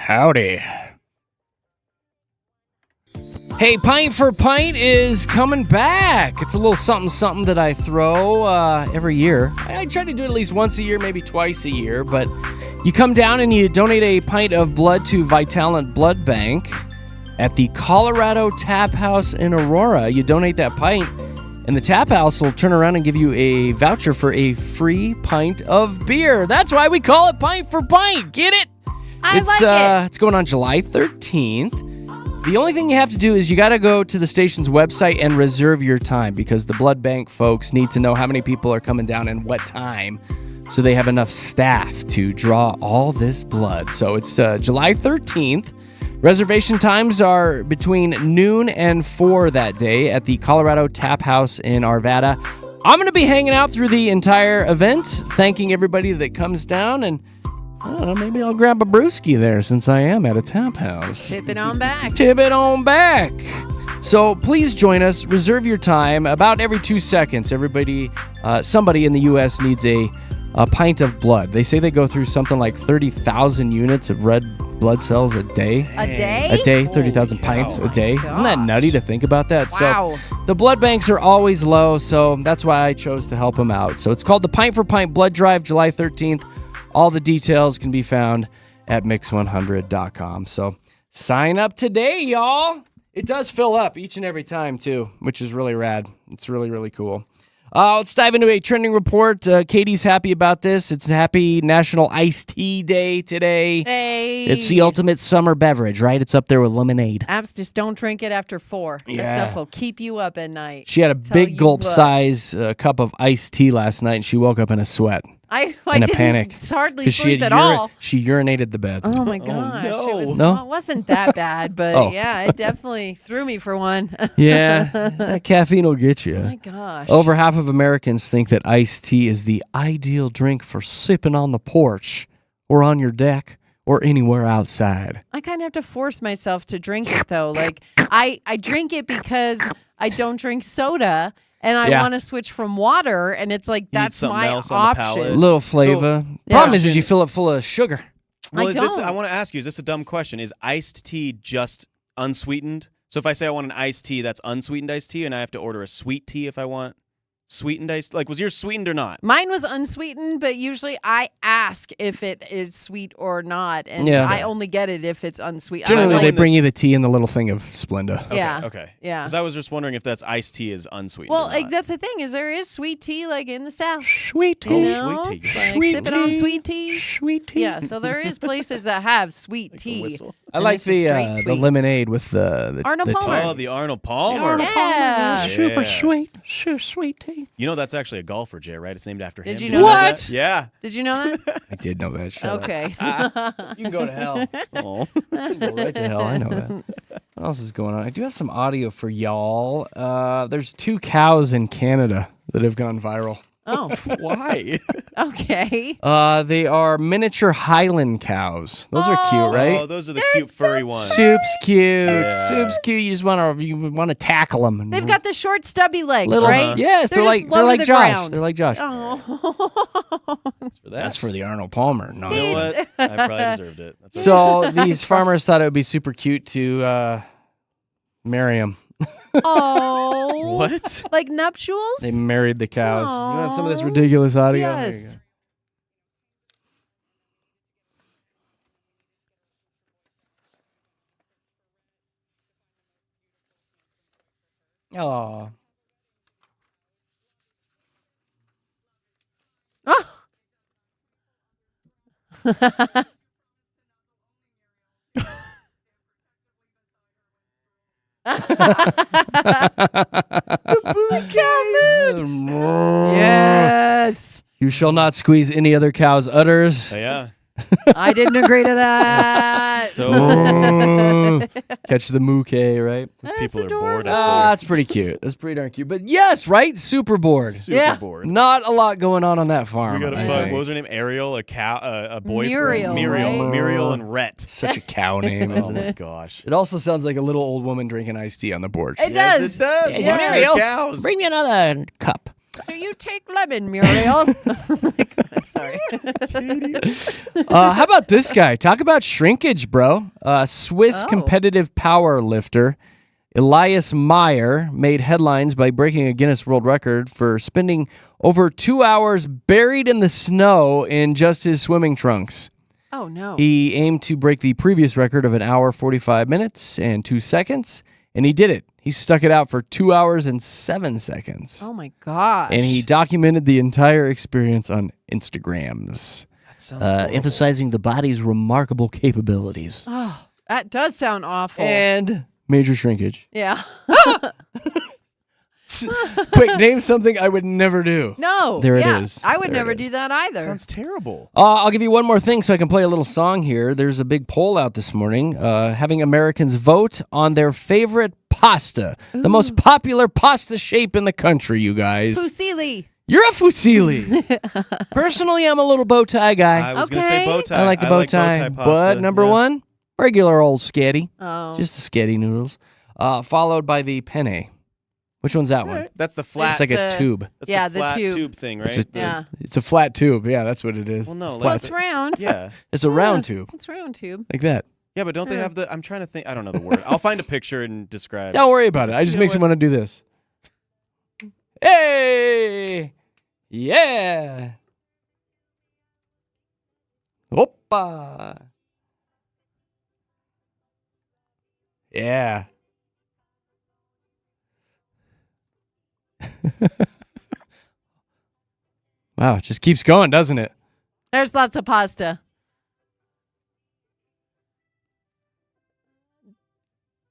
Howdy. Hey, Pint for Pint is coming back. It's a little something that I throw every year. I try to do it at least once a year, maybe twice a year, but you come down and you donate a pint of blood to Vitalent Blood Bank at the Colorado Tap House in Aurora. You donate that pint, and the Tap House will turn around and give you a voucher for a free pint of beer. That's why we call it Pint for Pint. Get it? I like it. It's going on July 13th. The only thing you have to do is you got to go to the station's website and reserve your time, because the blood bank folks need to know how many people are coming down and what time, so they have enough staff to draw all this blood. So it's July 13th. Reservation times are between noon and 4 that day at the Colorado Tap House in Arvada. I'm going to be hanging out through the entire event, thanking everybody that comes down, and I don't know, maybe I'll grab a brewski there since I am at a tap house. Tip it on back. Tip it on back. So please join us. Reserve your time. About every 2 seconds, somebody in the U.S. needs a pint of blood. They say they go through something like 30,000 units of red blood cells a day. A day? A day, 30,000 pints a day. Gosh. Isn't that nutty to think about that? Wow. So the blood banks are always low, so that's why I chose to help them out. So it's called the Pint for Pint Blood Drive, July 13th. All the details can be found at mix100.com. So sign up today, y'all. It does fill up each and every time, too, which is really rad. It's really, really cool. Let's dive into a trending report. Katie's happy about this. It's Happy National Iced Tea Day today. Hey. It's the ultimate summer beverage, right? It's up there with lemonade. Apps, just don't drink it after 4. Yeah. That stuff will keep you up at night. She had a Tell big you gulp what. size cup of iced tea last night, and she woke up in a sweat. I in a didn't panic. hardly 'Cause she sleep had at all. She urinated the bed. Oh my gosh. no. No? Well, it wasn't that bad, but Oh. yeah, it definitely threw me for one. Yeah, that caffeine will get you. Oh my gosh. Over half of Americans think that iced tea is the ideal drink for sipping on the porch or on your deck or anywhere outside. I kind of have to force myself to drink it though. Like I drink it because I don't drink soda and I Yeah. want to switch from water, and it's like need that's something my else on the palate. A option. little flavor. Yeah. Problem is you fill it full of sugar. Well, I is this? don't. I want to ask you: is this a dumb question? Is iced tea just unsweetened? So if I say I want an iced tea, that's unsweetened iced tea, and I have to order a sweet tea if I want sweetened iced. Like, was yours sweetened or not? Mine was unsweetened, but usually I ask if it is sweet or not, and Yeah. I only get it if it's unsweet. Generally, like they when bring you the tea in the little thing of Splenda. Yeah. Okay. Yeah. Because I was just wondering if that's iced tea is unsweetened. Well, or like not. that's the thing is there is sweet tea like in the South. Sweet You tea. know, sweet tea. like Sweet sipping on tea. sweet tea. Sweet tea. Yeah, so there is places that have sweet tea. whistle. I and like it's just straight the sweet. lemonade with the Arnold the Palmer. Oh, the Arnold Palmer. Yeah. Super Yeah. sweet, super sweet tea. You know that's actually a golfer, Jay, right? It's named after him. Did you Did know What? that? Yeah. Did you know that? I did know that. Shut up. Okay. You can go to hell. Oh. You can go right to hell. I know that. What else is going on? I do have some audio for y'all. There's 2 cows in Canada that have gone viral. Oh, Why? okay. They are miniature Highland cows. Those are cute, right? Oh, those are the cute furry ones. Soup's cute. Yeah. Soup's cute. You just want to tackle them. They've got the short, stubby legs, little, right? Yes, They're they're just like low to the Josh. ground. They're like Josh. Oh. For that. That's for the Arnold Palmer. No. You know what? I probably deserved it. That's So these farmers thought it would be super cute to marry them. Oh. What? Like nuptials? They married the cows. You want some of this Aw. ridiculous audio? There you Yes. go. Aw. Yes. You shall not squeeze any other cow's udders. Yeah. I didn't agree to that. So Catch the mookie, right? these people are adorable. bored up That's pretty cute. That's pretty darn cute. But yes, right? Super bored. there. Super Yeah. bored. Not a lot going on that farm. We got a I fuck. think. What was her name? Ariel, a cow, a boyfriend. Muriel, Muriel, right? Muriel, and Rhett. Such a cow name, Oh isn't my it? gosh. It also sounds like a little old woman drinking iced tea on the porch. It Yes, does. it does. Yeah, Watch Muriel, the cows. Bring me another cup. Do you take lemon, Muriel? Oh my God, sorry. How about this guy? Talk about shrinkage, bro. Swiss competitive power lifter Elias Meyer made headlines by breaking a Guinness World Record for spending over 2 hours buried in the snow in just his swimming trunks. Oh, no. He aimed to break the previous record of 1 hour, 45 minutes and 2 seconds, and he did it. He stuck it out for 2 hours and 7 seconds. Oh, my gosh. And he documented the entire experience on Instagrams, That sounds horrible. emphasizing the body's remarkable capabilities. Oh, that does sound awful. And major shrinkage. Yeah. Quick, name something I would never do. No. There it yeah, is. I would There never it is. do that either. Sounds terrible. I'll give you one more thing so I can play a little song here. There's a big poll out this morning having Americans vote on their favorite pasta, the most popular pasta shape in the country, you guys. Fusilli. You're a fusilli. Personally, I'm a little bow tie guy. I was going to say Okay. bow tie. I like the bow tie. pasta. But number Yeah. one, regular old sketty. Oh. Just the sketty noodles. Followed by the penne. Which one's that one? That's the flat. It's like a the- tube. That's Yeah, the the flat tube. thing, It's right? Yeah. It's a flat tube. Yeah, that's what it is. Well, no, Flat Well, like it's round. yeah. It's a round tube. It's round tube. Like that. Yeah, but don't they have the? I'm trying to think. I don't know the word. I'll find a picture and describe. Don't worry about it. I just You know makes me want to do this. Hey! Yeah! Hoppa! Yeah. Wow, it just keeps going, doesn't it? There's lots of pasta.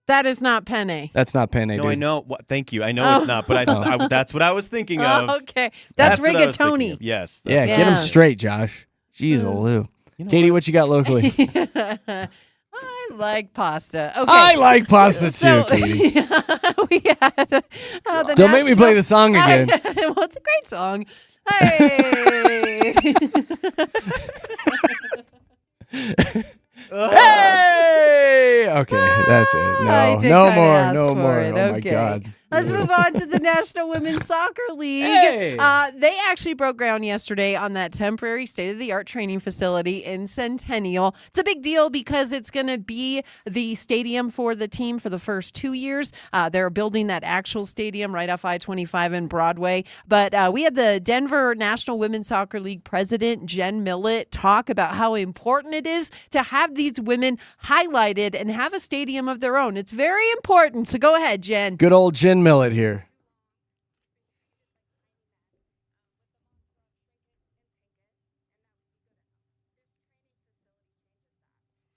That is not penne. That's not penne, No, dude. I know. Thank you. I know it's not, but that's what I was thinking of. Oh, okay. That's what I was thinking rigatoni. of. Yes. Yeah, that's get Yeah. him straight, Josh. Jeez, Lou. You know Katie, what you got locally? I like pasta. Okay. I like pasta So too, Katie. we had the Don't make me play the song again. well, it's a great song. Hey. Hey! Okay, that's it. I No, did no kinda more, ask no for more. it. Oh my Okay. God. Let's move on to the National Women's Soccer League. Hey. They actually broke ground yesterday on that temporary state-of-the-art training facility in Centennial. It's a big deal because it's going to be the stadium for the team for the first 2 years. They're building that actual stadium right off I-25 and Broadway. But we had the Denver National Women's Soccer League president, Jen Millett, talk about how important it is to have these women highlighted and have a stadium of their own. It's very important. So go ahead, Jen. Good old Jen Millett here.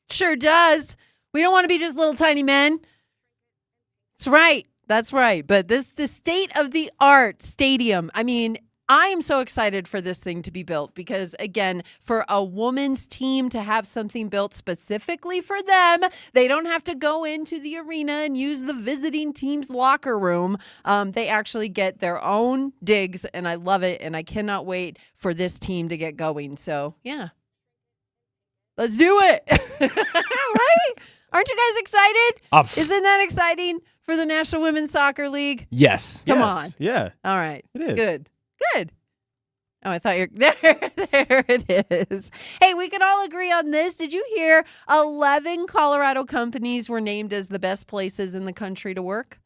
Sure does. We don't want to be just little tiny men. That's right. That's right. But this is the state of the art stadium. I mean, I am so excited for this thing to be built because, again, for a woman's team to have something built specifically for them, they don't have to go into the arena and use the visiting team's locker room. They actually get their own digs, and I love it. And I cannot wait for this team to get going. So, yeah. Let's do it. Right? Aren't you guys excited? Isn't that exciting for the National Women's Soccer League? Yes. Come Yes. on. Yeah. All right. It is. Good. Good. Oh, I thought you're there. There it is. Hey, we can all agree on this. Did you hear 11 Colorado companies were named as the best places in the country to work?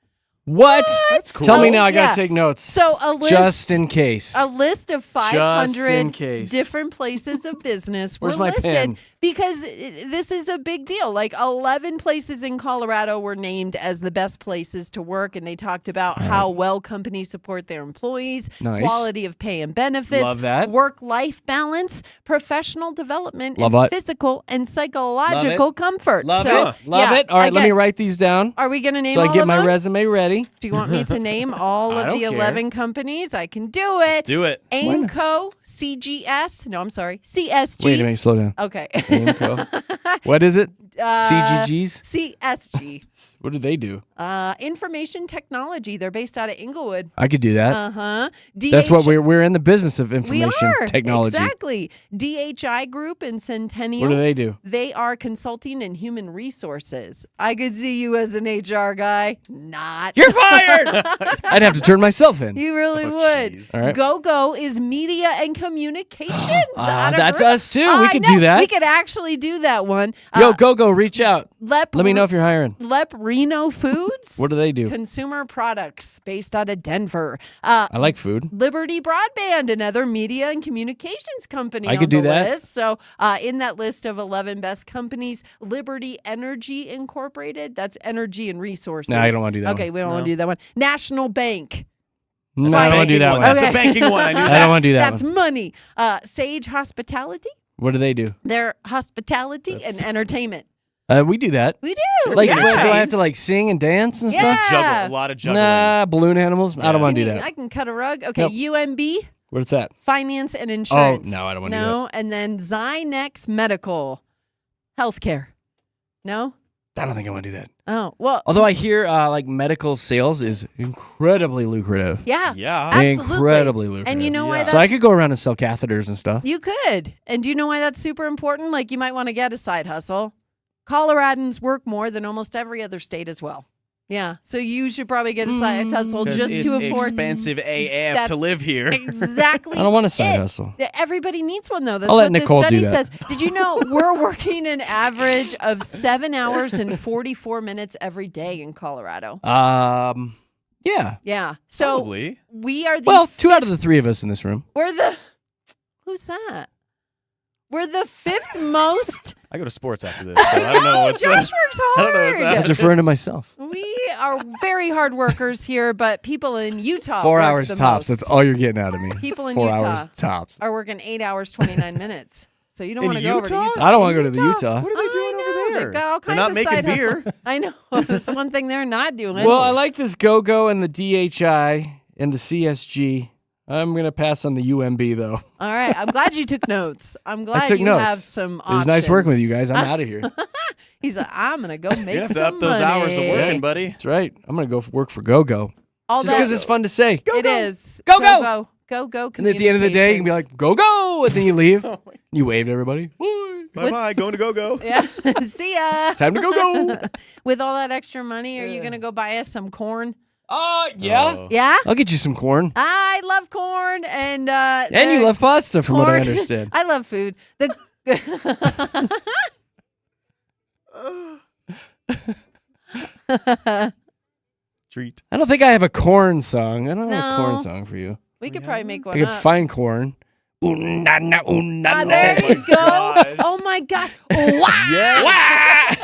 What? That's cool. Tell me now. I Yeah. gotta take notes. So a list, Just in case. a list of Just in 500 case. different places of business were Where's my listed pen? because this is a big deal. Like 11 places in Colorado were named as the best places to work, and they talked about how well companies support their employees, Nice. quality of pay and benefits, Love that. work-life balance, professional development, Love and it. physical and psychological comfort. Love So, it. Love yeah, it. All right, let me again, write these down Are we going to name so I all get of my them? resume ready. Do you want me to name all I of don't the care. 11 companies? I can do Let's it. do it. Aimco, CGS. No, I'm sorry. CSG. Wait a minute, slow down. Okay. Aimco. What is it? CGGs? CSG. What do they do? Information technology. They're based out of Inglewood. I could do that. Uh-huh. That's what we're in the business of We information are. technology. Exactly. DHI Group in Centennial. What do they do? They are consulting and human resources. I could see you as an HR guy. Not. You're fired! I'd have to turn myself in. You really Oh, would. jeez. All right. Go is media and communications. out of That's Group. us too. Oh, We I could know. do that. We could actually do that one. Yo, go, reach out. Let Let me know if you're hiring. Reno Foods. What do they do? Consumer products based out of Denver. I like food. Liberty Broadband, another media and communications company I on could do the that. list. So in that list of 11 best companies, Liberty Energy Incorporated, that's energy and resources. No, I don't wanna do that Okay, one. we don't want to do that one. National Bank. No, I don't want to do that one. Okay. That's a banking one. I knew I that. don't want to do that That's one. money. Sage Hospitality, What do they do? they're hospitality and entertainment. We do that. We do. Like, yeah. do I have to like sing and dance and stuff? Yeah. A lot of juggling. Nah, balloon animals. I don't want to do I that. can cut a rug. Okay, Nope. UMB. What's that? Finance and insurance. no, I don't wanna do No, and then Zynex Medical, healthcare. No. I don't think I want to do that. Oh well. Although I hear like medical sales is incredibly lucrative. Yeah. Yeah. Absolutely. Incredibly lucrative. And you know why Yeah. that's So I could go around and sell catheters and stuff. you could. And do you know why that's super important? Like you might want to get a side hustle. Coloradans work more than almost every other state as well. Yeah. So you should probably get a side hustle 'Cause just it's to afford expensive AF That's to live here. exactly. I don't want a side it. hustle. Everybody needs one though. That's I'll let what Nicole the do study that. says. Did you know we're working an average of 7 hours and 44 minutes every day in Colorado? Yeah. Yeah. So Probably. we are the Well, 2 out of the 3 of us in this room. we're the who's that? We're the 5th most. I go to sports after this, so I don't know what's Josh works hard. I don't know what's I was happening. referring to myself. We are very hard workers here, but people in Utah 4 work hours the tops. most. That's all you're getting out of me. People in 4 Utah hours tops. are working 8 hours 29 minutes. So you don't In want to go over to Utah? Utah. I don't want to go to the Utah. What are they doing I know. over there? They've got all They're kinds not of making side beer. hustles. I know. That's one thing they're not doing. Well, I like this go and the DHI and the CSG. I'm going to pass on the UMB, though. All right. I'm glad you took notes. I'm glad took you notes. have some It was options. nice working with you guys. I'm out of here. He's like, I'm going to go make You have some to up those money. hours of working, buddy. That's right. I'm going to go work for Go. Although, Just because it's fun to say. it is. Go. Go. And at the end of the day, you can be like, go. And then you leave. Oh my- You wave to everybody. Bye. Bye-bye, going to go. Yeah. See ya. Time to go. With all that extra money, are you going to go buy us some corn? Yeah. Oh. Yeah? I'll get you some corn. I love corn and And you love pasta, from what I understand. I love food. The Treat. I don't think I have a corn song. I don't have a No. corn song for you. we could probably make I one could up. find corn. Ooh-na-na, ooh-na-na. There Oh you my go. God. Oh my gosh. Wow. Yeah.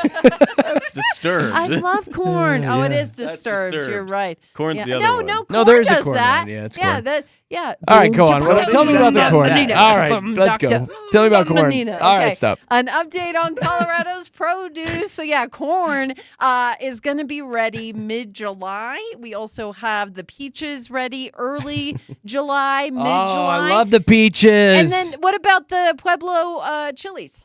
That's disturbed. I love corn. Oh, it Yeah. is That's disturbed. disturbed. You're right. Corn's Yeah. the other no, one. no, corn No, there is a does corn that. one. Yeah, it's yeah, corn. yeah. All right, go on. Tell me about the corn. All All right, let's go. Tell me about corn. Manina. All Okay. right, stop. An update on Colorado's produce. So yeah, corn is going to be ready mid-July. We also have the peaches ready early July, Oh, mid-July. I love the peaches. And then what about the Pueblo chilies?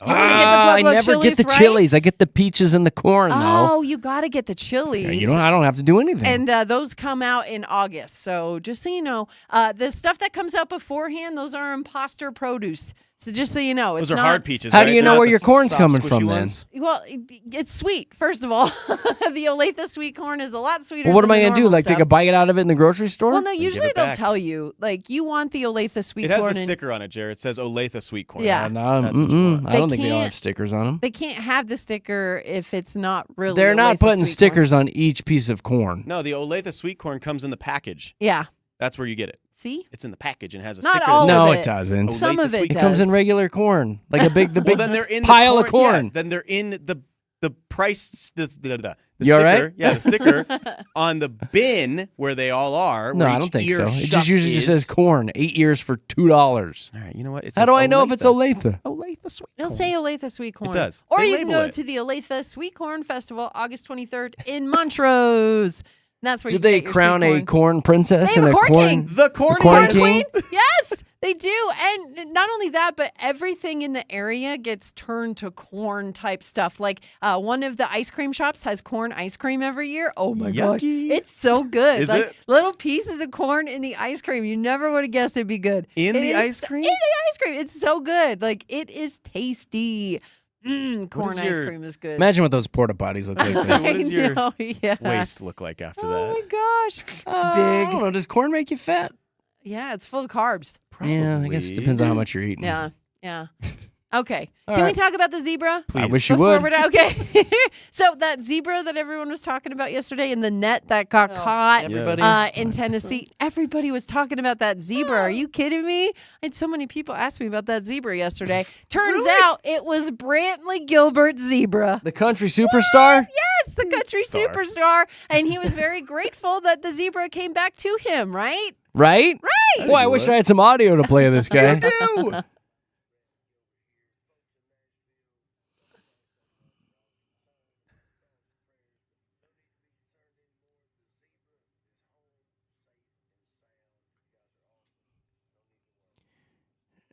You wanna get the I Pueblo never chilies, get the right? chilies. I get the peaches and the corn, though. Oh, you got to get the chilies. Yeah, you don't. I don't have to do anything. And those come out in August. So just so you know, the stuff that comes out beforehand, those are imposter produce. So just so you know, it's Those are not, hard peaches. How right? do you They're know not where the your corn's soft, coming squishy from, then? ones. Well, it's sweet. First of all, the Olathe sweet corn is a lot sweeter. well, what than am I the going to do? normal Like take a stuff. bite out of it in the grocery store? Well, no, give usually it they'll back. tell you like you want the Olathe sweet It has corn. a and sticker on it, Jared. It says Olathe sweet corn. Yeah. No, That's what you want. I don't They think they all have can't- stickers on them. they can't have the sticker if it's not really. They're not Olathe putting sweet corn. stickers on each piece of corn. No, the Olathe sweet corn comes in the package. Yeah. That's where you get it. See, It's in the package and has a Not sticker. all that of No, says- it. it doesn't. some Olathe of it sweet- It does. comes in regular corn, like the big Well, big then they're in pile the of corn. Yeah, then they're in the price the You all sticker. right? Yeah, the sticker on the bin where they all are. No, where I each don't think ear so. It shuck just usually just is. says corn. 8 years for $2. All right, you know what? It How says do I know if it's Olathe. Olathe? Olathe sweet It'll corn. say Olathe Sweet Corn. does. Or They you can label go it. to the Olathe Sweet Corn Festival, August 23rd in Montrose. And that's where you Did can they get your crown sweet a corn. corn princess They have and a a corn corn? king. The corn corn is- king? Yes, They do. And not only that, but everything in the area gets turned to corn type stuff. Like one of the ice cream shops has corn ice cream every year. Oh my gosh. Yucky. It's so good. Is like it? little pieces of corn in the ice cream. You never would have guessed it'd be good. In It the is- ice cream? In the ice cream. It's so good. Like it is tasty. Corn is ice your- cream is good. Imagine what those porta potties look like. So what does I your know, yeah. waist look like after Oh that? my gosh. I Big. don't know. Does corn make you fat? Yeah, it's full of carbs. Yeah, I guess it Probably. depends on how much you're eating. Yeah. Yeah. Okay. All Can we right. talk about the zebra? Please. I wish you Before would. we're done? Okay. So that zebra that everyone was talking about yesterday in the net that got caught Everybody. in Tennessee, everybody was talking about that zebra. Are you kidding me? I had so many people ask me about that zebra yesterday. Turns out it was Brantley Gilbert's zebra. The country superstar? Yes, the country Star. superstar. And he was very grateful that the zebra came back to him, right? Right? Right. Boy, I wish I had some audio to play of this guy. do.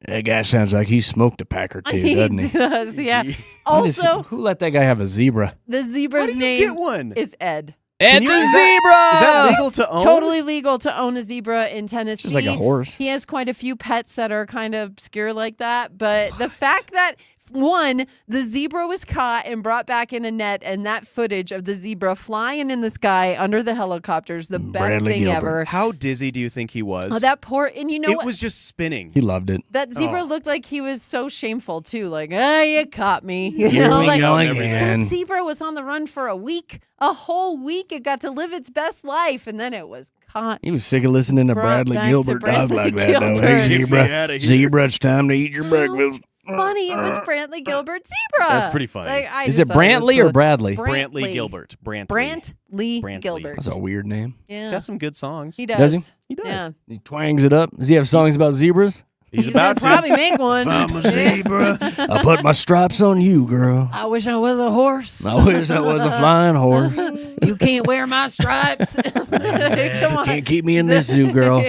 That guy sounds like he smoked a pack or two, He doesn't he? does, yeah. What is- Also, who let that guy have a zebra? the How zebra's do you name get one? is Ed. Ed you- the is zebra! Is that legal to own? Totally legal to own a zebra in Tennessee. Just like a horse. He has quite a few pets that are kind of obscure like that. But the fact that, one, the zebra was caught and brought back in a net, and that footage of the zebra flying in the sky under the helicopters, the best Bradley thing Gilbert. ever. How dizzy do you think he was? Oh, that poor, and you know it what? was just spinning. He loved it. That zebra Oh. looked like he was so shameful too. Like, you caught me. You Here know, we like go that again. zebra was on the run for a whole week. It got to live its best life, and then it was caught. He was sick of listening to Brought Bradley back to Gilbert talk Bradley like that, though. Gilbert. Hey, Get me zebra. outta here. Zebra, it's time to eat your breakfast. Funny, it was Brantley Gilbert zebra. That's pretty funny. Like, I Is just it thought Brantley was or Bradley? Brantley Gilbert. Brantley. Brantley Gilbert. That's a weird name. Yeah, He's got some good songs. he does. Does he? He does. Yeah. He twangs it up. Does he have songs about zebras? He's gonna about to. probably make one. I'm a zebra. I put my stripes on you, girl. I wish I was a horse. I wish I was a flying horse. You can't wear my stripes. Come on. Can't keep me in this zoo, girl.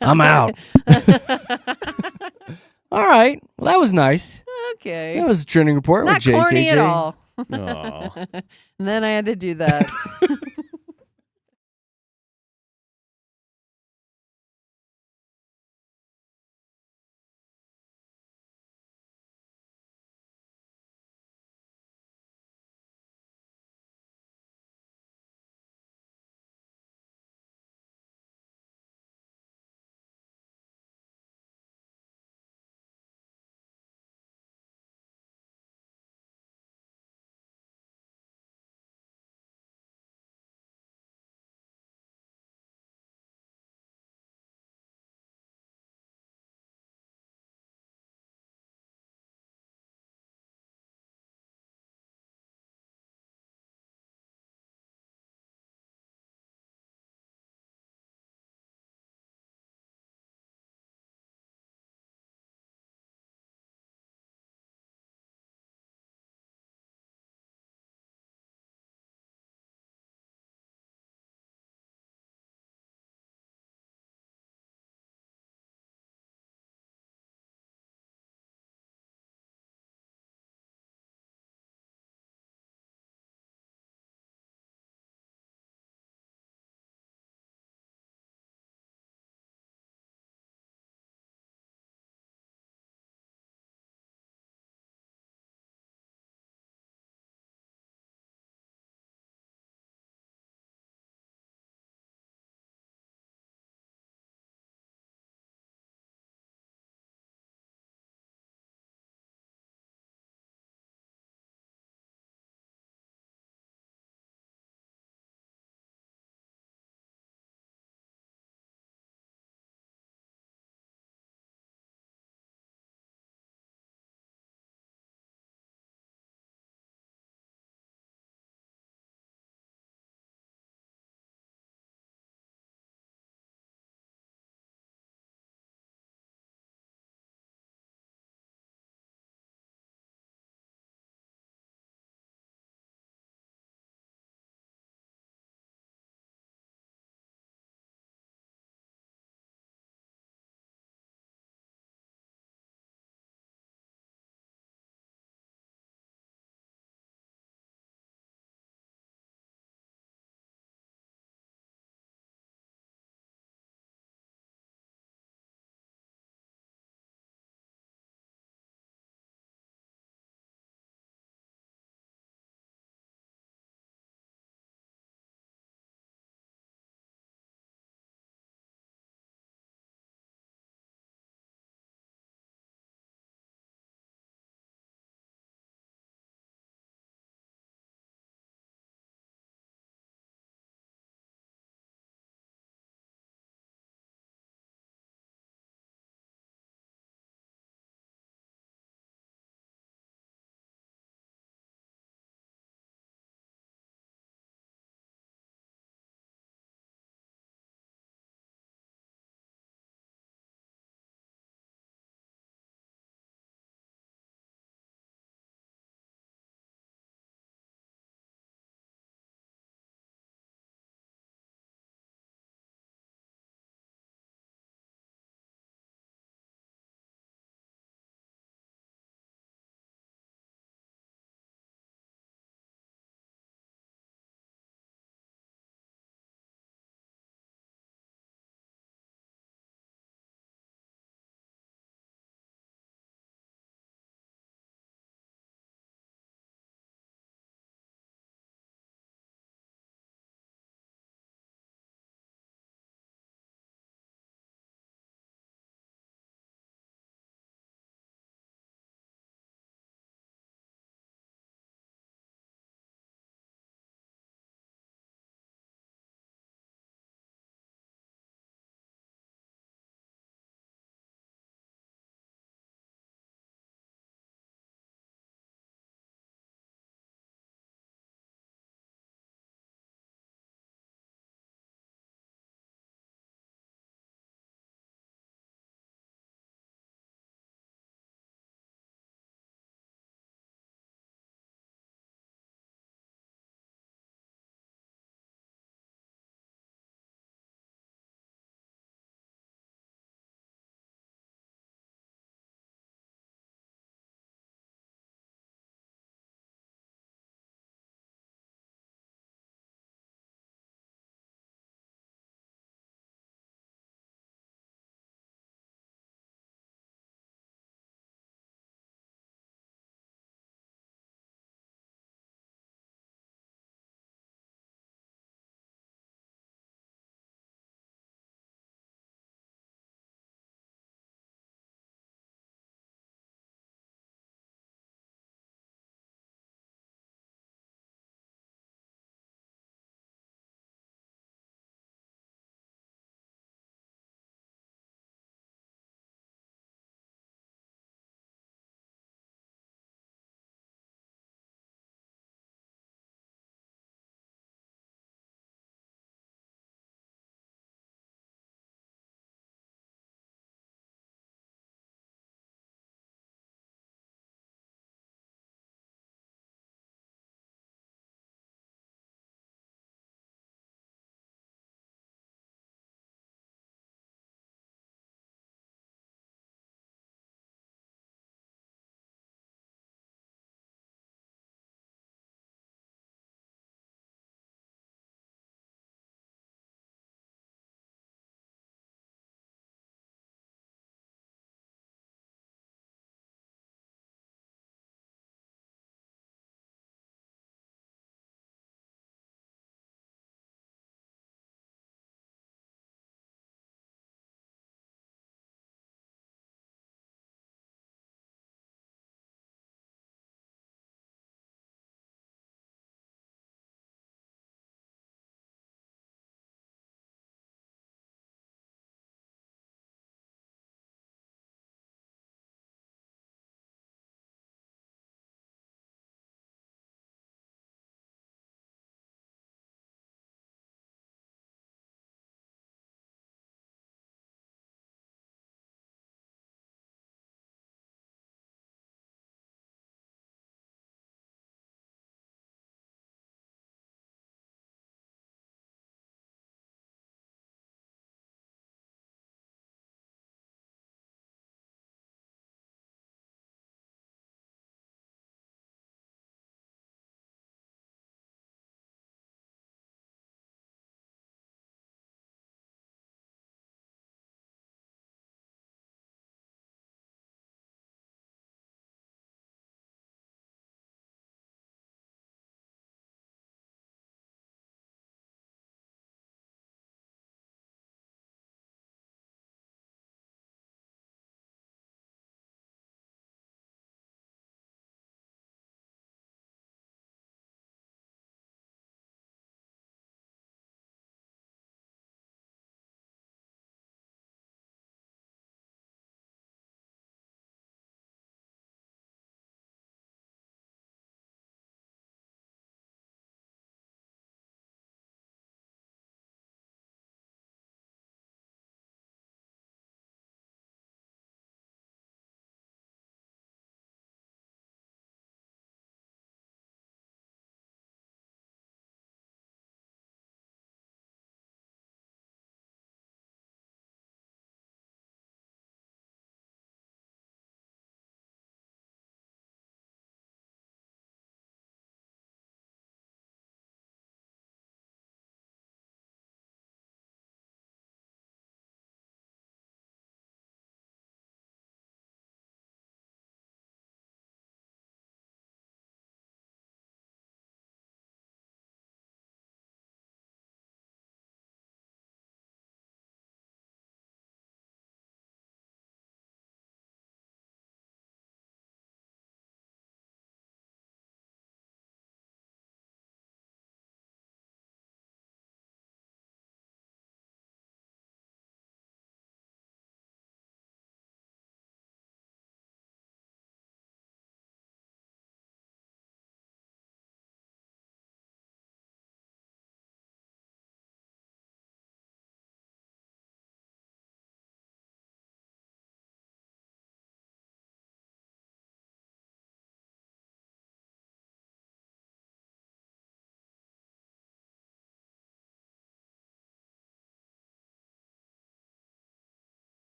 I'm out. All right. Well, that was nice. Okay. That was a trending report Not with JKJ. corny at all. Aw. And then I had to do that.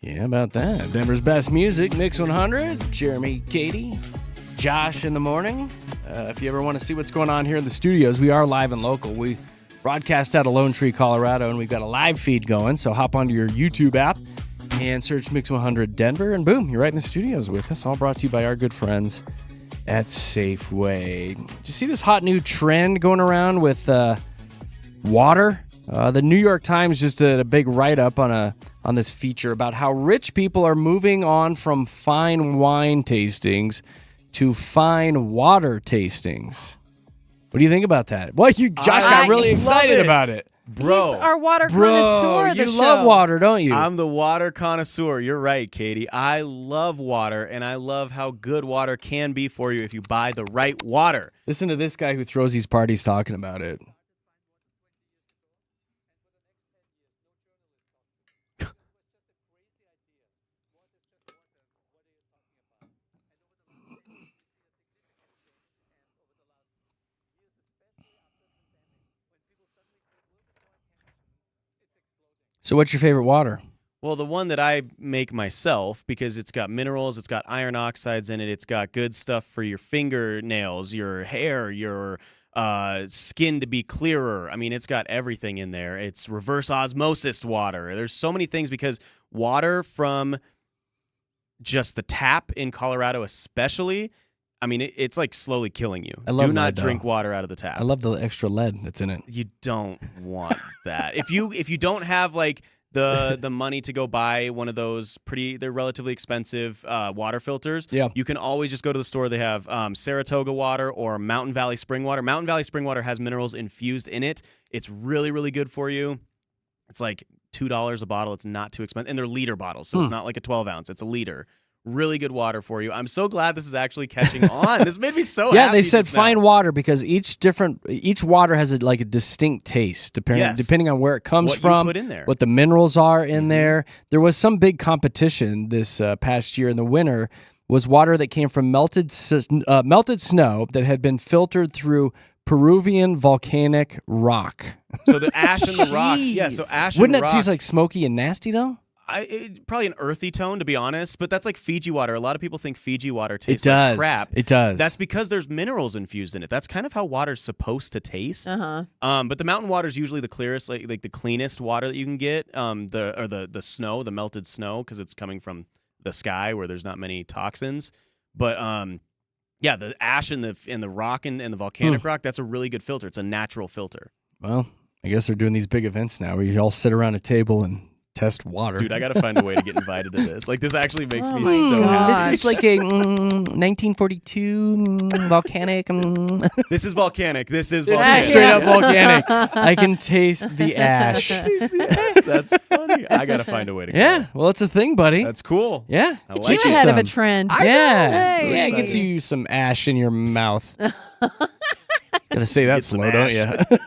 Yeah, about that. Denver's best music, Mix 100. Jeremy, Katy, Josh in the morning. If you ever want to see what's going on here in the studios, we are live and local. We broadcast out of Lone Tree, Colorado, and we've got a live feed going. So hop onto your YouTube app and search Mix 100 Denver, and boom, you're right in the studios with us. All brought to you by our good friends at Safeway. Did you see this hot new trend going around with water? The New York Times just did a big write-up on this feature about how rich people are moving on from fine wine tastings to fine water tastings. What do you think about that? What Josh got really excited about it. Bro. He's our water connoisseur of the you show. love water, don't you? I'm the water connoisseur. You're right, Katy. I love water, and I love how good water can be for you if you buy the right water. Listen to this guy who throws these parties talking about it. So what's your favorite water? Well, the one that I make myself, because it's got minerals, it's got iron oxides in it, it's got good stuff for your fingernails, your hair, your skin to be clearer. I mean, it's got everything in there. It's reverse osmosis water. There's so many things, because water from just the tap in Colorado especially, I mean, it's like slowly killing you. I love Do not lead, drink though. water out of the tap. I love the extra lead that's in it. You don't want that. If you don't have like the money to go buy one of those they're relatively expensive water filters, Yeah. you can always just go to the store. They have Saratoga water or Mountain Valley Spring Water. Mountain Valley Spring Water has minerals infused in it. It's really, really good for you. It's like $2 a bottle. It's not too expensive. And they're liter bottles, so it's not like a 12-ounce. It's a liter. Really good water for you. I'm so glad this is actually catching on. This made me so happy. Yeah, they said just now. fine water because each water has a distinct taste depending on where it comes What you from, put in there. what the minerals are in there. There was some big competition this past year in the winter was water that came from melted snow that had been filtered through Peruvian volcanic rock. So the ash and the rock. Yeah, so ash Wouldn't and that rock. taste like smoky and nasty though? Probably an earthy tone, to be honest, but that's like Fiji water. A lot of people think Fiji water tastes It does. like crap. It does. That's because there's minerals infused in it. That's kind of how water's supposed to taste. Uh-huh. But the mountain water is usually the clearest, like the cleanest water that you can get. The snow, the melted snow, because it's coming from the sky where there's not many toxins. But yeah, the ash and the rock and the volcanic rock, that's a really good filter. It's a natural filter. Well, I guess they're doing these big events now where you all sit around a table and test water. Dude, I got to find a way to get invited to this. Like, this actually makes me my so God. happy. This is like a 1942 volcanic. This is volcanic. This is This volcanic. is straight up volcanic. I can taste the ash. That's funny. I got to find a way to go. Yeah, well, it's a thing, buddy. That's cool. Yeah. I Get like you it. ahead of a some. trend. Yeah. So Yeah, it excited. gets you some ash in your mouth. Gotta say that Get some slow, don't ash. you?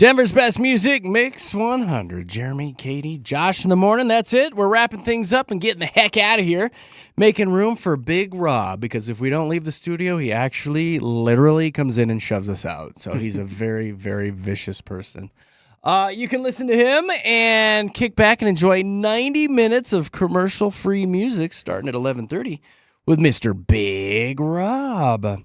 Denver's best music, Mix 100. Jeremy, Katy, Josh in the morning. That's it. We're wrapping things up and getting the heck out of here. Making room for Big Rob, because if we don't leave the studio, he actually literally comes in and shoves us out. So he's a very, very vicious person. You can listen to him and kick back and enjoy 90 minutes of commercial-free music starting at 11:30 with Mr. Big Rob. All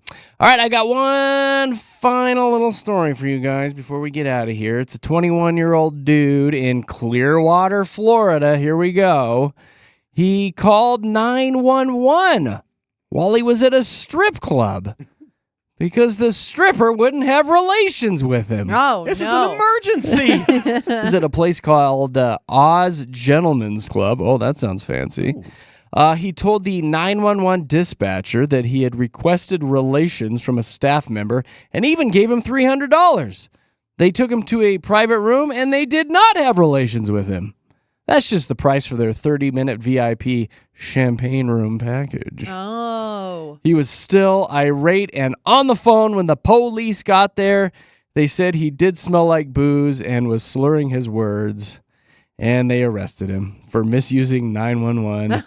right, I got one final little story for you guys before we get out of here. It's a 21-year-old dude in Clearwater, Florida. Here we go. He called 911 while he was at a strip club because the stripper wouldn't have relations with him. Oh, This is no. an emergency. He's at a place called Oz Gentlemen's Club. Oh, that sounds fancy. He told the 911 dispatcher that he had requested relations from a staff member and even gave him $300. They took him to a private room and they did not have relations with him. That's just the price for their 30-minute VIP champagne room package. Oh. He was still irate and on the phone when the police got there. They said he did smell like booze and was slurring his words, and they arrested him for misusing 911.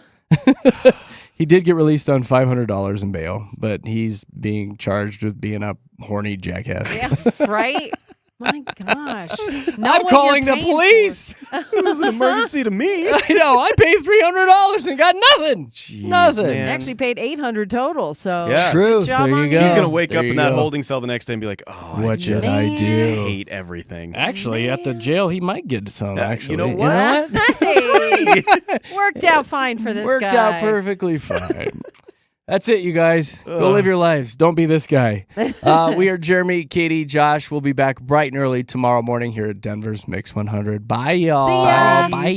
He did get released on $500 in bail, but he's being charged with being a horny jackass. Yeah, right? My gosh. Know I'm what calling you're the paying police. It was an emergency to me. I know. I paid $300 and got nothing. Nothing. for. man. Actually paid $800 total, so Yeah. Truth. good job There you on go. He's gonna wake There up you in that go. holding cell the next day and be like, "Oh, What did I do? hate everything." Actually, at the jail, he might get some. Actually, you know what? Hey, worked out fine for this Worked guy. out perfectly fine. That's it, you guys. Go live your lives. Don't be this guy. We are Jeremy, Katy, Josh. We'll be back bright and early tomorrow morning here at Denver's Mix 100. Bye, y'all. See ya. Bye.